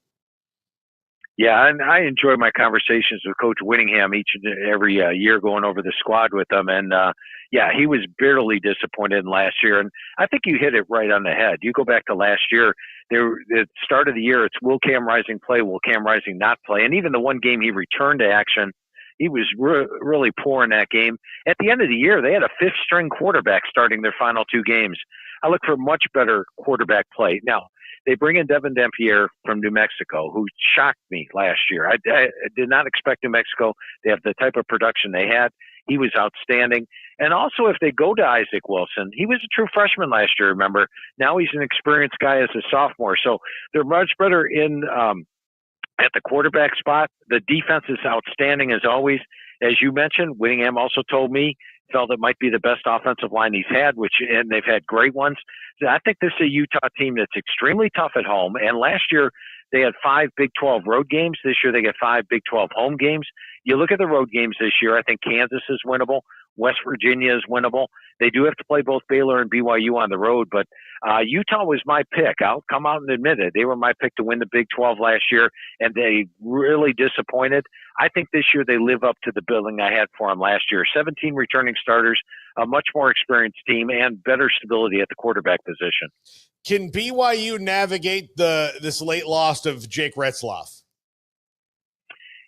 Yeah, and I enjoy my conversations with Coach Whittingham each and every year going over the squad with them. And, yeah, he was bitterly disappointed in last year. And I think you hit it right on the head. You go back to last year, at the start of the year, it's will Cam Rising play, will Cam Rising not play? And even the one game he returned to action, he was really poor in that game. At the end of the year, they had a fifth-string quarterback starting their final two games. I look for much better quarterback play. Now, they bring in Devin Dampier from New Mexico, who shocked me last year. I did not expect New Mexico. They have the type of production they had. He was outstanding. And also, if they go to Isaac Wilson, he was a true freshman last year, remember? Now he's an experienced guy as a sophomore. So they're much better in at the quarterback spot. The defense is outstanding as always. As you mentioned, Whittingham also told me felt it might be the best offensive line he's had, and they've had great ones. So I think this is a Utah team that's extremely tough at home. And last year they had 5 Big 12 road games. This year they get 5 Big 12 home games. You look at the road games this year, I think Kansas is winnable. West Virginia is winnable. They do have to play both Baylor and BYU on the road, but Utah was my pick. I'll come out and admit it. They were my pick to win the Big 12 last year, and they really disappointed. I think this year they live up to the billing I had for them last year. 17 returning starters, a much more experienced team, and better stability at the quarterback position. Can BYU navigate this late loss of Jake Retzloff?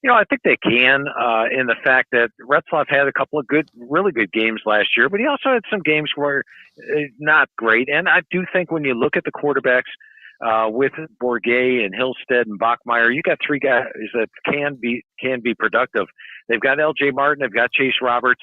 You know, I think they can in the fact that Retzloff had a couple of really good games last year, but he also had some games where not great. And I do think when you look at the quarterbacks with Bourget and Hillstead and Bachmeyer, you got 3 guys that can be productive. They've got L.J. Martin, they've got Chase Roberts.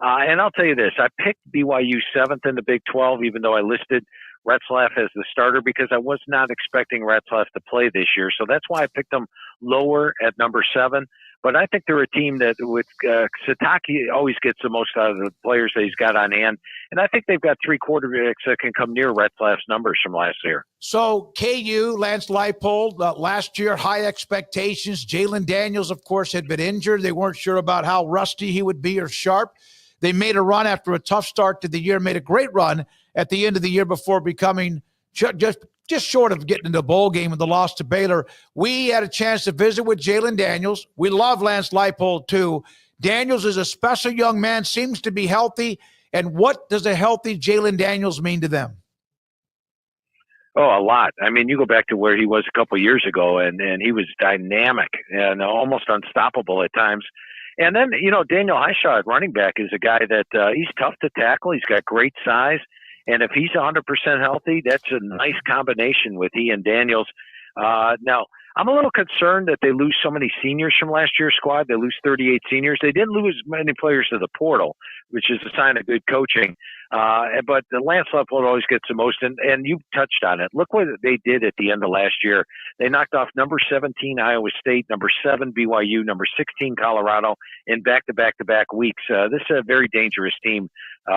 And I'll tell you this, I picked BYU 7th in the Big 12, even though I listed Retzlaff as the starter because I was not expecting Retzlaff to play this year. So that's why I picked them lower at number 7. But I think they're a team that with Sataki always gets the most out of the players that he's got on hand. And I think they've got 3 quarterbacks that can come near Retzlaff's numbers from last year. So KU, Lance Leipold, last year, high expectations. Jalen Daniels, of course, had been injured. They weren't sure about how rusty he would be or sharp. They made a run after a tough start to the year, made a great run at the end of the year before becoming just short of getting into the bowl game with the loss to Baylor. We had a chance to visit with Jalen Daniels. We love Lance Leipold, too. Daniels is a special young man, seems to be healthy. And what does a healthy Jalen Daniels mean to them? Oh, a lot. I mean, you go back to where he was a couple of years ago, and he was dynamic and almost unstoppable at times. And then, you know, Daniel Hishaw at running back is a guy that he's tough to tackle. He's got great size. And if he's 100% healthy, that's a nice combination with he and Daniels. Now, I'm a little concerned that they lose so many seniors from last year's squad. They lose 38 seniors. They didn't lose many players to the portal, which is a sign of good coaching. But the Lance Leipold always gets the most. And you touched on it. Look what they did at the end of last year. They knocked off number 17 Iowa State, number 7 BYU, number 16 Colorado in back-to-back weeks. This is a very dangerous team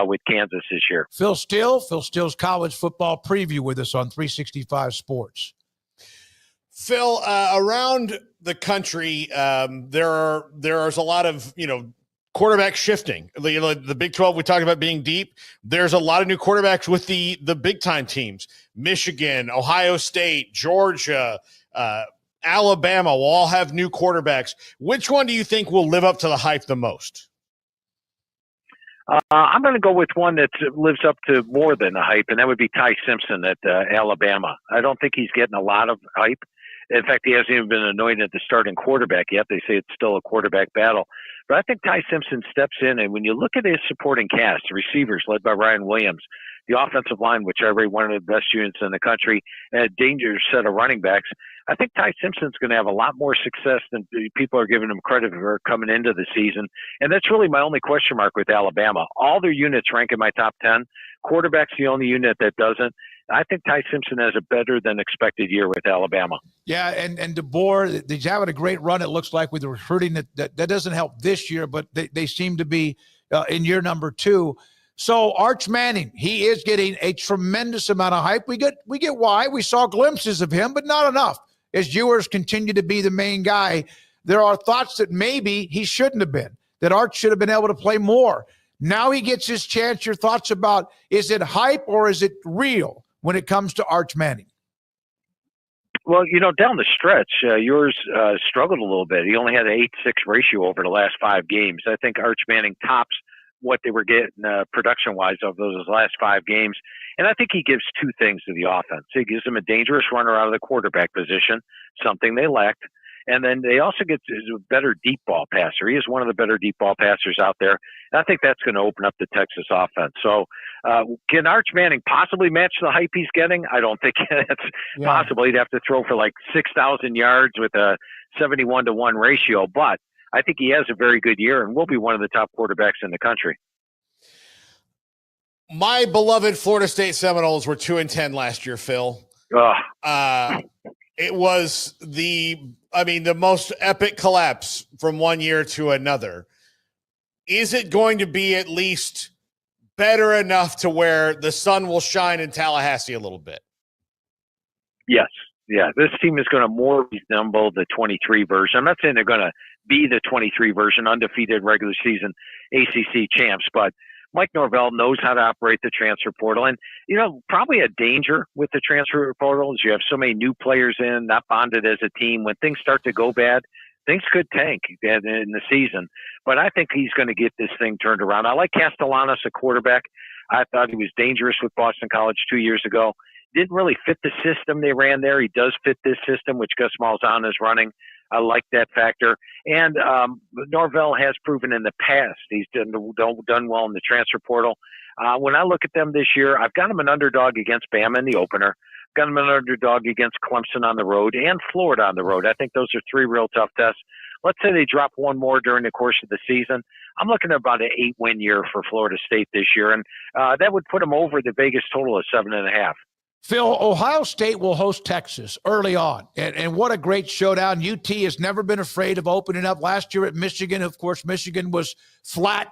with Kansas this year. Phil Steele's college football preview with us on 365 Sports. Phil, around the country, there's a lot of, quarterback shifting. The Big 12, we talked about being deep. There's a lot of new quarterbacks with the big time teams. Michigan, Ohio State, Georgia, Alabama will all have new quarterbacks. Which one do you think will live up to the hype the most? I'm going to go with one that lives up to more than the hype, and that would be Ty Simpson at Alabama. I don't think he's getting a lot of hype. In fact, he hasn't even been anointed the starting quarterback yet. They say it's still a quarterback battle. But I think Ty Simpson steps in, and when you look at his supporting cast, the receivers led by Ryan Williams, the offensive line, which I rate one of the best units in the country, and a dangerous set of running backs, I think Ty Simpson's going to have a lot more success than people are giving him credit for coming into the season. And that's really my only question mark with Alabama. All their units rank in my top 10. Quarterback's the only unit that doesn't. I think Ty Simpson has a better than expected year with Alabama. Yeah, and DeBoer, they're having a great run, it looks like, with the recruiting. That doesn't help this year, but they seem to be in year number 2. So Arch Manning, he is getting a tremendous amount of hype. We get why. We saw glimpses of him, but not enough. As Ewers continue to be the main guy, there are thoughts that maybe he shouldn't have been. that Arch should have been able to play more. Now he gets his chance. Your thoughts about, is it hype or is it real when it comes to Arch Manning? Well, down the stretch, yours struggled a little bit. He only had an 8-6 ratio over the last 5 games. I think Arch Manning tops what they were getting production-wise of those last 5 games. And I think he gives 2 things to the offense. He gives them a dangerous runner out of the quarterback position, something they lacked. And then they also get a better deep ball passer. He is one of the better deep ball passers out there. And I think that's going to open up the Texas offense. So can Arch Manning possibly match the hype he's getting? I don't think that's possible. He'd have to throw for like 6,000 yards with a 71-1 ratio. But I think he has a very good year and will be one of the top quarterbacks in the country. My beloved Florida State Seminoles were 2-10 last year, Phil. It was the most epic collapse from one year to another. Is it going to be at least better enough to where the sun will shine in Tallahassee a little bit? Yes. Yeah, this team is going to more resemble the 23 version. I'm not saying they're going to be the 23 version, undefeated regular season ACC champs, but Mike Norvell knows how to operate the transfer portal. And, probably a danger with the transfer portal is you have so many new players in, not bonded as a team. When things start to go bad, things could tank in the season. But I think he's going to get this thing turned around. I like Castellanos, a quarterback. I thought he was dangerous with Boston College 2 years ago. Didn't really fit the system they ran there. He does fit this system, which Gus Malzahn is running. I like that factor. And Norvell has proven in the past he's done well in the transfer portal. When I look at them this year, I've got him an underdog against Bama in the opener. Got him an underdog against Clemson on the road and Florida on the road. I think those are 3 real tough tests. Let's say they drop one more during the course of the season. I'm looking at about an 8-win year for Florida State this year, and that would put them over the Vegas total of 7.5. Phil, Ohio State will host Texas early on, and what a great showdown. UT has never been afraid of opening up. Last year at Michigan, of course, Michigan was flat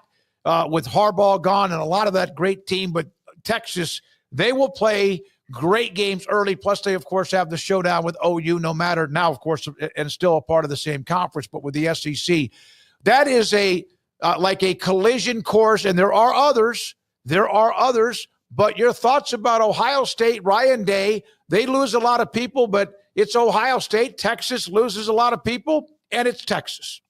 with Harbaugh gone and a lot of that great team, but Texas, they will play great games early, plus they, of course, have the showdown with OU no matter now, of course, and still a part of the same conference, but with the SEC. That is like a collision course, and there are others, but your thoughts about Ohio State, Ryan Day, they lose a lot of people, but it's Ohio State. Texas loses a lot of people, and it's Texas.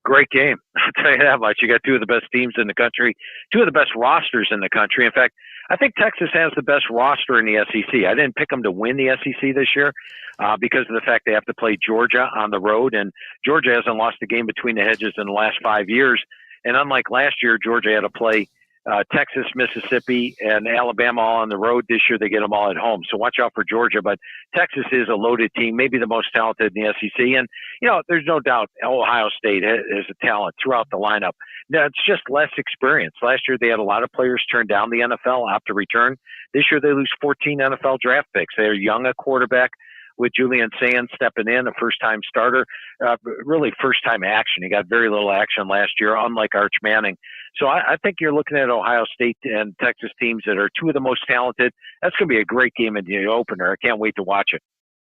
Great game. I'll tell you that much. You got 2 of the best teams in the country, 2 of the best rosters in the country. In fact, I think Texas has the best roster in the SEC. I didn't pick them to win the SEC this year because of the fact they have to play Georgia on the road, and Georgia hasn't lost a game between the hedges in the last 5 years. And unlike last year, Georgia had to play Texas, Mississippi, and Alabama all on the road. This year, they get them all at home. So watch out for Georgia. But Texas is a loaded team, maybe the most talented in the SEC. And, there's no doubt Ohio State has a talent throughout the lineup. Now, it's just less experience. Last year, they had a lot of players turn down the NFL after return. This year, they lose 14 NFL draft picks. They're young at quarterback, with Julian Sands stepping in, a first-time starter, really first-time action. He got very little action last year, unlike Arch Manning. So I think you're looking at Ohio State and Texas teams that are 2 of the most talented. That's going to be a great game in the opener. I can't wait to watch it.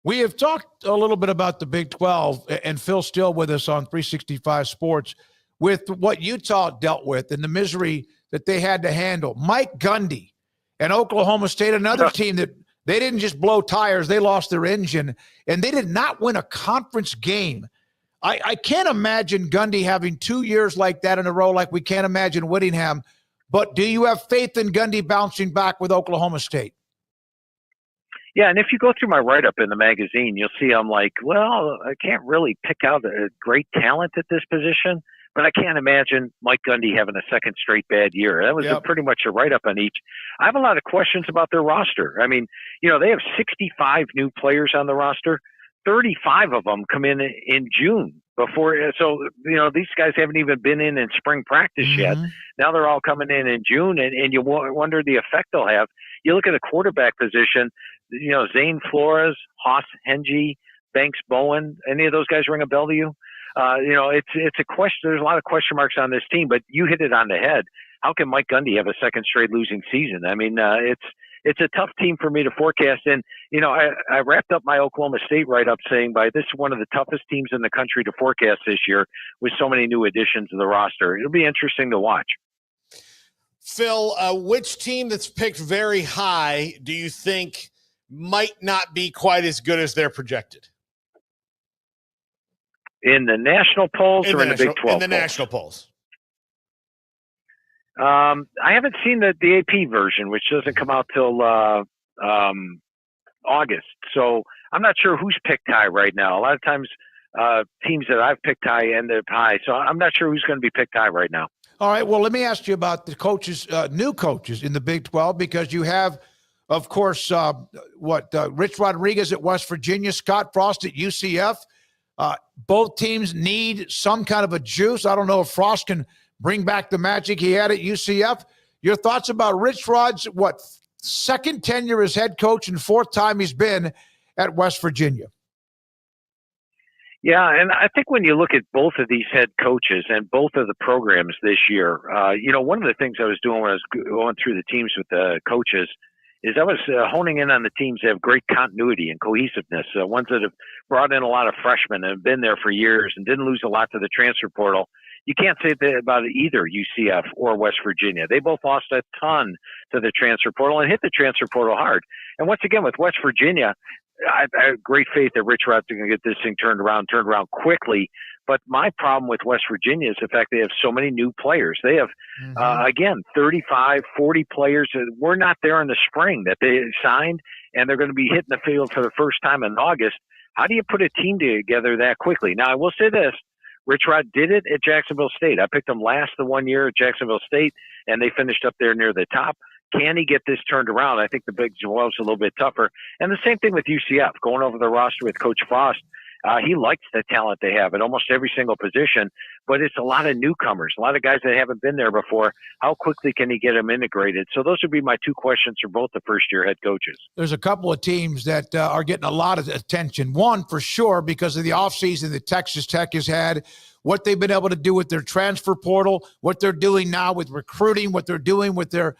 We have talked a little bit about the Big 12, and Phil Steele with us on 365 Sports with what Utah dealt with and the misery that they had to handle. Mike Gundy and Oklahoma State, another team that they didn't just blow tires, they lost their engine, and they did not win a conference game. I can't imagine Gundy having 2 years like that in a row, like we can't imagine Whittingham. But do you have faith in Gundy bouncing back with Oklahoma State? Yeah, and if you go through my write-up in the magazine, you'll see I'm like, well, I can't really pick out a great talent at this position, but I can't imagine Mike Gundy having a second straight bad year. That was pretty much a write-up on each. I have a lot of questions about their roster. I mean, they have 65 new players on the roster. 35 of them come in June before. So, these guys haven't even been in spring practice yet. Now they're all coming in June, and you wonder the effect they'll have. You look at the quarterback position, Zane Flores, Haas Hengy, Banks Bowen, any of those guys ring a bell to you? It's a question. There's a lot of question marks on this team, but you hit it on the head. How can Mike Gundy have a second straight losing season? I mean, it's a tough team for me to forecast. And, I wrapped up my Oklahoma State write-up saying this is one of the toughest teams in the country to forecast this year with so many new additions to the roster. It'll be interesting to watch. Phil, which team that's picked very high do you think might not be quite as good as they're projected? In the national polls or in the Big 12 In the polls? national polls. I haven't seen the AP version, which doesn't come out till August. So I'm not sure who's picked high right now. A lot of times teams that I've picked high end up high. So I'm not sure who's going to be picked high right now. All right, well, let me ask you about the coaches, new coaches in the Big 12, because you have, of course, Rich Rodriguez at West Virginia, Scott Frost at UCF. Both teams need some kind of a juice. I don't know if Frost can bring back the magic he had at UCF. Your thoughts about Rich Rod's, second tenure as head coach and fourth time he's been at West Virginia? Yeah, and I think when you look at both of these head coaches and both of the programs this year, one of the things I was doing when I was going through the teams with the coaches is I was honing in on the teams that have great continuity and cohesiveness, ones that have brought in a lot of freshmen and have been there for years and didn't lose a lot to the transfer portal. You can't say that about either UCF or West Virginia. They both lost a ton to the transfer portal and hit the transfer portal hard. And once again, with West Virginia, I have great faith that Rich Rod's going to get this thing turned around quickly. But my problem with West Virginia is the fact they have so many new players. They have, 35, 40 players that were not there in the spring that they signed, and they're going to be hitting the field for the first time in August. How do you put a team together that quickly? Now, I will say this. Rich Rod did it at Jacksonville State. I picked them last the 1 year at Jacksonville State, and they finished up there near the top. Can he get this turned around? I think the Big 12's a little bit tougher. And the same thing with UCF, going over the roster with Coach Frost. He likes the talent they have at almost every single position, but it's a lot of newcomers, a lot of guys that haven't been there before. How quickly can he get them integrated? So those would be my two questions for both the first-year head coaches. There's a couple of teams that are getting a lot of attention. One, for sure, because of the offseason that Texas Tech has had, what they've been able to do with their transfer portal, what they're doing now with recruiting, what they're doing with their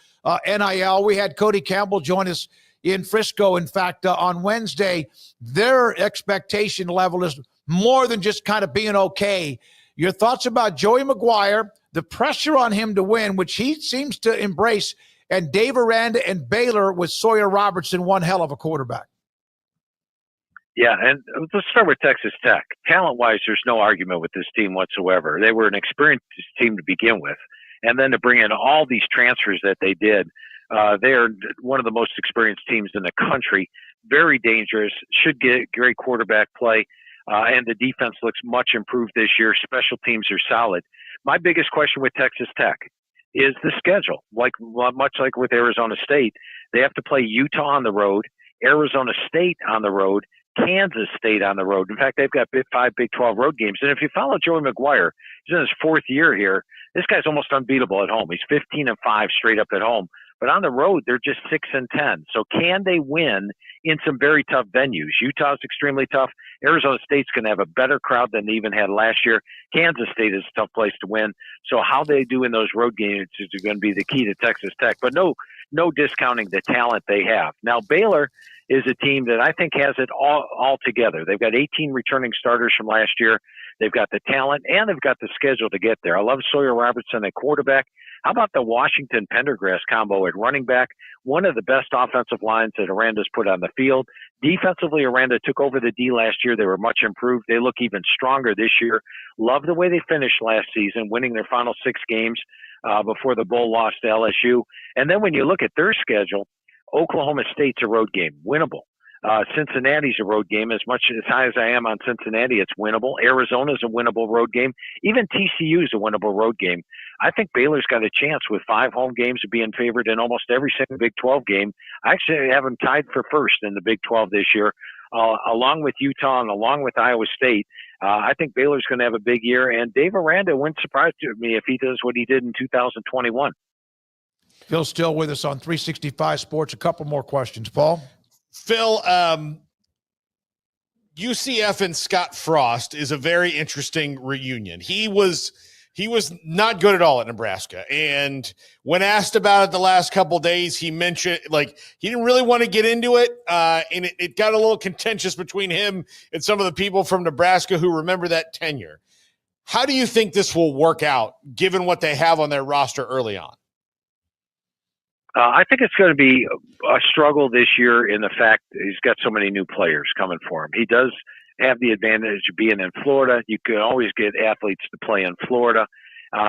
NIL. We had Cody Campbell join us in Frisco. In fact, on Wednesday, their expectation level is more than just kind of being okay. Your thoughts about Joey McGuire, the pressure on him to win, which he seems to embrace, and Dave Aranda and Baylor with Sawyer Robertson, one hell of a quarterback. Yeah, and let's start with Texas Tech. Talent-wise, there's no argument with this team whatsoever. They were an experienced team to begin with. And then to bring in all these transfers that they did, they are one of the most experienced teams in the country. Very dangerous, should get great quarterback play, and the defense looks much improved this year. Special teams are solid. My biggest question with Texas Tech is the schedule. Much like with Arizona State, they have to play Utah on the road, Arizona State on the road, Kansas State on the road. In fact, they've got 5 Big 12 road games. And if you follow Joey McGuire, he's in his fourth year here. This guy's almost unbeatable at home. He's 15-5 straight up at home. But on the road, they're just 6-10. So can they win in some very tough venues? Utah's extremely tough. Arizona State's going to have a better crowd than they even had last year. Kansas State is a tough place to win. So how they do in those road games is going to be the key to Texas Tech. But no discounting the talent they have. Now, Baylor is a team that I think has it all together. They've got 18 returning starters from last year. They've got the talent, and they've got the schedule to get there. I love Sawyer Robertson at quarterback. How about the Washington-Pendergrass combo at running back? One of the best offensive lines that Aranda's put on the field. Defensively, Aranda took over the D last year. They were much improved. They look even stronger this year. Love the way they finished last season, winning their final 6 games before the bowl loss to LSU. And then when you look at their schedule, Oklahoma State's a road game, winnable. Cincinnati's a road game. As much as high as I am on Cincinnati, it's winnable. Arizona's a winnable road game. Even TCU's a winnable road game. I think Baylor's got a chance with 5 home games of being favored in almost every single Big 12 game. I actually have them tied for first in the Big 12 this year, along with Utah and along with Iowa State. I think Baylor's going to have a big year, and Dave Aranda wouldn't surprise me if he does what he did in 2021. Phil Steele with us on 365 Sports. A couple more questions, Paul. Phil, UCF and Scott Frost is a very interesting reunion. He was he was not good at all at Nebraska. And when asked about it the last couple of days, he mentioned he didn't really want to get into it. And it got a little contentious between him and some of the people from Nebraska who remember that tenure. How do you think this will work out given what they have on their roster early on? I think it's going to be a struggle this year in the fact that he's got so many new players coming for him. He does have the advantage of being in Florida. You can always get athletes to play in Florida.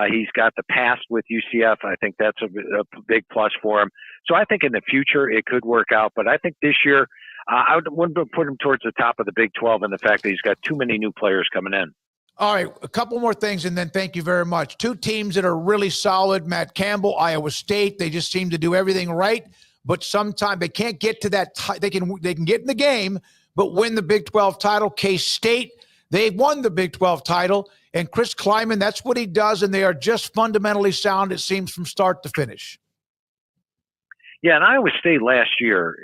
He's got the past with UCF. I think that's a big plus for him. So I think in the future it could work out. But I think this year I wouldn't put him towards the top of the Big 12 in the fact that he's got too many new players coming in. All right, a couple more things, and then thank you very much. Two teams that are really solid, Matt Campbell, Iowa State. They just seem to do everything right, but sometimes they can't get to that. They can get in the game, but win the Big 12 title. K-State, they won the Big 12 title, and Chris Kleiman, that's what he does, and they are just fundamentally sound, it seems, from start to finish. Yeah, and Iowa State last year,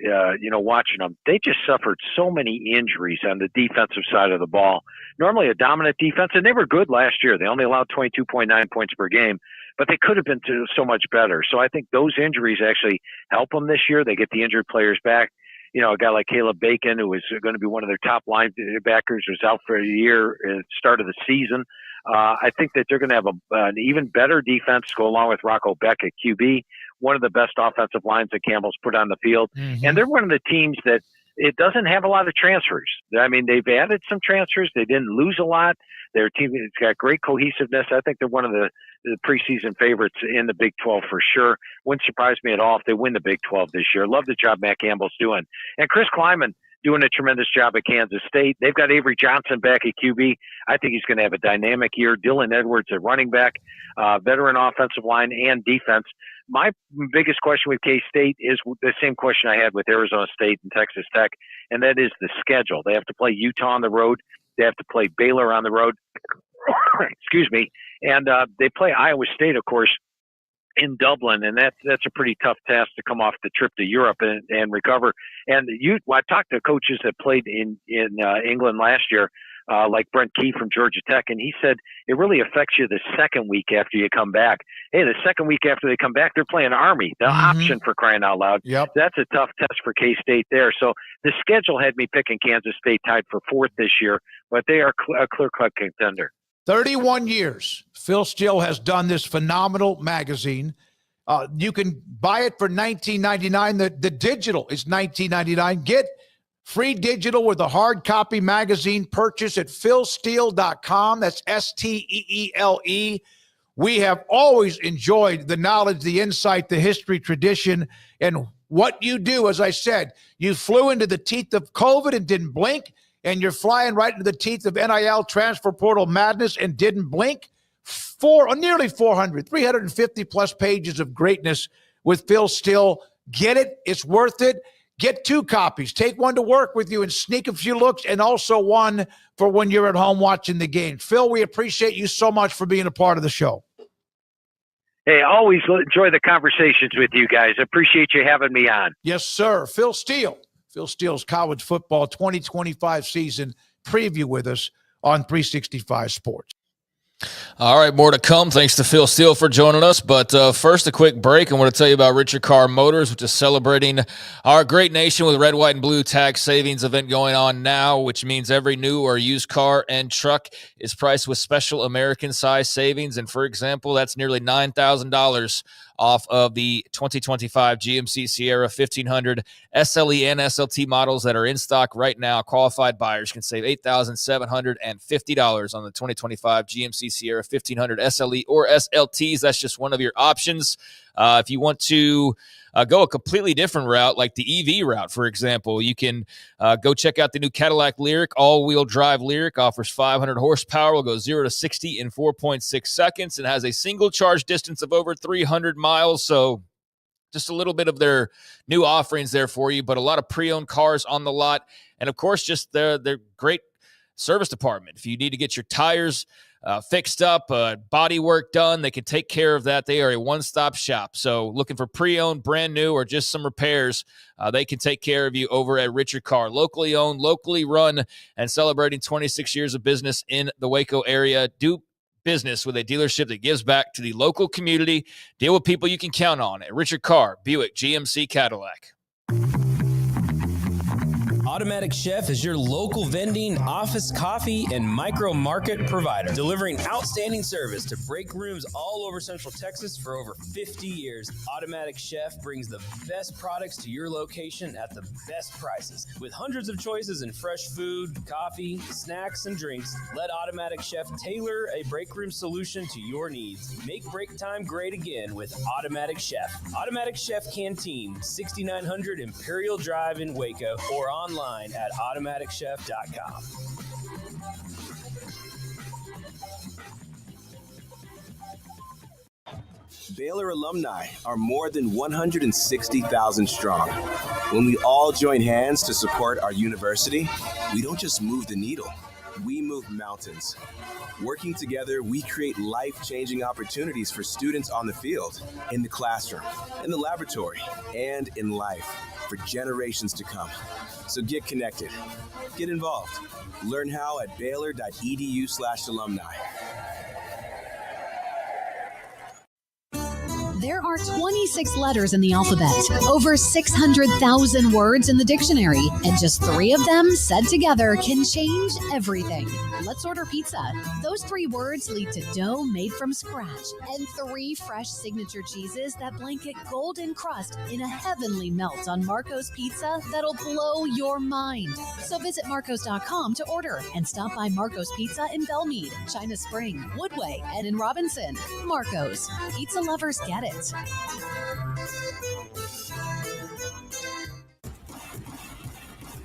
watching them, they just suffered so many injuries on the defensive side of the ball. Normally a dominant defense, and they were good last year. They only allowed 22.9 points per game, but they could have been so much better. So I think those injuries actually help them this year. They get the injured players back. You know, a guy like Caleb Bacon, who was going to be one of their top linebackers, was out for a year at the start of the season. I think that they're going to have an even better defense go along with Rocco Beck at QB, one of the best offensive lines that Campbell's put on the field. Mm-hmm. And they're one of the teams that it doesn't have a lot of transfers. I mean, they've added some transfers. They didn't lose a lot. Their team has got great cohesiveness. I think they're one of the preseason favorites in the Big 12 for sure. Wouldn't surprise me at all if they win the Big 12 this year. Love the job Matt Campbell's doing. And Chris Kleiman doing a tremendous job at Kansas State. They've got Avery Johnson back at QB. I think he's going to have a dynamic year. Dylan Edwards at running back, veteran offensive line and defense. My biggest question with K-State is the same question I had with Arizona State and Texas Tech, and that is the schedule. They have to play Utah on the road. They have to play Baylor on the road. Excuse me. And they play Iowa State, of course, in Dublin, and that's a pretty tough task to come off the trip to Europe and recover. And I talked to coaches that played in England last year, like Brent Key from Georgia Tech, and he said it really affects you the second week after you come back. Hey, the second week after they come back, they're playing Army, the option for crying out loud. Yep. That's a tough test for K-State there. So the schedule had me picking Kansas State tied for fourth this year, but they are a clear-cut contender. 31 years. Phil Steele has done this phenomenal magazine. You can buy it for $19.99. The digital is $19.99. Get free digital with a hard copy magazine purchase at philsteele.com. That's STEELE. We have always enjoyed the knowledge, the insight, the history, tradition, and what you do. As I said, you flew into the teeth of COVID and didn't blink, and you're flying right into the teeth of NIL transfer portal madness and didn't blink. Nearly 350 plus pages of greatness with Phil Steele. Get it. It's worth it. Get 2 copies. Take one to work with you and sneak a few looks, and also one for when you're at home watching the game. Phil, we appreciate you so much for being a part of the show. Hey, always enjoy the conversations with you guys. Appreciate you having me on. Yes, sir. Phil Steele. Phil Steele's college football 2025 season preview with us on 365 Sports. All right, more to come. Thanks to Phil Steele for joining us. But first, a quick break. I want to tell you about Richard Carr Motors, which is celebrating our great nation with red, white, and blue tax savings event going on now, which means every new or used car and truck is priced with special American size savings. And for example, that's nearly $9,000 off of the 2025 GMC Sierra 1500 SLE and SLT models that are in stock right now. Qualified buyers can save $8,750 on the 2025 GMC Sierra 1500 SLE or SLTs. That's just one of your options. If you want to go a completely different route, like the EV route, for example, you can go check out the new Cadillac Lyriq. All-wheel drive Lyriq offers 500 horsepower. Will go 0 to 60 in 4.6 seconds and has a single charge distance of over 300 miles. So just a little bit of their new offerings there for you, but a lot of pre-owned cars on the lot. And, of course, just their great service department. If you need to get your tires fixed up, body work done, they can take care of that. They are a one-stop shop. So looking for pre-owned, brand new, or just some repairs, they can take care of you over at Richard Carr. Locally owned, locally run, and celebrating 26 years of business in the Waco area. Do business with a dealership that gives back to the local community. Deal with people you can count on at Richard Carr, Buick, GMC, Cadillac. Automatic Chef is your local vending, office coffee, and micro market provider, delivering outstanding service to break rooms all over Central Texas for over 50 years. Automatic Chef brings the best products to your location at the best prices. With hundreds of choices in fresh food, coffee, snacks, and drinks, let Automatic Chef tailor a break room solution to your needs. Make break time great again with Automatic Chef. Automatic Chef Canteen, 6900 Imperial Drive in Waco, or online at automaticchef.com. Baylor alumni are more than 160,000 strong. When we all join hands to support our university, we don't just move the needle, we move mountains. Working together, we create life-changing opportunities for students on the field, in the classroom, in the laboratory, and in life for generations to come. So get connected, get involved. Learn how at baylor.edu/alumni. There are 26 letters in the alphabet, over 600,000 words in the dictionary, and just 3 of them said together can change everything. Let's order pizza. Those 3 words lead to dough made from scratch and 3 fresh signature cheeses that blanket golden crust in a heavenly melt on Marco's Pizza that'll blow your mind. So visit marcos.com to order and stop by Marco's Pizza in Belmead, China Spring, Woodway, and in Robinson. Marco's. Pizza lovers get it.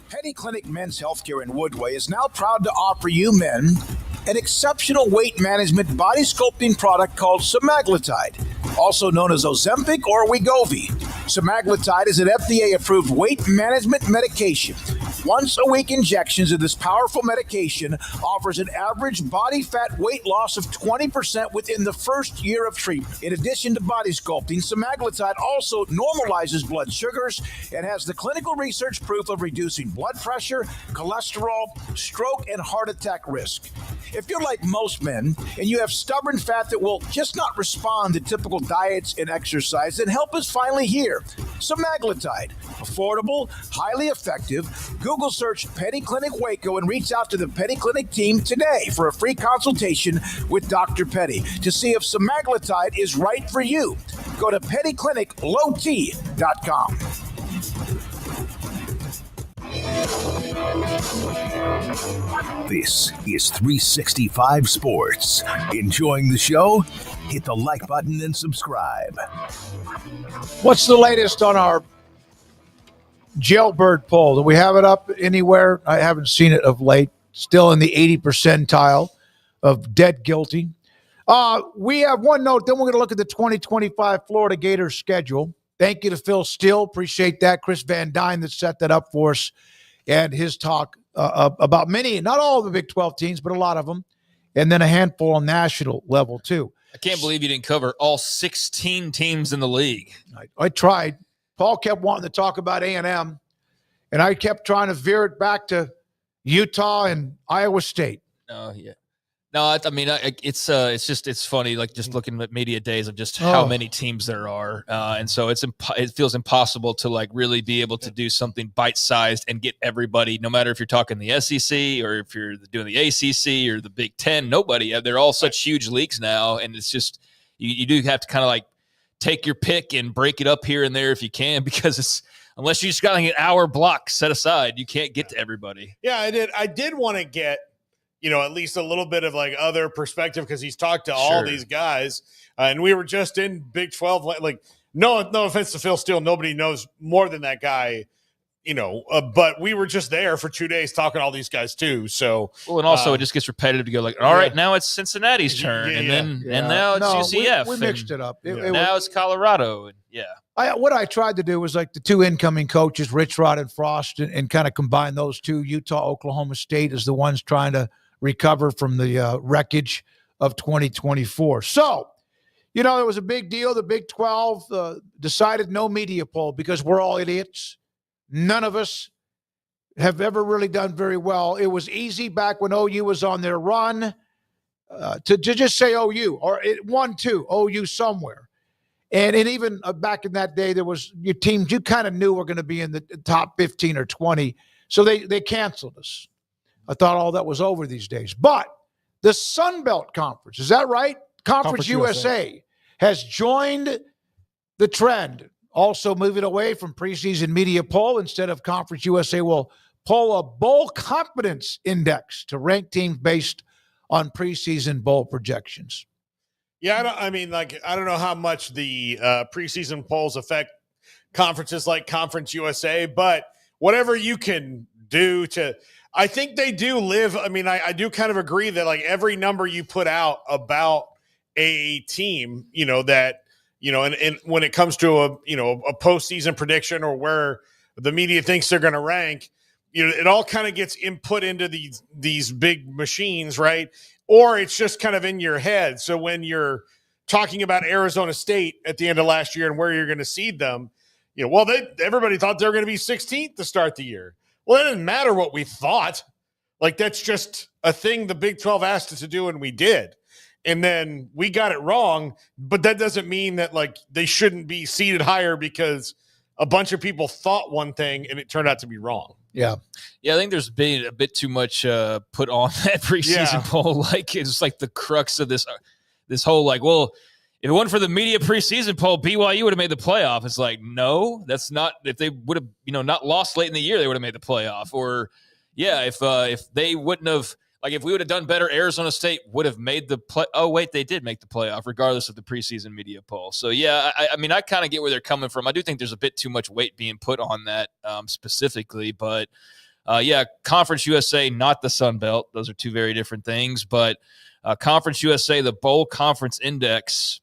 Penny Clinic Men's Healthcare in Woodway is now proud to offer you men an exceptional weight management body sculpting product called semaglutide, also known as Ozempic or Wegovy. Semaglutide is an FDA-approved weight management medication. Once-a-week injections of this powerful medication offers an average body fat weight loss of 20% within the first year of treatment. In addition to body sculpting, semaglutide also normalizes blood sugars and has the clinical research proof of reducing blood pressure, cholesterol, stroke, and heart attack risk. If you're like most men and you have stubborn fat that will just not respond to typical diets and exercise, then help is finally here. Semaglutide, affordable, highly effective. Google search Penny Clinic Waco and reach out to the Penny Clinic team today for a free consultation with Dr. Petty to see if semaglutide is right for you. Go to pennycliniclowt.com. This is 365 Sports. Enjoying the show? Hit the like button and subscribe. What's the latest on our Jailbird poll? Do we have it up anywhere? I haven't seen it of late. Still in the 80 percentile of dead guilty. We have one note. Then we're going to look at the 2025 Florida Gators schedule. Thank you to Phil Steele. Appreciate that. Chris Van Dyne that set that up for us and his talk about many, not all of the Big 12 teams, but a lot of them. And then a handful on national level, too. I can't believe you didn't cover all 16 teams in the league. I tried. Paul kept wanting to talk about A&M, and I kept trying to veer it back to Utah and Iowa State. Oh, yeah. No, I mean, it's funny, like just looking at media days of just how many teams there are. And so it feels impossible to like really be able to do something bite-sized and get everybody, no matter if you're talking the SEC or if you're doing the ACC or the Big Ten, nobody. They're all such huge leagues now. And it's just, you do have to kind of like take your pick and break it up here and there if you can, because unless you just got like an hour block set aside, you can't get to everybody. Yeah, I did want to get, at least a little bit of like other perspective, because he's talked to all these guys, and we were just in Big 12. Like, no offense to Phil Steele, nobody knows more than that guy, but we were just there for 2 days talking to all these guys too. So, well, and also it just gets repetitive to go like, all right, now it's Cincinnati's turn, and now it's UCF. We mixed it up. Now it's Colorado, and what I tried to do was like the 2 incoming coaches, Rich Rod and Frost, and kind of combine those two. Utah, Oklahoma State as the ones trying to recover from the wreckage of 2024. So, it was a big deal. The Big 12 decided no media poll because we're all idiots. None of us have ever really done very well. It was easy back when OU was on their run. to just say OU or 1-2 OU somewhere. And even back in that day, there was your teams you kind of knew were going to be in the top 15 or 20. So they canceled us. I thought all that was over these days. But the Sun Belt Conference, is that right? Conference USA has joined the trend, also moving away from preseason media poll. Instead of Conference USA will poll a bowl confidence index to rank teams based on preseason bowl projections. Yeah, I don't know how much the preseason polls affect conferences like Conference USA, but whatever you can do to, I think they do live. I mean, I do kind of agree that like every number you put out about a team, and when it comes to a postseason prediction or where the media thinks they're going to rank, it all kind of gets input into these big machines, right? Or it's just kind of in your head. So when you're talking about Arizona State at the end of last year and where you're going to seed them, everybody thought they were going to be 16th to start the year. Well, it didn't matter what we thought. Like, that's just a thing the Big 12 asked us to do, and we did. And then we got it wrong, but that doesn't mean that, like, they shouldn't be seated higher because a bunch of people thought one thing and it turned out to be wrong. Yeah. Yeah, I think there's been a bit too much put on that preseason poll. Like, it's like the crux of this whole, like, well, if it wasn't for the media preseason poll, BYU would have made the playoff. It's like, no, that's not. If they would have, not lost late in the year, they would have made the playoff. Or, if they wouldn't have, like, if we would have done better, Arizona State would have made the play. Oh, wait, they did make the playoff, regardless of the preseason media poll. So, yeah, I kind of get where they're coming from. I do think there's a bit too much weight being put on that specifically. But, Conference USA, not the Sun Belt. Those are two very different things. But Conference USA, the Bowl Conference Index.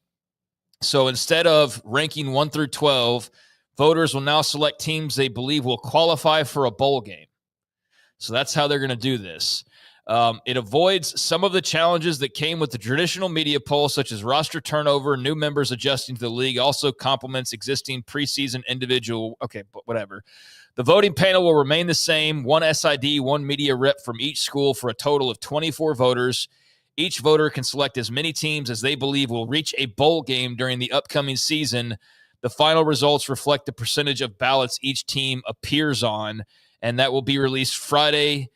So instead of ranking 1 through 12, voters will now select teams they believe will qualify for a bowl game. So that's how they're going to do this. It avoids some of the challenges that came with the traditional media poll, such as roster turnover, new members adjusting to the league, also complements existing preseason individual. Okay, but whatever. The voting panel will remain the same, one SID, one media rep from each school for a total of 24 voters. Each voter can select as many teams as they believe will reach a bowl game during the upcoming season. The final results reflect the percentage of ballots each team appears on, and that will be released Friday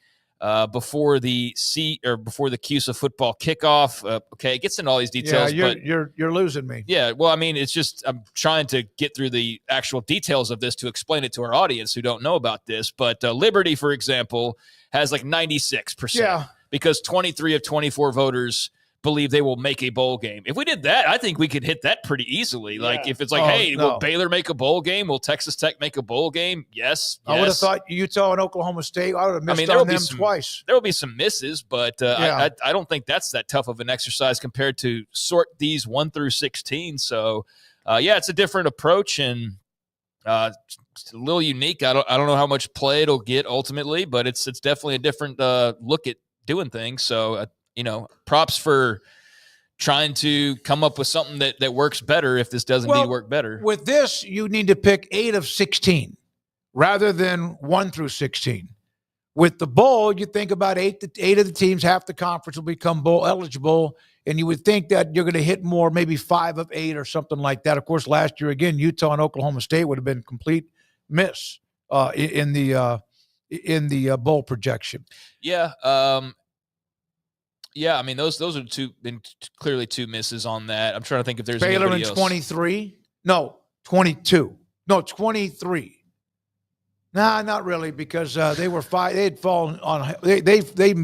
before the CUSA football kickoff. It gets into all these details. Yeah, but you're losing me. Yeah, well, I mean, it's just I'm trying to get through the actual details of this to explain it to our audience who don't know about this. But Liberty, for example, has like 96%. Yeah. Because 23 of 24 voters believe they will make a bowl game. If we did that, I think we could hit that pretty easily. Like, if it's like, will Baylor make a bowl game? Will Texas Tech make a bowl game? Yes. I would have thought Utah and Oklahoma State. I would have missed on them twice. There will be some misses, but I don't think that's that tough of an exercise compared to sort these 1 through 16. So, it's a different approach and it's a little unique. I don't know how much play it'll get ultimately, but it's definitely a different look at doing things. So, props for trying to come up with something that works better if this does indeed work better. With this, you need to pick 8 of 16 rather than 1 through 16. With the bowl, you think about 8 of the teams, half the conference will become bowl eligible, and you would think that you're going to hit more, maybe 5 of 8 or something like that. Of course, last year, again, Utah and Oklahoma State would have been complete miss in the bowl projection. Yeah. I mean, those are clearly two misses on that. I'm trying to think if there's Baylor anybody in else. 23. No, 22. No, 23. Nah, not really, because they were 5. They had fallen on. They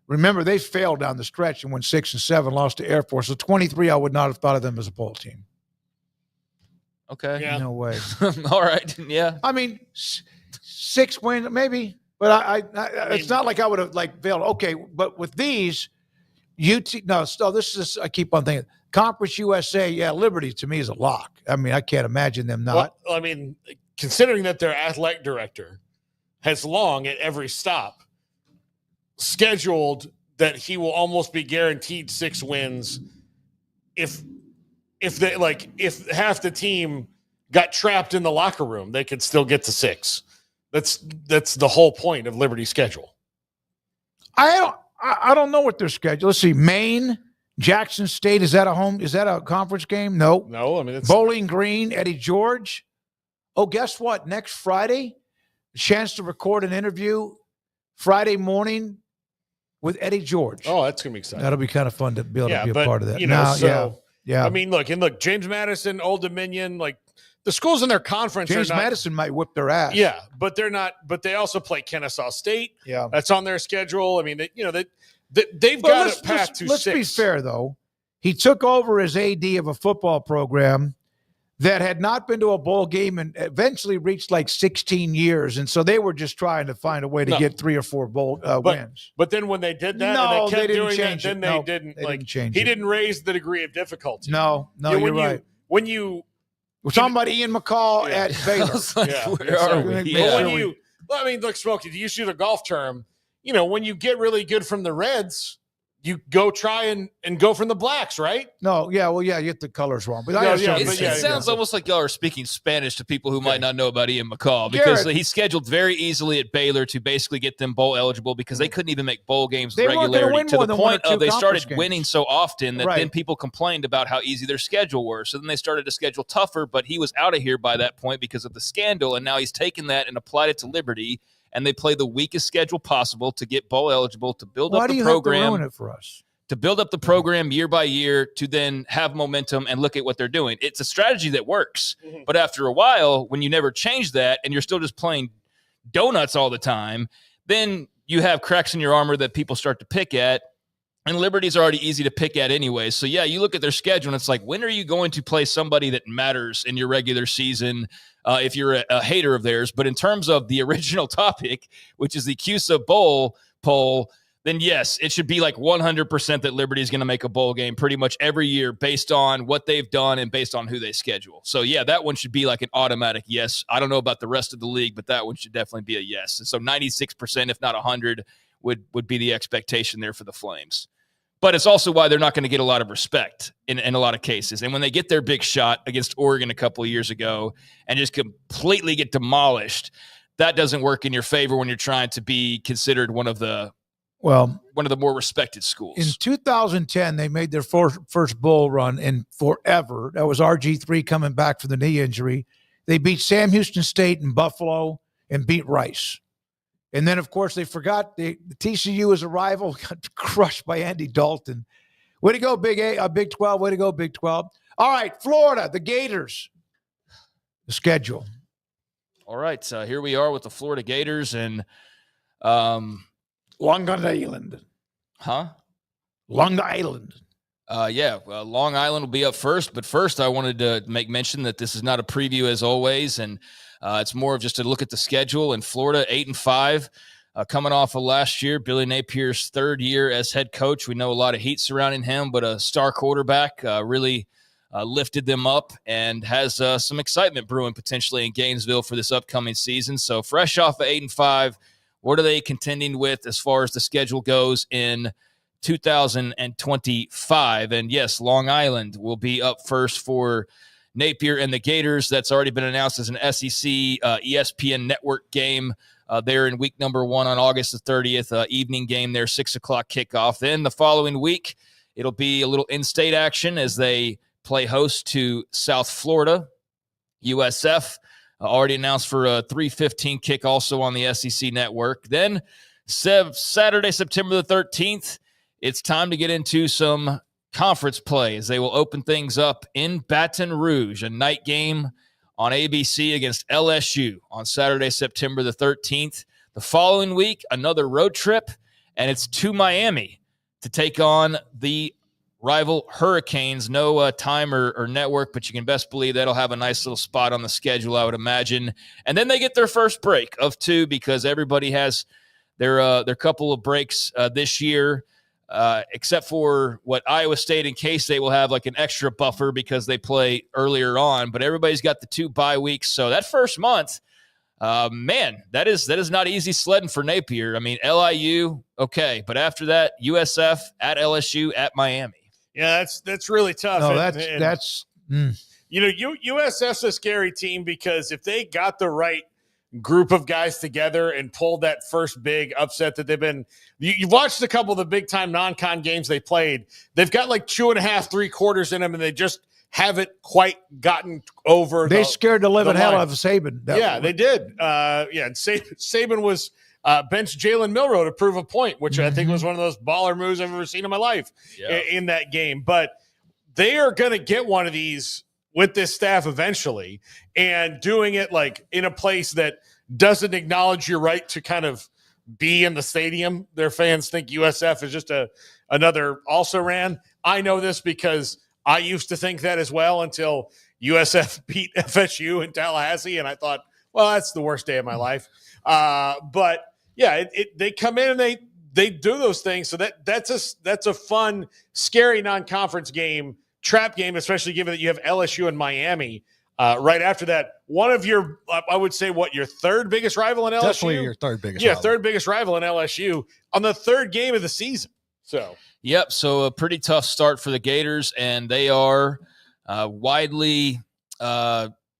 remember they failed down the stretch and went 6 and 7, lost to Air Force. So 23, I would not have thought of them as a bowl team. Okay. Yeah. No way. All right. Yeah. I mean, 6 wins, maybe. But I it's not like I would have failed. Okay, but with these, this is I keep on thinking Conference USA. Yeah, Liberty to me is a lock. I mean, I can't imagine them not. Well, I mean, considering that their athletic director has long at every stop scheduled that he will almost be guaranteed 6 wins if half the team got trapped in the locker room, they could still get to 6. That's the whole point of Liberty's schedule. I I don't know what their schedule. Let's see. Maine, Jackson State. Is that a home? Is that a conference game? No. No, I mean it's Bowling Green, Eddie George. Oh, guess what? Next Friday, chance to record an interview Friday morning with Eddie George. Oh, that's gonna be exciting. That'll be kind of fun to be able to be a but, part of that. You know, Now, yeah. I mean, look, James Madison, Old Dominion, like the schools in their conference. James Madison might whip their ass. Yeah, but they're not. But they also play Kennesaw State. Yeah, that's on their schedule. I mean, they've got a path to let's 6. Let's be fair, though. He took over as AD of a football program that had not been to a bowl game and eventually reached like 16 years. And so they were just trying to find a way to get 3 or 4 bowl wins. But then when they did that, and they kept doing that, then they didn't. He didn't raise the degree of difficulty. No, you're right. We're talking about Ian McCall at Baylor. Where are we? I mean, look, Smokey, to use the golf term, when you get really good from the Reds, you go try and go from the Blacks, right? No, you get the colors wrong. But it sounds almost like y'all are speaking Spanish to people who might not know about Ian McCall, because he's scheduled very easily at Baylor to basically get them bowl eligible, because they couldn't even make bowl games with regularity, to the point of they started winning so often that then people complained about how easy their schedule was. So then they started to schedule tougher, but he was out of here by that point because of the scandal, and now he's taken that and applied it to Liberty. And they play the weakest schedule possible to get bowl eligible, to build up the program. Why do you have to ruin it for us? To build up the program year by year, to then have momentum and look at what they're doing. It's a strategy that works. Mm-hmm. But after a while, when you never change that and you're still just playing donuts all the time, then you have cracks in your armor that people start to pick at. And Liberty's already easy to pick at anyway. So, you look at their schedule, and it's like, when are you going to play somebody that matters in your regular season if you're a hater of theirs? But in terms of the original topic, which is the CUSA Bowl poll, then yes, it should be like 100% that Liberty is going to make a bowl game pretty much every year based on what they've done and based on who they schedule. So, that one should be like an automatic yes. I don't know about the rest of the league, but that one should definitely be a yes. And so 96%, if not 100, would be the expectation there for the Flames. But it's also why they're not going to get a lot of respect in a lot of cases. And when they get their big shot against Oregon a couple of years ago and just completely get demolished, that doesn't work in your favor when you're trying to be considered one of the more respected schools. In 2010, they made their first bowl run in forever. That was RG3 coming back from the knee injury. They beat Sam Houston State in Buffalo and beat Rice. And then, of course, they forgot the TCU as a rival, got crushed by Andy Dalton. Way to go, Big 12. Way to go, Big 12. All right, Florida, the Gators. The schedule. All right, here we are with the Florida Gators and Long Island. Huh? Long Island. Long Island will be up first. But first, I wanted to make mention that this is not a preview as always, and it's more of just a look at the schedule. In Florida, 8-5, coming off of last year, Billy Napier's third year as head coach. We know a lot of heat surrounding him, but a star quarterback really lifted them up and has some excitement brewing potentially in Gainesville for this upcoming season. So fresh off of 8-5, what are they contending with as far as the schedule goes in 2025? And yes, Long Island will be up first for Napier and the Gators. That's already been announced as an SEC ESPN network game there in week number 1 on August the 30th, evening game there, 6 o'clock kickoff. Then the following week, it'll be a little in-state action as they play host to South Florida. USF already announced for a 3:15 kick also on the SEC network. Then Saturday, September the 13th, it's time to get into some conference play as they will open things up in Baton Rouge, a night game on ABC against LSU on Saturday, September the 13th. The following week, another road trip, and it's to Miami to take on the rival Hurricanes. No time or network, but you can best believe that'll have a nice little spot on the schedule, I would imagine. And then they get their first break of 2 because everybody has their couple of breaks this year. Except for what Iowa State and K-State will have like an extra buffer because they play earlier on, but everybody's got the 2 bye weeks. So that first month, that is not easy sledding for Napier. I mean, LIU, okay, but after that, USF at LSU at Miami. Yeah, that's really tough. No, USF's a scary team because if they got the right group of guys together and pulled that first big upset that they've been. You've watched a couple of the big time non-con games they played. They've got like 2.5, 3 quarters in them, and they just haven't quite gotten over. They scared the living hell out of Saban. They did. And Saban was benched Jalen Milroe to prove a point, which I think was one of those baller moves I've ever seen in my life in that game. But they are going to get one of these with this staff eventually, and doing it like in a place that doesn't acknowledge your right to kind of be in the stadium. Their fans think USF is just another also-ran. I know this because I used to think that as well until USF beat FSU in Tallahassee, and I thought, well, that's the worst day of my life. But yeah, they come in and they do those things. So that's a fun, scary non-conference game, trap game, especially given that you have LSU and Miami right after that. One of your, I would say, your third biggest rival in LSU? Definitely your third biggest rival. rival. Third biggest rival in LSU on the third game of the season. So. Yep. So a pretty tough start for the Gators, and they are widely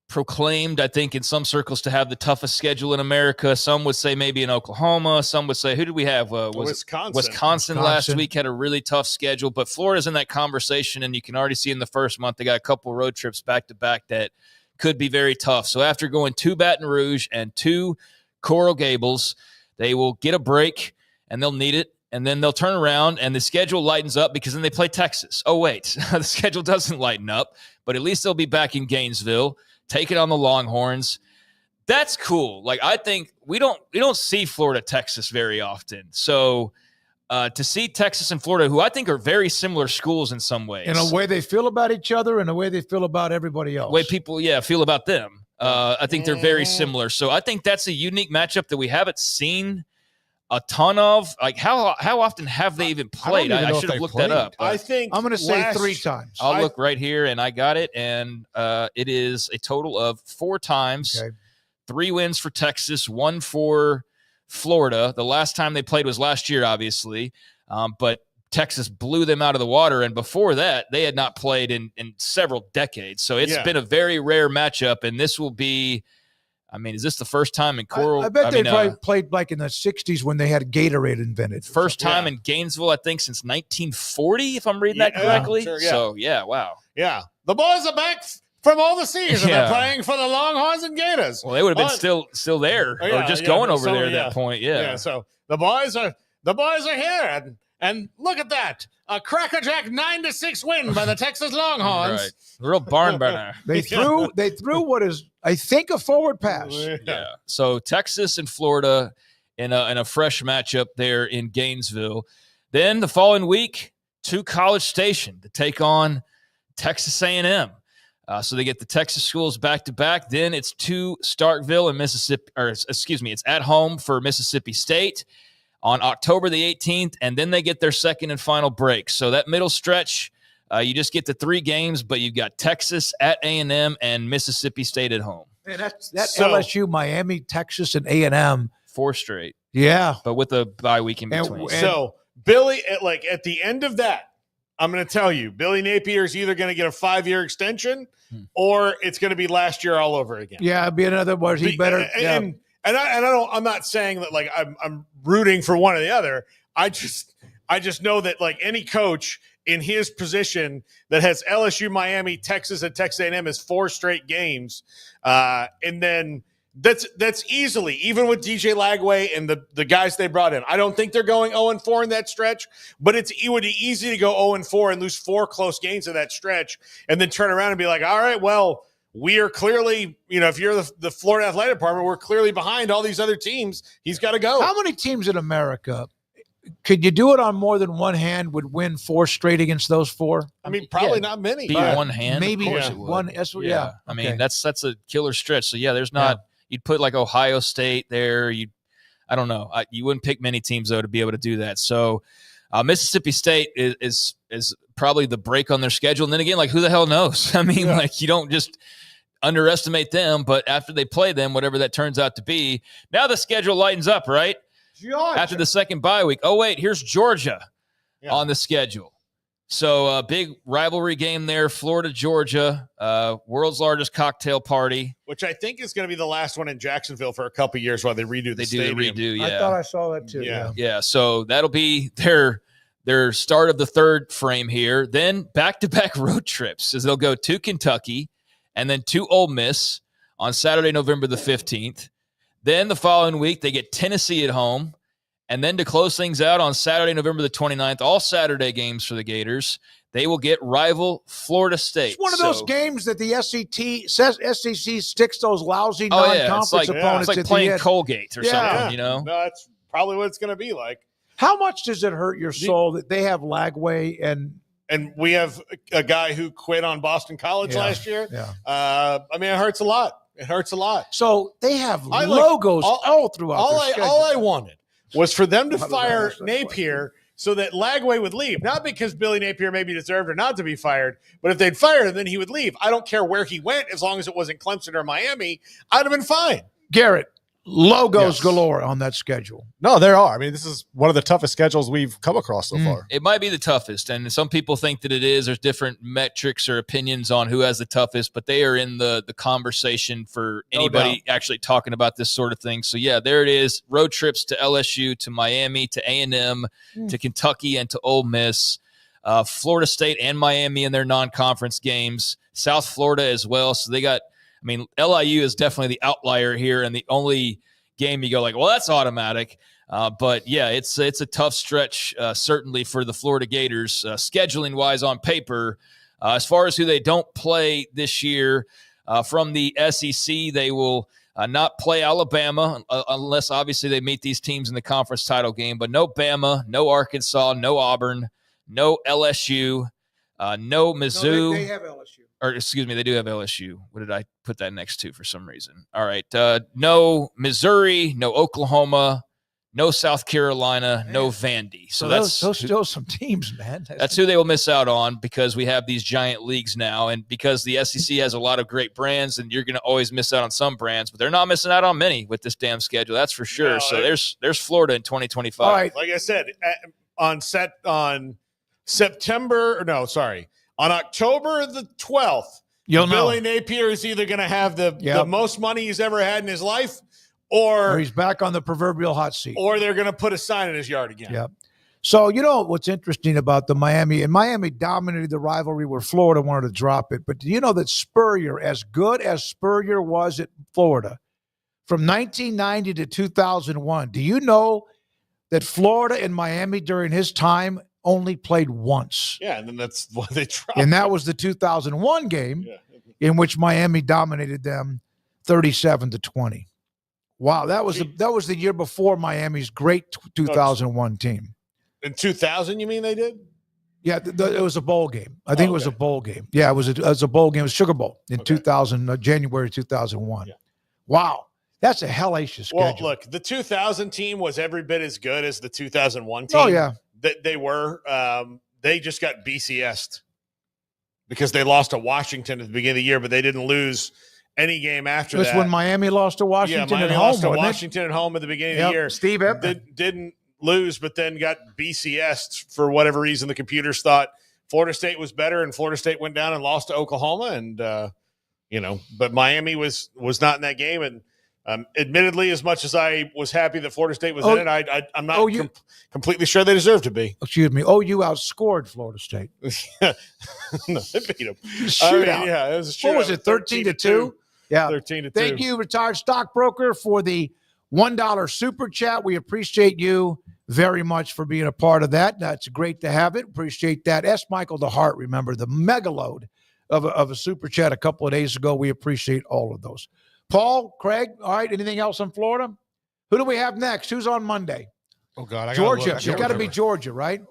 proclaimed, I think, in some circles to have the toughest schedule in America. Some would say maybe in Oklahoma. Some would say, who did we have? Wisconsin last week had a really tough schedule, but Florida's in that conversation, and you can already see in the first month they got a couple road trips back-to-back that could be very tough. So after going to Baton Rouge and to Coral Gables, they will get a break, and they'll need it. And then they'll turn around and the schedule lightens up because then they play Texas. Oh, wait, the schedule doesn't lighten up, but at least they'll be back in Gainesville, take it on the Longhorns. That's cool. Like, I think we don't see Florida, Texas very often. So to see Texas and Florida, who I think are very similar schools in some ways. In a way they feel about each other and a way they feel about everybody else. The way people, feel about them. I think they're very similar. So I think that's a unique matchup that we haven't seen a ton of. Like, how often have they even played? I should have looked that up. I think I'm going to say 3 times. I'll look right here, and I got it, and it is a total of 4 times. Okay. 3 wins for Texas, 1 for Florida. The last time they played was last year, obviously, but Texas blew them out of the water, and before that, they had not played in several decades. So it's been a very rare matchup, and this will be. I mean, is this the first time in Coral? I bet they probably played like in the 60s when they had Gatorade invented. First time in Gainesville, I think, since 1940, if I'm reading that correctly. Sure, So, wow. Yeah. The boys are back from overseas, and they're playing for the Longhorns and Gators. Well, they would have been still there or just going over there at that point. Yeah. So the boys are here, and look at that. A crackerjack 9-6 win by the Texas Longhorns. Right. Real barn burner. They threw what is, I think, a forward pass. Yeah. So Texas and Florida in a fresh matchup there in Gainesville. Then the following week, to College Station to take on Texas A&M. So they get the Texas schools back to back. Then it's to Starkville and Mississippi, it's at home for Mississippi State on October the 18th, and then they get their second and final break. So that middle stretch, you just get the 3 games, but you've got Texas at A&M and Mississippi State at home. Man, LSU, Miami, Texas, and A&M. 4 straight. Yeah. But with a bye week in between. So Billy, at the end of that, I'm going to tell you, Billy Napier is either going to get a 5-year extension or it's going to be last year all over again. Yeah, it'd be another one. He better. I'm not saying that like I'm rooting for one or the other. I just know that like any coach in his position that has LSU, Miami, Texas, and Texas A&M is 4 straight games, and then that's easily, even with DJ Lagway and the guys they brought in. I don't think they're going 0-4 in that stretch, but it would be easy to go 0-4 and lose 4 close games in that stretch, and then turn around and be like, all right, well, we are clearly, if you're the Florida Athletic Department, we're clearly behind all these other teams. He's got to go. How many teams in America, could you do it on more than one hand, would win 4 straight against those 4? I mean, probably not many. Be one hand, maybe of course it would. one. I mean, that's a killer stretch. So there's not. You'd put like Ohio State there. I don't know. You wouldn't pick many teams though to be able to do that. So Mississippi State is probably the break on their schedule. And then again, like, who the hell knows? I mean, like, you don't just underestimate them, but after they play them, whatever that turns out to be, now the schedule lightens up, right? Georgia. After the second bye week. Oh, wait, here's Georgia on the schedule. So big rivalry game there, Florida, Georgia, world's largest cocktail party. Which I think is going to be the last one in Jacksonville for a couple years while they redo the stadium. Yeah. I thought I saw that too. Yeah. So that'll be their start of the third frame here. Then back-to-back road trips as they'll go to Kentucky and then to Ole Miss on Saturday, November the 15th. Then the following week, they get Tennessee at home. And then to close things out on Saturday, November the 29th, all Saturday games for the Gators, they will get rival Florida State. It's one of those games that the SEC sticks those lousy non-conference opponents. It's like playing Colgate or something, you know? No, that's probably what it's going to be like. How much does it hurt your soul that they have Lagway and we have a guy who quit on Boston College last year? Yeah. I mean, it hurts a lot. It hurts a lot. So they have logos all throughout their schedule. All I wanted was for them to fire Napier so that Lagway would leave. Not because Billy Napier maybe deserved or not to be fired, but if they'd fire him, then he would leave. I don't care where he went as long as it wasn't Clemson or Miami. I'd have been fine. Garrett, logos galore on that schedule. No, there are. I mean, this is one of the toughest schedules we've come across so far. It might be the toughest, and some people think that it is. There's different metrics or opinions on who has the toughest, but they are in the conversation for anybody actually talking about this sort of thing. So, yeah, there it is. Road trips to LSU, to Miami, to A&M, to Kentucky, and to Ole Miss. Florida State and Miami in their non-conference games. South Florida as well. So they got – I mean, LIU is definitely the outlier here, and the only – game you go like, well, that's automatic. But yeah, it's a tough stretch, certainly for the Florida Gators, scheduling wise on paper. As far as who they don't play this year from the SEC, they will not play Alabama unless obviously they meet these teams in the conference title game. But no Bama, no Arkansas, no Auburn, no LSU, no Mizzou. No, they have LSU. Or excuse me, they do have LSU. What did I put that next to for some reason? All right. No Missouri, no Oklahoma, no South Carolina, no Vandy. So that's those still some teams, man. That's who they will miss out on because we have these giant leagues now, and because the SEC has a lot of great brands, and you're going to always miss out on some brands, but they're not missing out on many with this damn schedule. That's for sure. No, so there's Florida in 2025. All right. Like I said, on October the 12th, Billy Napier is either going to have the most money he's ever had in his life, or he's back on the proverbial hot seat, or they're going to put a sign in his yard again. Yep. So, you know what's interesting about the Miami, and Miami dominated the rivalry where Florida wanted to drop it. But do you know that Spurrier, as good as Spurrier was at Florida, from 1990 to 2001, do you know that Florida and Miami during his time only played once? Yeah, and then that's why they dropped. And that was the 2001 game in which Miami dominated them 37-20. Wow, that was the year before Miami's great 2001 team. In 2000, you mean they did? Yeah, it was a bowl game. I think it was a bowl game. Yeah, it was a bowl game. It was Sugar Bowl in 2000, January 2001. Yeah. Wow, that's a hellacious schedule. Well, look, the 2000 team was every bit as good as the 2001 team. Oh, yeah. They were. They just got BCS'd because they lost to Washington at the beginning of the year, but they didn't lose any game after that. That's when Miami lost to Washington Miami at home. Lost to Washington at home at the beginning of the year. Steve Epner didn't lose, but then got BCS'd for whatever reason. The computers thought Florida State was better, and Florida State went down and lost to Oklahoma. And but Miami was not in that game. And admittedly, as much as I was happy that Florida State was in it, I'm not completely sure they deserve to be. Excuse me. OU outscored Florida State. No, they beat them. Shootout. It was a shootout. What was it, 13-2? Yeah. 13-2. Thank you, retired stockbroker, for the $1 super chat. We appreciate you very much for being a part of that. That's great to have it. Appreciate that. S. Michael DeHart, remember, the mega load of a super chat a couple of days ago. We appreciate all of those. Paul, Craig, all right, anything else on Florida? Who do we have next? Who's on Monday? Oh, God. Georgia. It's got to be Georgia, right?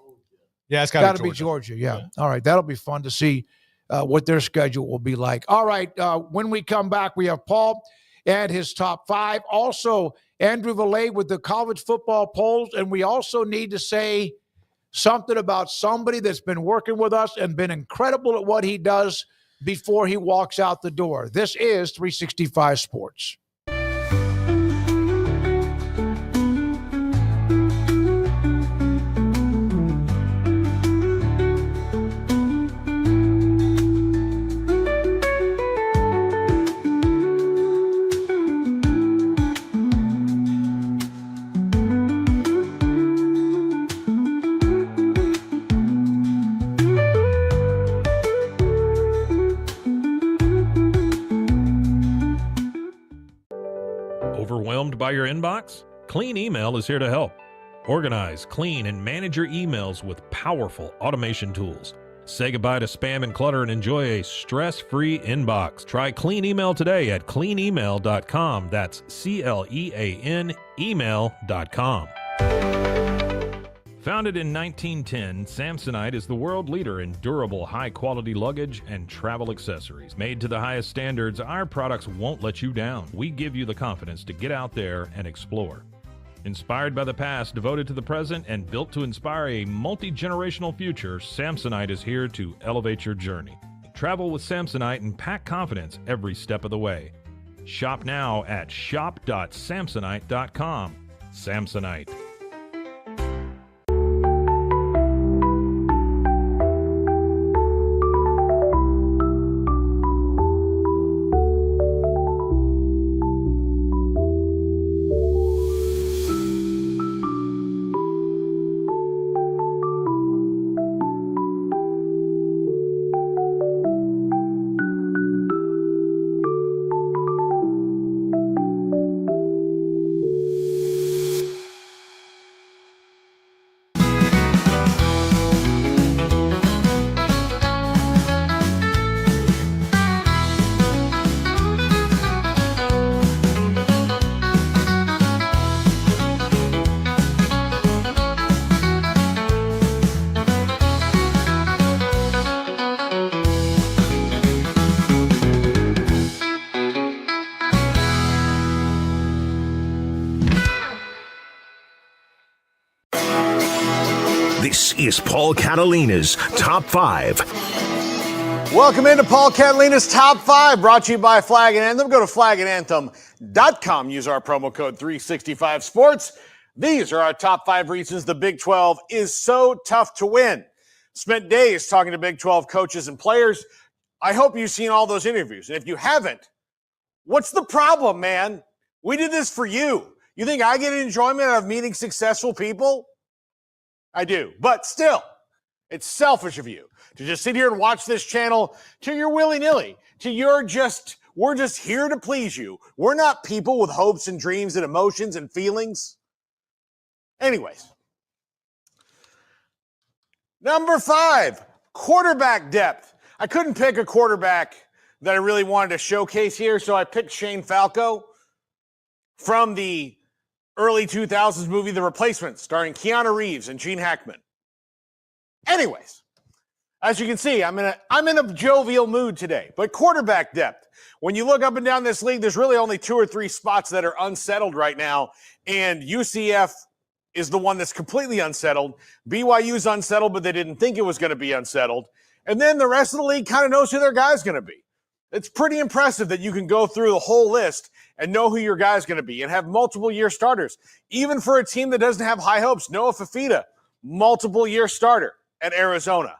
Yeah, it's got to be Georgia. Yeah. All right, that'll be fun to see what their schedule will be like. All right, when we come back, we have Paul and his top five. Also, Andrew Valet with the college football polls, and we also need to say something about somebody that's been working with us and been incredible at what he does before he walks out the door. This is 365 Sports. by your inbox? Clean Email is here to help. Organize, clean, and manage your emails with powerful automation tools. Say goodbye to spam and clutter and enjoy a stress-free inbox. Try Clean Email today at cleanemail.com. That's CLEAN email.com. Founded in 1910, Samsonite is the world leader in durable, high-quality luggage and travel accessories. Made to the highest standards, our products won't let you down. We give you the confidence to get out there and explore. Inspired by the past, devoted to the present, and built to inspire a multi-generational future, Samsonite is here to elevate your journey. Travel with Samsonite and pack confidence every step of the way. Shop now at shop.samsonite.com. Samsonite. This is Paul Catalina's Top 5. Welcome into Paul Catalina's Top 5, brought to you by Flag and Anthem. Go to flagandanthem.com. Use our promo code 365sports. These are our top 5 reasons the Big 12 is so tough to win. Spent days talking to Big 12 coaches and players. I hope you've seen all those interviews. And if you haven't, what's the problem, man? We did this for you. You think I get enjoyment out of meeting successful people? I do. But still, it's selfish of you to just sit here and watch this channel till you're willy-nilly, we're just here to please you. We're not people with hopes and dreams and emotions and feelings. Anyways. Number 5, quarterback depth. I couldn't pick a quarterback that I really wanted to showcase here, so I picked Shane Falco from the early 2000s movie The Replacement, starring Keanu Reeves and Gene Hackman. Anyways, as you can see, I'm in a jovial mood today. But quarterback depth. When you look up and down this league, there's really only 2 or 3 spots that are unsettled right now, and UCF is the one that's completely unsettled. BYU's unsettled, but they didn't think it was going to be unsettled. And then the rest of the league kind of knows who their guy's going to be. It's pretty impressive that you can go through the whole list and know who your guy's going to be and have multiple year starters. Even for a team that doesn't have high hopes, Noah Fafita, multiple year starter at Arizona.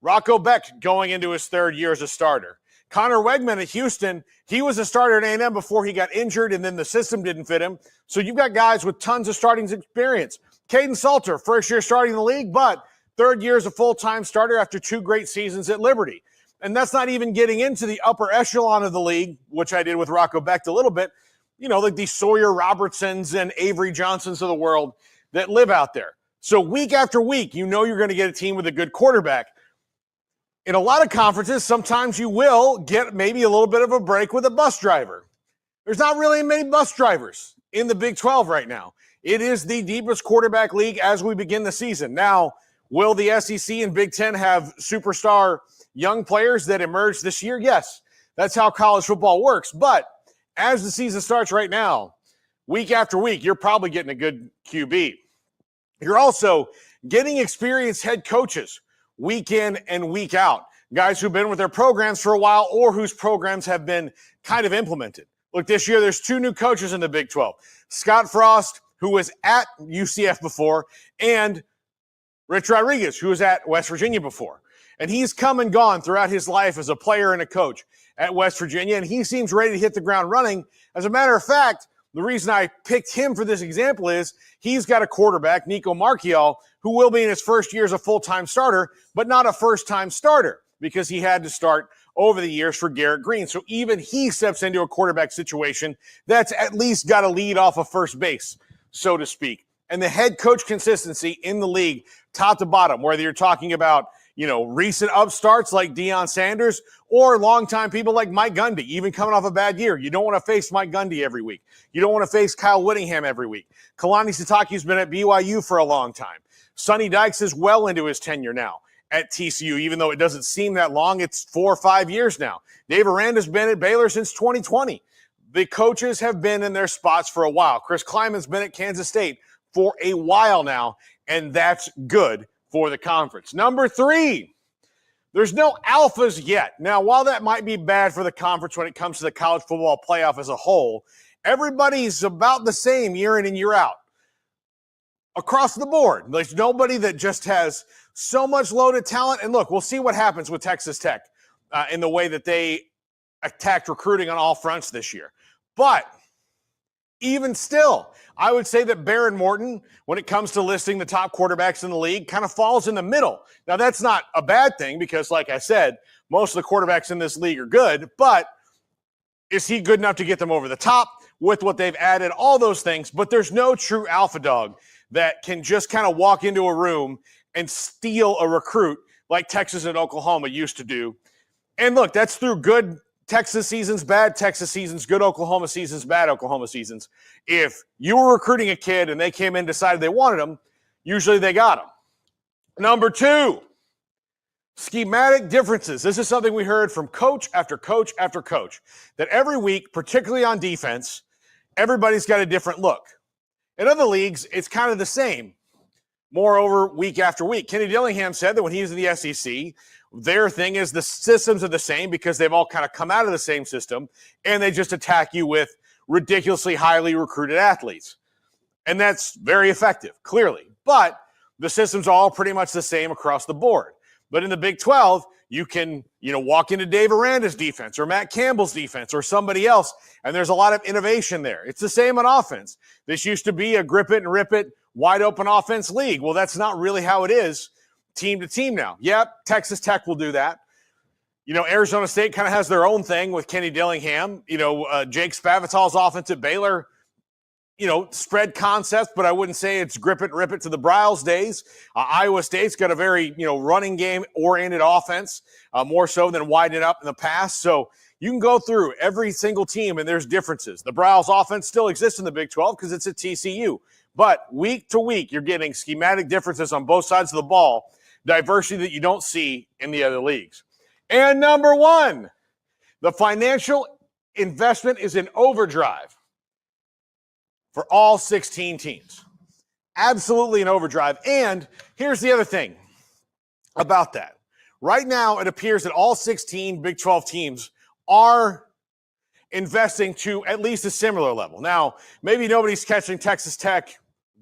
Rocco Beck going into his 3rd year as a starter. Connor Wegman at Houston, he was a starter at A&M before he got injured and then the system didn't fit him. So you've got guys with tons of starting experience. Caden Salter, 1st year starting in the league, but 3rd year as a full-time starter after 2 great seasons at Liberty. And that's not even getting into the upper echelon of the league, which I did with Rocco Becht a little bit. You know, like the Sawyer Robertsons and Avery Johnsons of the world that live out there. So week after week, you know you're going to get a team with a good quarterback. In a lot of conferences, sometimes you will get maybe a little bit of a break with a bus driver. There's not really many bus drivers in the Big 12 right now. It is the deepest quarterback league as we begin the season. Now, will the SEC and Big 10 have superstar young players that emerge this year? Yes, that's how college football works. But as the season starts right now, week after week, you're probably getting a good QB. You're also getting experienced head coaches week in and week out, guys who've been with their programs for a while or whose programs have been kind of implemented. Look, this year there's 2 new coaches in the Big 12. Scott Frost, who was at UCF before, and Rich Rodriguez, who was at West Virginia before. And he's come and gone throughout his life as a player and a coach at West Virginia, and he seems ready to hit the ground running. As a matter of fact, the reason I picked him for this example is he's got a quarterback, Nico Marchiol, who will be in his 1st year as a full-time starter, but not a first-time starter because he had to start over the years for Garrett Green. So even he steps into a quarterback situation that's at least got a lead off of first base, so to speak. And the head coach consistency in the league, top to bottom, whether you're talking about, recent upstarts like Deion Sanders or longtime people like Mike Gundy, even coming off a bad year. You don't want to face Mike Gundy every week. You don't want to face Kyle Whittingham every week. Kalani Sitake's been at BYU for a long time. Sonny Dykes is well into his tenure now at TCU, even though it doesn't seem that long. It's 4 or 5 years now. Dave Aranda's been at Baylor since 2020. The coaches have been in their spots for a while. Chris Kleiman's been at Kansas State for a while now, and that's good for the conference. Number 3, there's no alphas yet. Now, while that might be bad for the conference when it comes to the college football playoff as a whole, everybody's about the same year in and year out. Across the board. There's nobody that just has so much loaded talent. And look, we'll see what happens with Texas Tech in the way that they attacked recruiting on all fronts this year. But even still, I would say that Baron Morton, when it comes to listing the top quarterbacks in the league, kind of falls in the middle. Now, that's not a bad thing because, like I said, most of the quarterbacks in this league are good, but is he good enough to get them over the top with what they've added? All those things, but there's no true alpha dog that can just kind of walk into a room and steal a recruit like Texas and Oklahoma used to do. And look, that's through good Texas seasons, bad Texas seasons, good Oklahoma seasons, bad Oklahoma seasons. If you were recruiting a kid and they came in and decided they wanted him, usually they got him. Number 2, schematic differences. This is something we heard from coach after coach after coach, that every week, particularly on defense, everybody's got a different look. In other leagues, it's kind of the same. Moreover, week after week. Kenny Dillingham said that when he was in the SEC, their thing is the systems are the same because they've all kind of come out of the same system, and they just attack you with ridiculously highly recruited athletes. And that's very effective, clearly. But the systems are all pretty much the same across the board. But in the Big 12, you can, walk into Dave Aranda's defense or Matt Campbell's defense or somebody else, and there's a lot of innovation there. It's the same on offense. This used to be a grip it and rip it, wide open offense league. Well, that's not really how it is team to team now. Yep, Texas Tech will do that. Arizona State kind of has their own thing with Kenny Dillingham. Jake Spavital's offense at Baylor, spread concepts, but I wouldn't say it's grip it and rip it to the Bryles days. Iowa State's got a very, running game oriented offense, more so than widen it up in the past. So you can go through every single team and there's differences. The Bryles offense still exists in the Big 12 because it's at TCU. But week to week, you're getting schematic differences on both sides of the ball, diversity that you don't see in the other leagues. And number 1, the financial investment is in overdrive for all 16 teams. Absolutely in overdrive. And here's the other thing about that. Right now, it appears that all 16 Big 12 teams are investing to at least a similar level. Now, maybe nobody's catching Texas Tech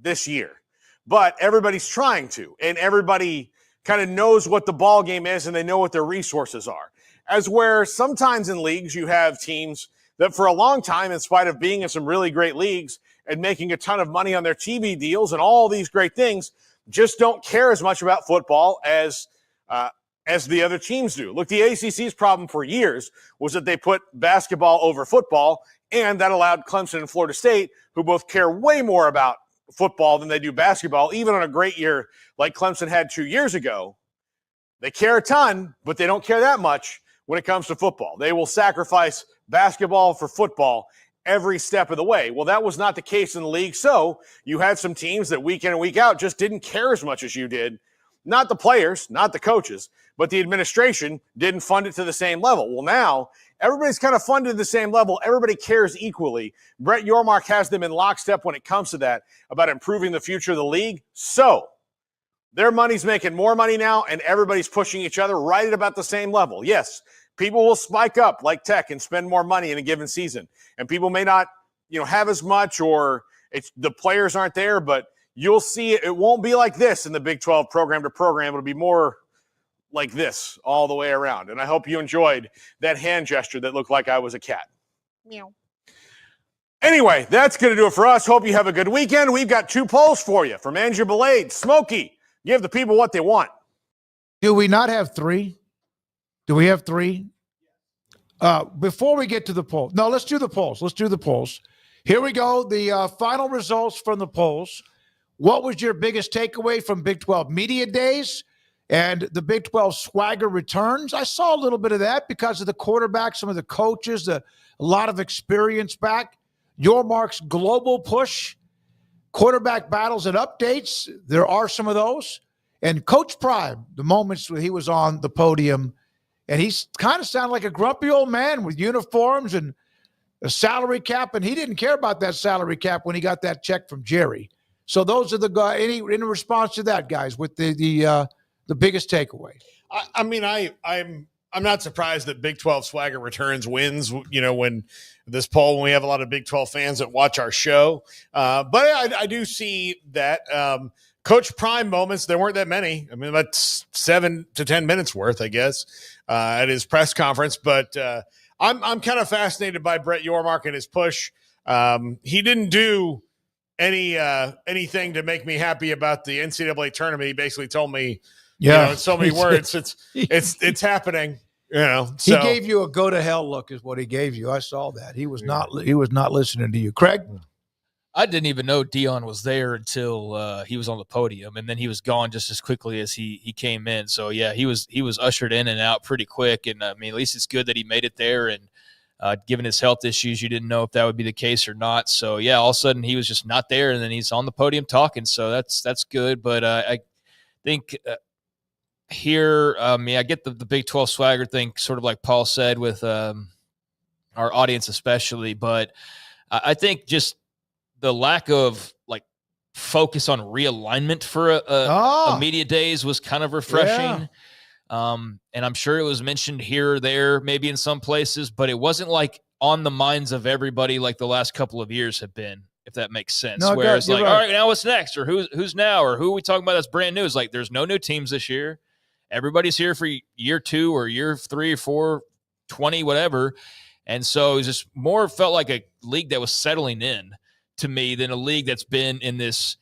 this year, but everybody's trying to, and everybody kind of knows what the ball game is and they know what their resources are. As where sometimes in leagues you have teams that for a long time, in spite of being in some really great leagues and making a ton of money on their TV deals and all these great things, just don't care as much about football as the other teams do. Look, the ACC's problem for years was that they put basketball over football, and that allowed Clemson and Florida State, who both care way more about football than they do basketball, even on a great year like Clemson had 2 years ago. They care a ton, but they don't care that much when it comes to football. They will sacrifice basketball for football every step of the way. Well, that was not the case in the league, so you had some teams that week in and week out just didn't care as much as you did. Not the players, not the coaches, but the administration didn't fund it to the same level. Well, now everybody's kind of funded the same level. Everybody cares equally. Brett Yormark has them in lockstep when it comes to that, about improving the future of the league. So their money's making more money now, and everybody's pushing each other right at about the same level. Yes, people will spike up like Tech and spend more money in a given season, and people may not, have as much, or the players aren't there, but you'll see it won't be like this in the Big 12 program to program. It'll be more like this all the way around. And I hope you enjoyed that hand gesture that looked like I was a cat. Meow. Anyway, that's going to do it for us. Hope you have a good weekend. We've got 2 polls for you from Andrew Belade. Smokey, give the people what they want. Do we not have 3? Do we have 3? Before we get to the polls, no, let's do the polls. Here we go. The final results from the polls. What was your biggest takeaway from Big 12 Media Days and the Big 12 swagger returns? I saw a little bit of that because of the quarterback, some of the coaches, a lot of experience back. Your Mark's global push, quarterback battles and updates. There are some of those. And Coach Prime, the moments when he was on the podium, and he's kind of sounded like a grumpy old man with uniforms and a salary cap, and he didn't care about that salary cap when he got that check from Jerry. So those are the guys. Any in response to that, guys, with the biggest takeaway? I'm not surprised that Big 12 swagger returns wins. When this poll, when we have a lot of Big 12 fans that watch our show, but I do see that Coach Prime moments. There weren't that many. I mean, about 7 to 10 minutes worth, I guess, at his press conference. But I'm kind of fascinated by Brett Yormark and his push. He didn't do anything to make me happy about the NCAA tournament. He basically told me, in so many words, it's happening. So. He gave you a go to hell look, is what he gave you. I saw that. He was not listening to you, Craig. I didn't even know Dion was there until he was on the podium, and then he was gone just as quickly as he came in. So yeah, he was ushered in and out pretty quick. And I mean, at least it's good that he made it there. And given his health issues, you didn't know if that would be the case or not. So yeah, all of a sudden he was just not there, and then he's on the podium talking. So that's good. But I think here, I get the Big 12 swagger thing, sort of like Paul said with our audience especially. But I think just the lack of focus on realignment for a media days was kind of refreshing. And I'm sure it was mentioned here or there, maybe in some places, but it wasn't on the minds of everybody like the last couple of years have been, if that makes sense. No, Whereas right. all right, now what's next? Or who's now? Or who are we talking about that's brand new? It's there's no new teams this year. Everybody's here for year 2 or year 3 or 4, 20, whatever. And so it just more felt like a league that was settling in to me than a league that's been in this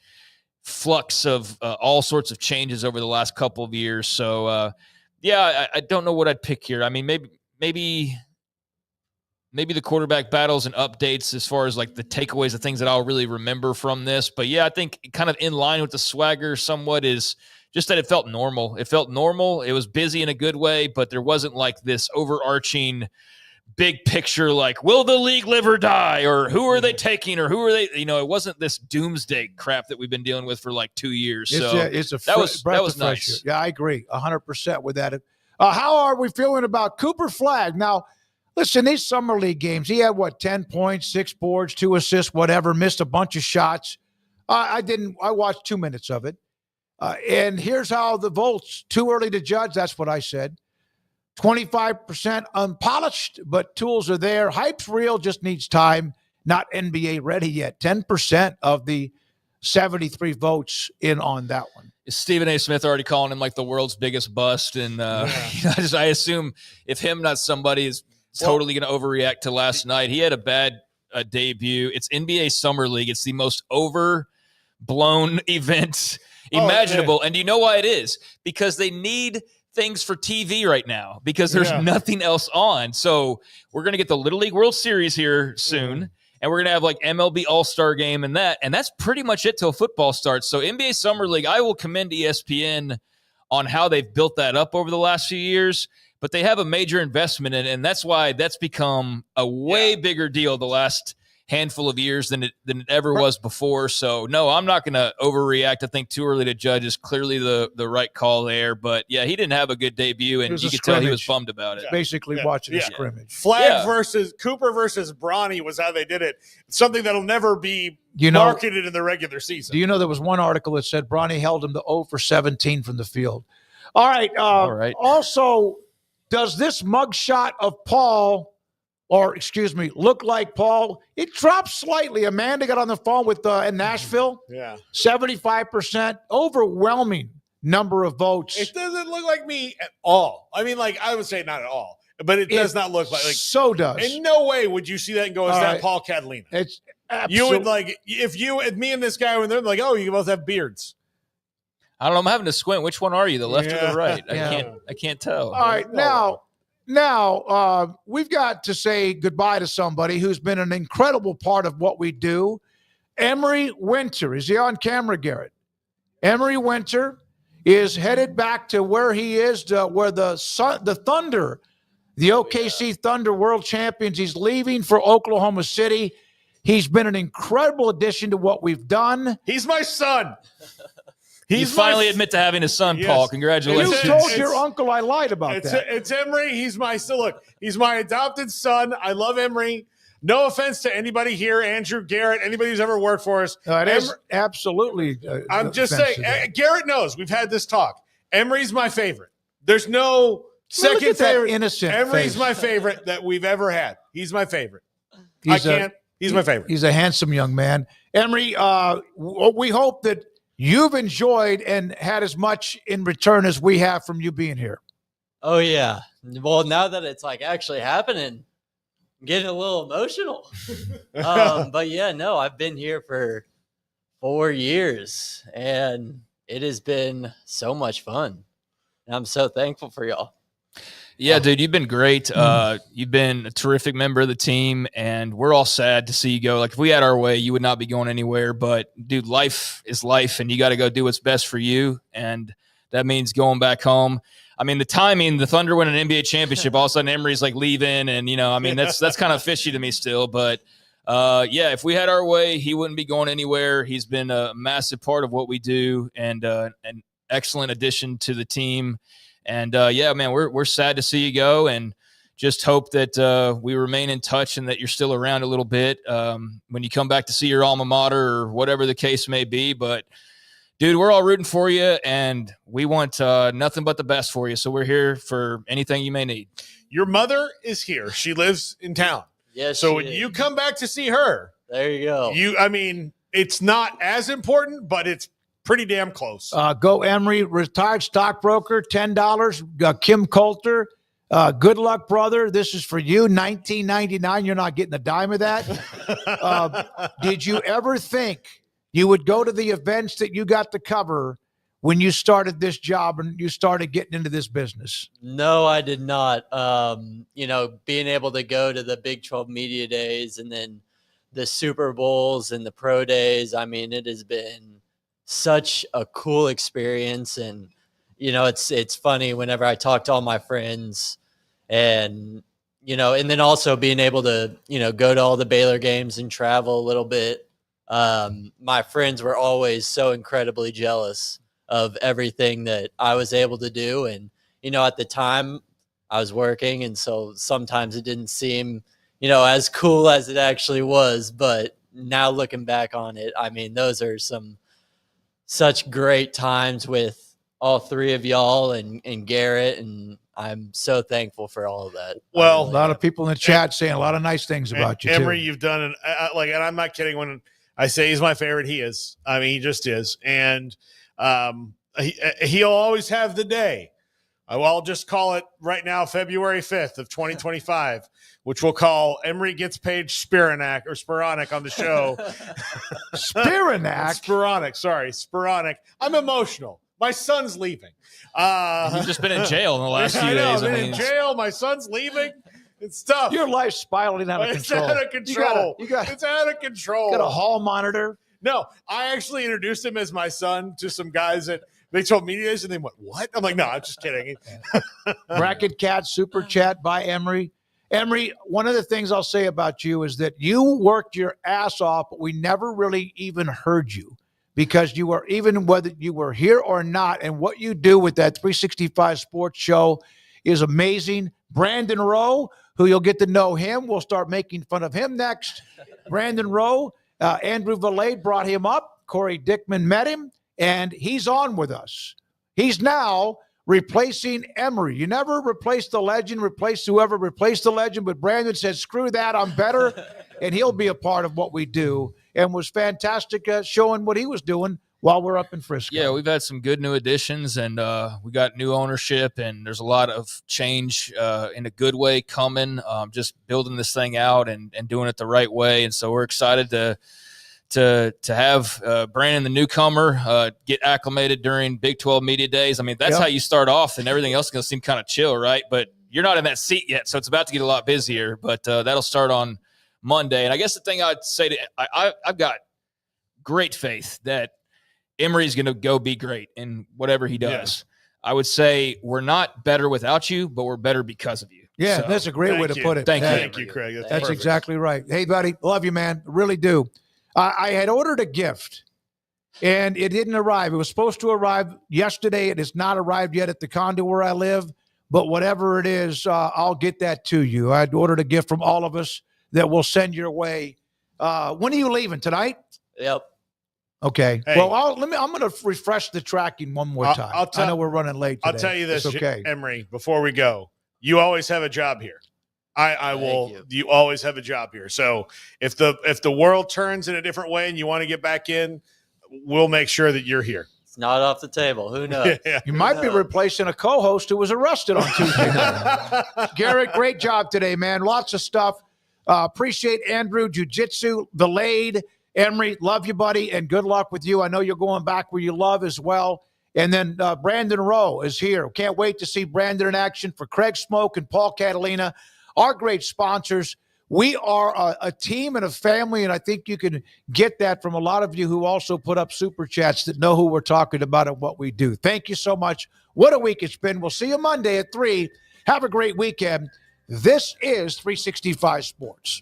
flux of all sorts of changes over the last couple of years. So, I don't know what I'd pick here. I mean, maybe the quarterback battles and updates as far as the takeaways, the things that I'll really remember from this. But yeah, I think kind of in line with the swagger somewhat is just that it felt normal. It felt normal. It was busy in a good way, but there wasn't this overarching big picture, will the league live or die, or who are they taking, or who are they? It wasn't this doomsday crap that we've been dealing with for 2 years. That was nice. Yeah, I agree 100% with that. How are we feeling about Cooper Flagg? Now, listen, these summer league games, he had 10 points, 6 boards, 2 assists, whatever, missed a bunch of shots. I watched 2 minutes of it. And here's how the votes, too early to judge. That's what I said. 25% unpolished, but tools are there. Hype's real, just needs time. Not NBA ready yet. 10% of the 73 votes in on that one. Stephen A. Smith already calling him the world's biggest bust. And I assume if him, not somebody, is totally going to overreact to last night. He had a bad debut. It's NBA Summer League. It's the most overblown event imaginable. And do you know why it is? Because they need things for TV right now because there's nothing else on. So we're going to get the Little League World Series here soon. And we're going to have MLB All-Star Game and that's pretty much it till football starts. So NBA Summer League, I will commend ESPN on how they've built that up over the last few years, but they have a major investment in it. And that's why that's become a way bigger deal the last handful of years than it ever was before. So no, I'm not going to overreact. I think too early to judge is clearly the right call there. But yeah, he didn't have a good debut, and you could tell he was bummed about it. Basically watching a scrimmage. Flagg versus Cooper versus Bronny was how they did it. It's something that'll never be marketed in the regular season. Do you know there was one article that said Bronny held him to 0 for 17 from the field? All right. Also, does this mugshot of Paul look like Paul? It dropped slightly. Amanda got on the phone with in Nashville. 75%, overwhelming number of votes. It doesn't look like me at all. I mean, I would say not at all, but it does not look like so does. In no way would you see that and go, is that Paul Catalina? It's you would if you and me and this guy were there, you both have beards. I don't know. I'm having to squint. Which one are you, the left or the right? I can't tell. All right, now Now, we've got to say goodbye to somebody who's been an incredible part of what we do. Emory Winter. Is he on camera, Garrett? Emory Winter is headed back to where he is, where the Thunder, the OKC Thunder world champions. He's leaving for Oklahoma City. He's been an incredible addition to what we've done. He's my son. You finally admit to having a son, Yes. Paul. Congratulations. You told your uncle I lied about that. It's Emory. He's my he's my adopted son. I love Emory. No offense to anybody here, Andrew, Garrett, anybody who's ever worked for us. It is absolutely. I'm just saying, Garrett knows. We've had this talk. Emory's my favorite. There's no second favorite. Innocent Emory's face. my favorite that we've ever had. He's my favorite. He's my favorite. He's a handsome young man. Emory, we hope that you've enjoyed and had as much in return as we have from you being here. Oh, yeah. Well, now that it's like actually happening, I'm getting a little emotional. But yeah, no, I've been here for 4 years and it has been so much fun. And I'm so thankful for y'all. Yeah, dude, you've been great. You've been a terrific member of the team, and we're all sad to see you go. Like, if we had our way, you would not be going anywhere. But, dude, life is life, and you got to go do what's best for you, and that means going back home. I mean, the timing, the Thunder win an NBA championship, all of a sudden Emory's like leaving, and, I mean, that's kind of fishy to me still. But, yeah, if we had our way, he wouldn't be going anywhere. He's been a massive part of what we do and an excellent addition to the team. And, yeah, man, we're sad to see you go and just hope that we remain in touch and that you're still around a little bit when you come back to see your alma mater or whatever the case may be. But, dude, we're all rooting for you, and we want nothing but the best for you. So we're here for anything you may need. Your mother is here. She lives in town. Yes. So when you come back to see her, there you go. I mean, it's not as important, but it's pretty damn close. Go Emory, retired stockbroker, $10. Kim Coulter, good luck, brother. This is for you, $19.99. You're not getting a dime of that. Did you ever think you would go to the events that you got to cover when you started this job and you started getting into this business? No, I did not. Being able to go to the Big 12 Media Days and then the Super Bowls and the Pro Days, I mean, it has been such a cool experience. And, it's funny whenever I talk to all my friends and then also being able to, go to all the Baylor games and travel a little bit. My friends were always so incredibly jealous of everything that I was able to do. And, at the time I was working. And so sometimes it didn't seem, as cool as it actually was. But now looking back on it, I mean, those are such great times with all three of y'all and Garrett. And I'm so thankful for all of that. Well, a lot of people in the chat saying a lot of nice things about you, Emory, too. you've done and I'm not kidding when I say he's my favorite. He is. I mean, he just is. And he'll always have the day. I'll just call it right now, February 5th of 2025, which we'll call Emory Gets Paid Sporonic on the show. Sporonic. I'm emotional. My son's leaving. You've just been in jail in the last few days. I've been in jail. My son's leaving. It's tough. Your life's spiraling out of control. It's out of control. It's out of control. Got a hall monitor. No, I actually introduced him as my son to some guys at Big 12 Media Days, and they went, "What?" I'm like, "No, I'm just kidding." Bracket Cat Super Chat by Emory. Emory, one of the things I'll say about you is that you worked your ass off, but we never really even heard you because you were, even whether you were here or not, and what you do with that 365 Sports Show is amazing. Brandon Rowe, who you'll get to know him. We'll start making fun of him next. Brandon Rowe, Andrew Valade brought him up. Corey Dickman met him, and he's on with us. He's now replacing Emory. You never replace the legend, replace whoever replaced the legend, but Brandon said, screw that, I'm better, and he'll be a part of what we do, and was fantastic showing what he was doing while we're up in Frisco. Yeah, we've had some good new additions, and we got new ownership, and there's a lot of change in a good way coming, just building this thing out and doing it the right way. And so we're excited to have Brandon, the newcomer, get acclimated during Big 12 Media Days. I mean, that's how you start off, and everything else is going to seem kind of chill, right? But you're not in that seat yet, so it's about to get a lot busier, but that'll start on Monday. And I guess the thing I'd say I've got great faith that Emory's going to go be great in whatever he does. Yeah. I would say we're not better without you, but we're better because of you. Yeah, so, that's a great way to put it. Thank you, Craig. That's exactly right. Hey, buddy, love you, man. Really do. I had ordered a gift, and it didn't arrive. It was supposed to arrive yesterday. It has not arrived yet at the condo where I live, but whatever it is, I'll get that to you. I ordered a gift from all of us that we'll send your way. When are you leaving, tonight? Yep. Okay. Hey, well, I'm going to refresh the tracking one more time. I know we're running late today. I'll tell you this, okay. Emory, before we go. You always have a job here. I will. You always have a job here. So if the world turns in a different way and you want to get back in, we'll make sure that you're here. It's not off the table. Who knows? You might be replacing a co-host who was arrested on Tuesday night. Garrett, great job today, man. Lots of stuff. Appreciate Andrew, jiu-jitsu, Vilade, Emory. Love you, buddy, and good luck with you. I know you're going back where you love as well. And then Brandon Rowe is here. Can't wait to see Brandon in action for Craig Smoak and Paul Catalina, our great sponsors. We are a team and a family, and I think you can get that from a lot of you who also put up super chats that know who we're talking about and what we do. Thank you so much. What a week it's been. We'll see you Monday at 3. Have a great weekend. This is 365 Sports.